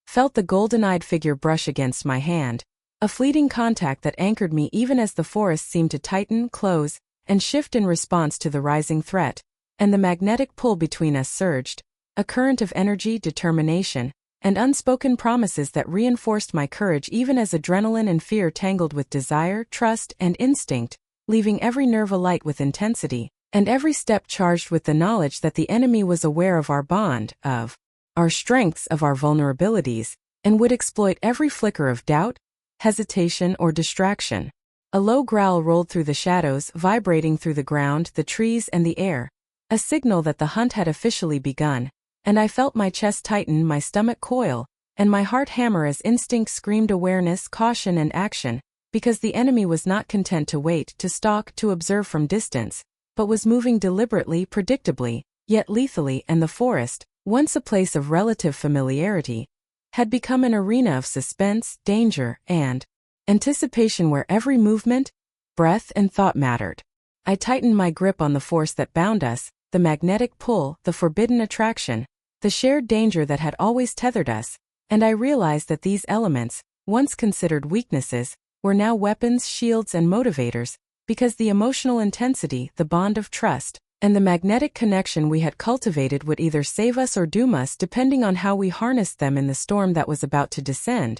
Felt the golden-eyed figure brush against my hand, a fleeting contact that anchored me even as the forest seemed to tighten, close, and shift in response to the rising threat, and the magnetic pull between us surged, a current of energy, determination, and unspoken promises that reinforced my courage even as adrenaline and fear tangled with desire, trust, and instinct, leaving every nerve alight with intensity, and every step charged with the knowledge that the enemy was aware of our bond, of our strengths, of our vulnerabilities, and would exploit every flicker of doubt, hesitation, or distraction. A low growl rolled through the shadows, vibrating through the ground, the trees, and the air, a signal that the hunt had officially begun, and I felt my chest tighten, my stomach coil, and my heart hammer as instinct screamed awareness, caution, and action, because the enemy was not content to wait, to stalk, to observe from distance, but was moving deliberately, predictably, yet lethally, and the forest, once a place of relative familiarity, had become an arena of suspense, danger, and anticipation where every movement, breath, and thought mattered. I tightened my grip on the force that bound us, the magnetic pull, the forbidden attraction, the shared danger that had always tethered us, and I realized that these elements, once considered weaknesses, were now weapons, shields, and motivators, because the emotional intensity, the bond of trust, and the magnetic connection we had cultivated would either save us or doom us depending on how we harnessed them in the storm that was about to descend.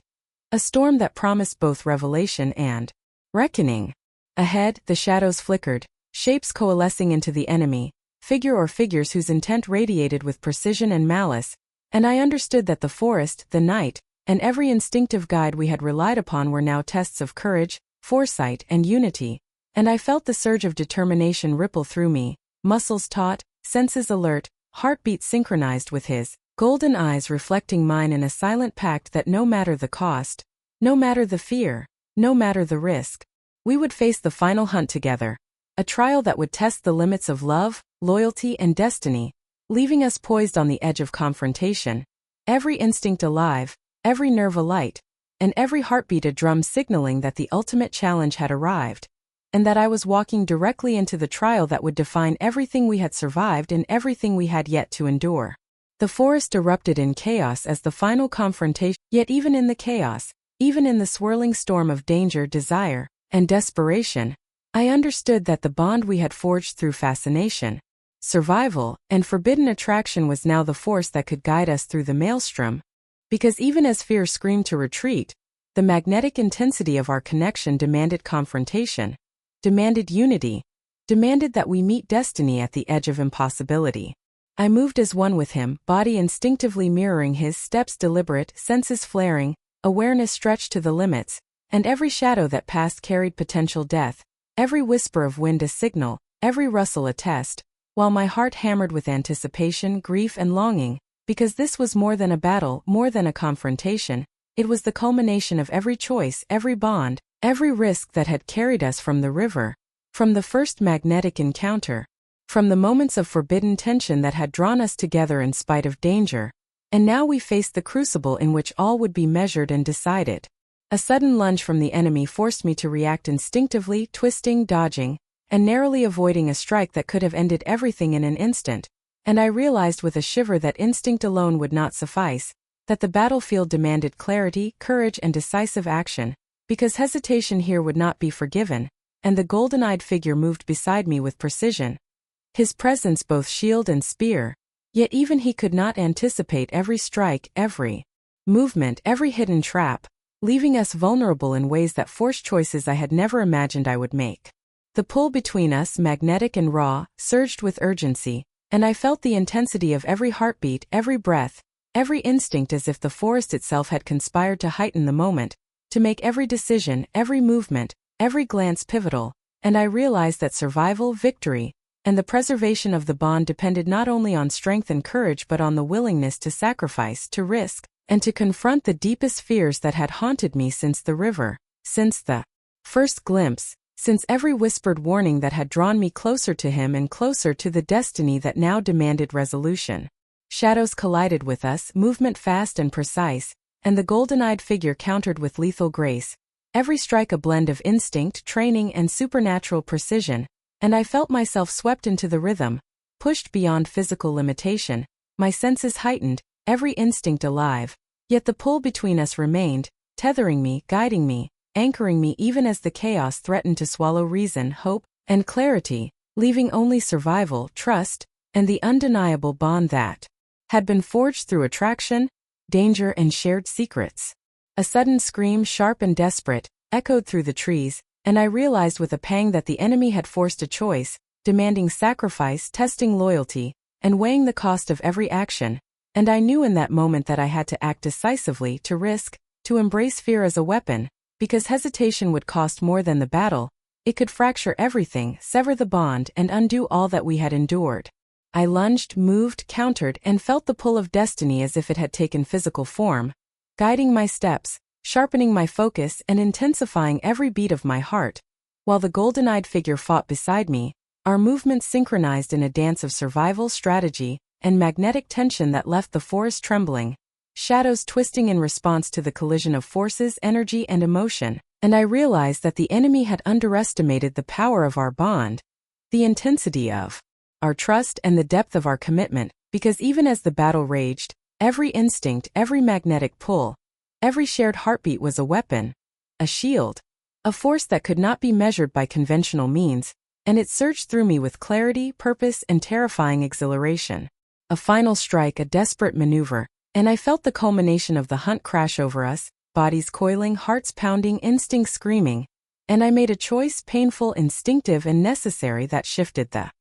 A storm that promised both revelation and reckoning. Ahead, the shadows flickered, shapes coalescing into the enemy, figure or figures whose intent radiated with precision and malice, and I understood that the forest, the night, and every instinctive guide we had relied upon were now tests of courage, foresight, and unity, and I felt the surge of determination ripple through me, muscles taut, senses alert, heartbeat synchronized with his, golden eyes reflecting mine in a silent pact that no matter the cost, no matter the fear, no matter the risk, we would face the final hunt together, a trial that would test the limits of love, loyalty, and destiny, leaving us poised on the edge of confrontation, every instinct alive, every nerve alight, and every heartbeat a drum signaling that the ultimate challenge had arrived, and that I was walking directly into the trial that would define everything we had survived and everything we had yet to endure. The forest erupted in chaos as the final confrontation, yet even in the chaos, even in the swirling storm of danger, desire, and desperation, I understood that the bond we had forged through fascination, survival, and forbidden attraction was now the force that could guide us through the maelstrom, because even as fear screamed to retreat, the magnetic intensity of our connection demanded confrontation, demanded unity, demanded that we meet destiny at the edge of impossibility. I moved as one with him, body instinctively mirroring his steps, deliberate, senses flaring, awareness stretched to the limits, and every shadow that passed carried potential death, every whisper of wind a signal, every rustle a test, while my heart hammered with anticipation, grief, and longing, because this was more than a battle, more than a confrontation, it was the culmination of every choice, every bond, every risk that had carried us from the river, from the first magnetic encounter, from the moments of forbidden tension that had drawn us together in spite of danger, and now we faced the crucible in which all would be measured and decided. A sudden lunge from the enemy forced me to react instinctively, twisting, dodging, and narrowly avoiding a strike that could have ended everything in an instant, and I realized with a shiver that instinct alone would not suffice, that the battlefield demanded clarity, courage, and decisive action, because hesitation here would not be forgiven, and the golden-eyed figure moved beside me with precision, his presence both shield and spear, yet even he could not anticipate every strike, every movement, every hidden trap, leaving us vulnerable in ways that forced choices I had never imagined I would make. The pull between us, magnetic and raw, surged with urgency, and I felt the intensity of every heartbeat, every breath, every instinct as if the forest itself had conspired to heighten the moment, to make every decision, every movement, every glance pivotal, and I realized that survival, victory, and the preservation of the bond depended not only on strength and courage but on the willingness to sacrifice, to risk, and to confront the deepest fears that had haunted me since the river, since the first glimpse, since every whispered warning that had drawn me closer to him and closer to the destiny that now demanded resolution. Shadows collided with us, movement fast and precise, and the golden-eyed figure countered with lethal grace. Every strike a blend of instinct, training, and supernatural precision, and I felt myself swept into the rhythm, pushed beyond physical limitation, my senses heightened, every instinct alive. Yet the pull between us remained, tethering me, guiding me, anchoring me even as the chaos threatened to swallow reason, hope, and clarity, leaving only survival, trust, and the undeniable bond that had been forged through attraction, danger, and shared secrets. A sudden scream, sharp and desperate, echoed through the trees, and I realized with a pang that the enemy had forced a choice, demanding sacrifice, testing loyalty, and weighing the cost of every action. And I knew in that moment that I had to act decisively, to risk, to embrace fear as a weapon, because hesitation would cost more than the battle. It could fracture everything, sever the bond, and undo all that we had endured. I lunged, moved, countered, and felt the pull of destiny as if it had taken physical form, guiding my steps, sharpening my focus, and intensifying every beat of my heart. While the golden-eyed figure fought beside me, our movements synchronized in a dance of survival, strategy, and magnetic tension that left the forest trembling, shadows twisting in response to the collision of forces, energy, and emotion. And I realized that the enemy had underestimated the power of our bond, the intensity of our trust, and the depth of our commitment, because even as the battle raged, every instinct, every magnetic pull, every shared heartbeat was a weapon, a shield, a force that could not be measured by conventional means, and it surged through me with clarity, purpose, and terrifying exhilaration. A final strike, a desperate maneuver, and I felt the culmination of the hunt crash over us, bodies coiling, hearts pounding, instincts screaming, and I made a choice, painful, instinctive, and necessary, that shifted the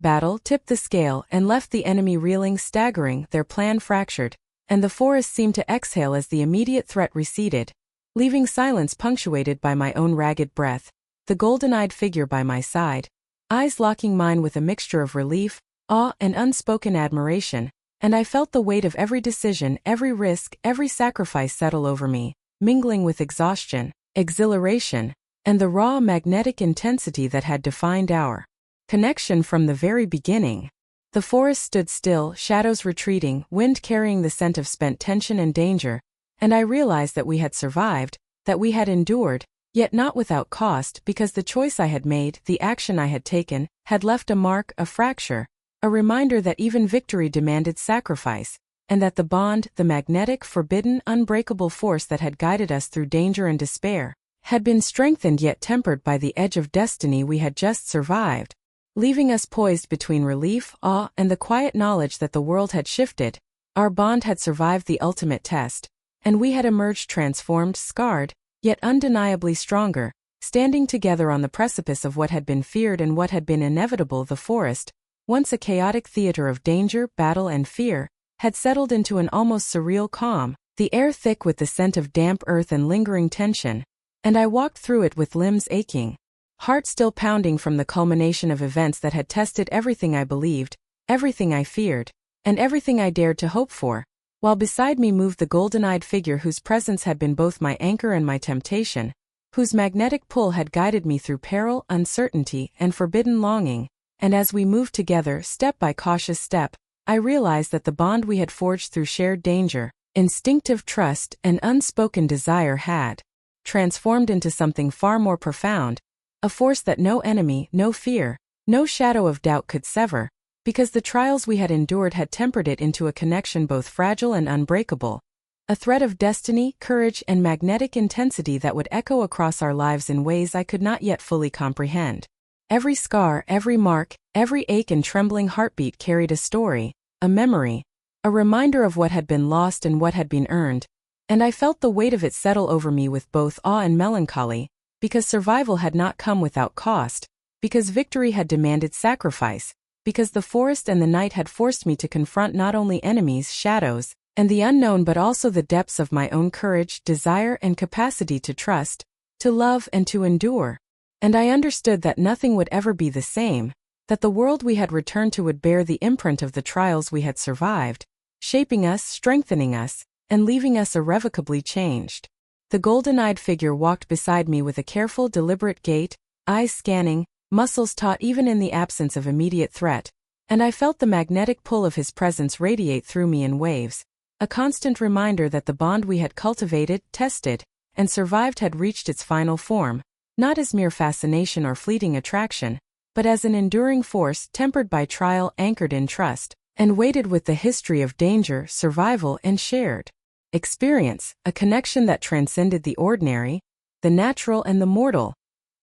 battle, tipped the scale, and left the enemy reeling, staggering, their plan fractured, and the forest seemed to exhale as the immediate threat receded, leaving silence punctuated by my own ragged breath, the golden-eyed figure by my side, eyes locking mine with a mixture of relief, awe, and unspoken admiration, and I felt the weight of every decision, every risk, every sacrifice settle over me, mingling with exhaustion, exhilaration, and the raw magnetic intensity that had defined our connection from the very beginning. The forest stood still, shadows retreating, wind carrying the scent of spent tension and danger, and I realized that we had survived, that we had endured, yet not without cost, because the choice I had made, the action I had taken, had left a mark, a fracture, a reminder that even victory demanded sacrifice, and that the bond, the magnetic, forbidden, unbreakable force that had guided us through danger and despair, had been strengthened yet tempered by the edge of destiny we had just survived, leaving us poised between relief, awe, and the quiet knowledge that the world had shifted. Our bond had survived the ultimate test, and we had emerged transformed, scarred, yet undeniably stronger, standing together on the precipice of what had been feared and what had been inevitable. The forest, once a chaotic theater of danger, battle, and fear, had settled into an almost surreal calm, the air thick with the scent of damp earth and lingering tension, and I walked through it with limbs aching, heart still pounding from the culmination of events that had tested everything I believed, everything I feared, and everything I dared to hope for, while beside me moved the golden-eyed figure whose presence had been both my anchor and my temptation, whose magnetic pull had guided me through peril, uncertainty, and forbidden longing. And as we moved together, step by cautious step, I realized that the bond we had forged through shared danger, instinctive trust, and unspoken desire had transformed into something far more profound, a force that no enemy, no fear, no shadow of doubt could sever, because the trials we had endured had tempered it into a connection both fragile and unbreakable, a thread of destiny, courage, and magnetic intensity that would echo across our lives in ways I could not yet fully comprehend. Every scar, every mark, every ache and trembling heartbeat carried a story, a memory, a reminder of what had been lost and what had been earned, and I felt the weight of it settle over me with both awe and melancholy, because survival had not come without cost, because victory had demanded sacrifice, because the forest and the night had forced me to confront not only enemies, shadows, and the unknown but also the depths of my own courage, desire, and capacity to trust, to love, and to endure. And I understood that nothing would ever be the same, that the world we had returned to would bear the imprint of the trials we had survived, shaping us, strengthening us, and leaving us irrevocably changed. The golden-eyed figure walked beside me with a careful, deliberate gait, eyes scanning, muscles taut even in the absence of immediate threat, and I felt the magnetic pull of his presence radiate through me in waves, a constant reminder that the bond we had cultivated, tested, and survived had reached its final form, not as mere fascination or fleeting attraction, but as an enduring force tempered by trial, anchored in trust, and weighted with the history of danger, survival, and shared experience, a connection that transcended the ordinary, the natural and the mortal,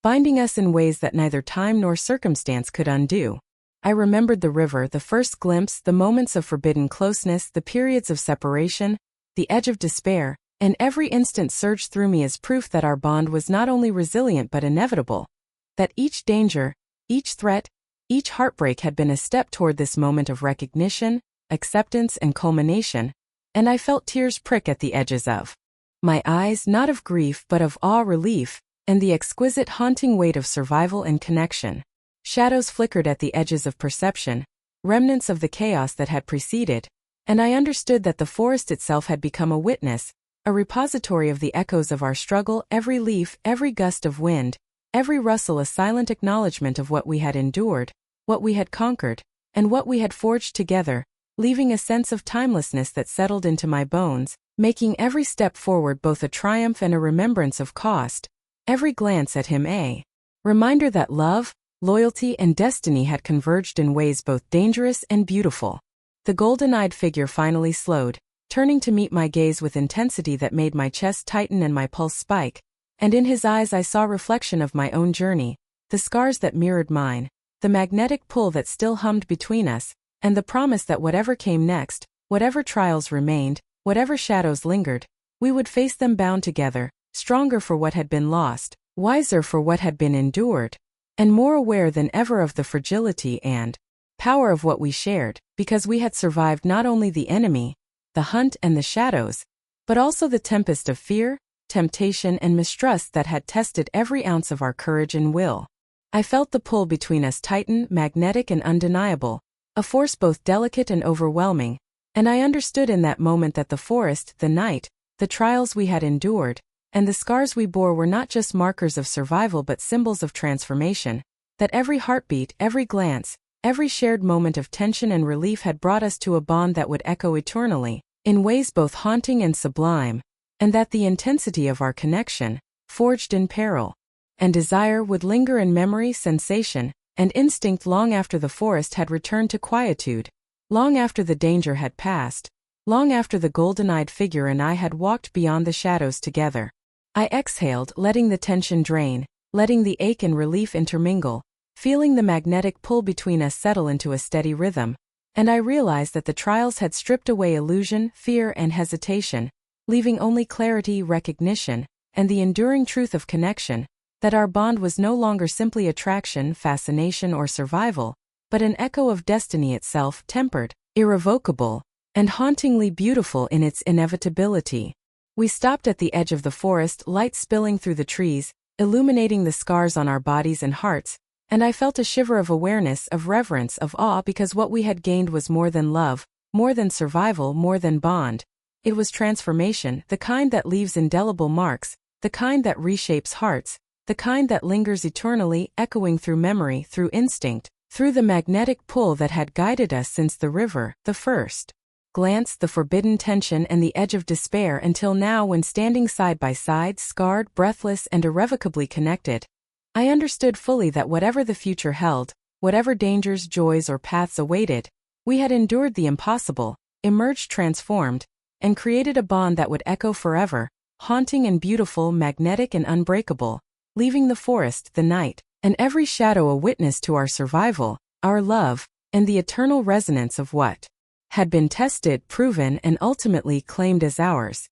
binding us in ways that neither time nor circumstance could undo. I remembered the river, the first glimpse, the moments of forbidden closeness, the periods of separation, the edge of despair, and every instant surged through me as proof that our bond was not only resilient but inevitable, that each danger, each threat, each heartbreak had been a step toward this moment of recognition, acceptance, and culmination, and I felt tears prick at the edges of my eyes, not of grief but of awe, relief, and the exquisite haunting weight of survival and connection. Shadows flickered at the edges of perception, remnants of the chaos that had preceded, and I understood that the forest itself had become a witness, a repository of the echoes of our struggle, every leaf, every gust of wind, every rustle a silent acknowledgement of what we had endured, what we had conquered, and what we had forged together, leaving a sense of timelessness that settled into my bones, making every step forward both a triumph and a remembrance of cost, every glance at him a reminder that love, loyalty, and destiny had converged in ways both dangerous and beautiful. The golden-eyed figure finally slowed, turning to meet my gaze with intensity that made my chest tighten and my pulse spike, and in his eyes I saw reflection of my own journey, the scars that mirrored mine, the magnetic pull that still hummed between us, and the promise that whatever came next, whatever trials remained, whatever shadows lingered, we would face them bound together, stronger for what had been lost, wiser for what had been endured, and more aware than ever of the fragility and power of what we shared, because we had survived not only the enemy, the hunt and the shadows, but also the tempest of fear, temptation, and mistrust that had tested every ounce of our courage and will. I felt the pull between us tighten, magnetic and undeniable, a force both delicate and overwhelming, and I understood in that moment that the forest, the night, the trials we had endured, and the scars we bore were not just markers of survival but symbols of transformation, that every heartbeat, every glance, every shared moment of tension and relief had brought us to a bond that would echo eternally, in ways both haunting and sublime, and that the intensity of our connection, forged in peril and desire, would linger in memory, sensation, and instinct long after the forest had returned to quietude, long after the danger had passed, long after the golden-eyed figure and I had walked beyond the shadows together. I exhaled, letting the tension drain, letting the ache and relief intermingle, feeling the magnetic pull between us settle into a steady rhythm, and I realized that the trials had stripped away illusion, fear, and hesitation, leaving only clarity, recognition, and the enduring truth of connection, that our bond was no longer simply attraction, fascination, or survival, but an echo of destiny itself, tempered, irrevocable, and hauntingly beautiful in its inevitability. We stopped at the edge of the forest, light spilling through the trees, illuminating the scars on our bodies and hearts, and I felt a shiver of awareness, of reverence, of awe, because what we had gained was more than love, more than survival, more than bond. It was transformation, the kind that leaves indelible marks, the kind that reshapes hearts, the kind that lingers eternally, echoing through memory, through instinct, through the magnetic pull that had guided us since the river, the first glance, the forbidden tension, and the edge of despair, until now, when standing side by side, scarred, breathless, and irrevocably connected, I understood fully that whatever the future held, whatever dangers, joys, or paths awaited, we had endured the impossible, emerged transformed, and created a bond that would echo forever, haunting and beautiful, magnetic and unbreakable, leaving the forest, the night, and every shadow a witness to our survival, our love, and the eternal resonance of what had been tested, proven, and ultimately claimed as ours.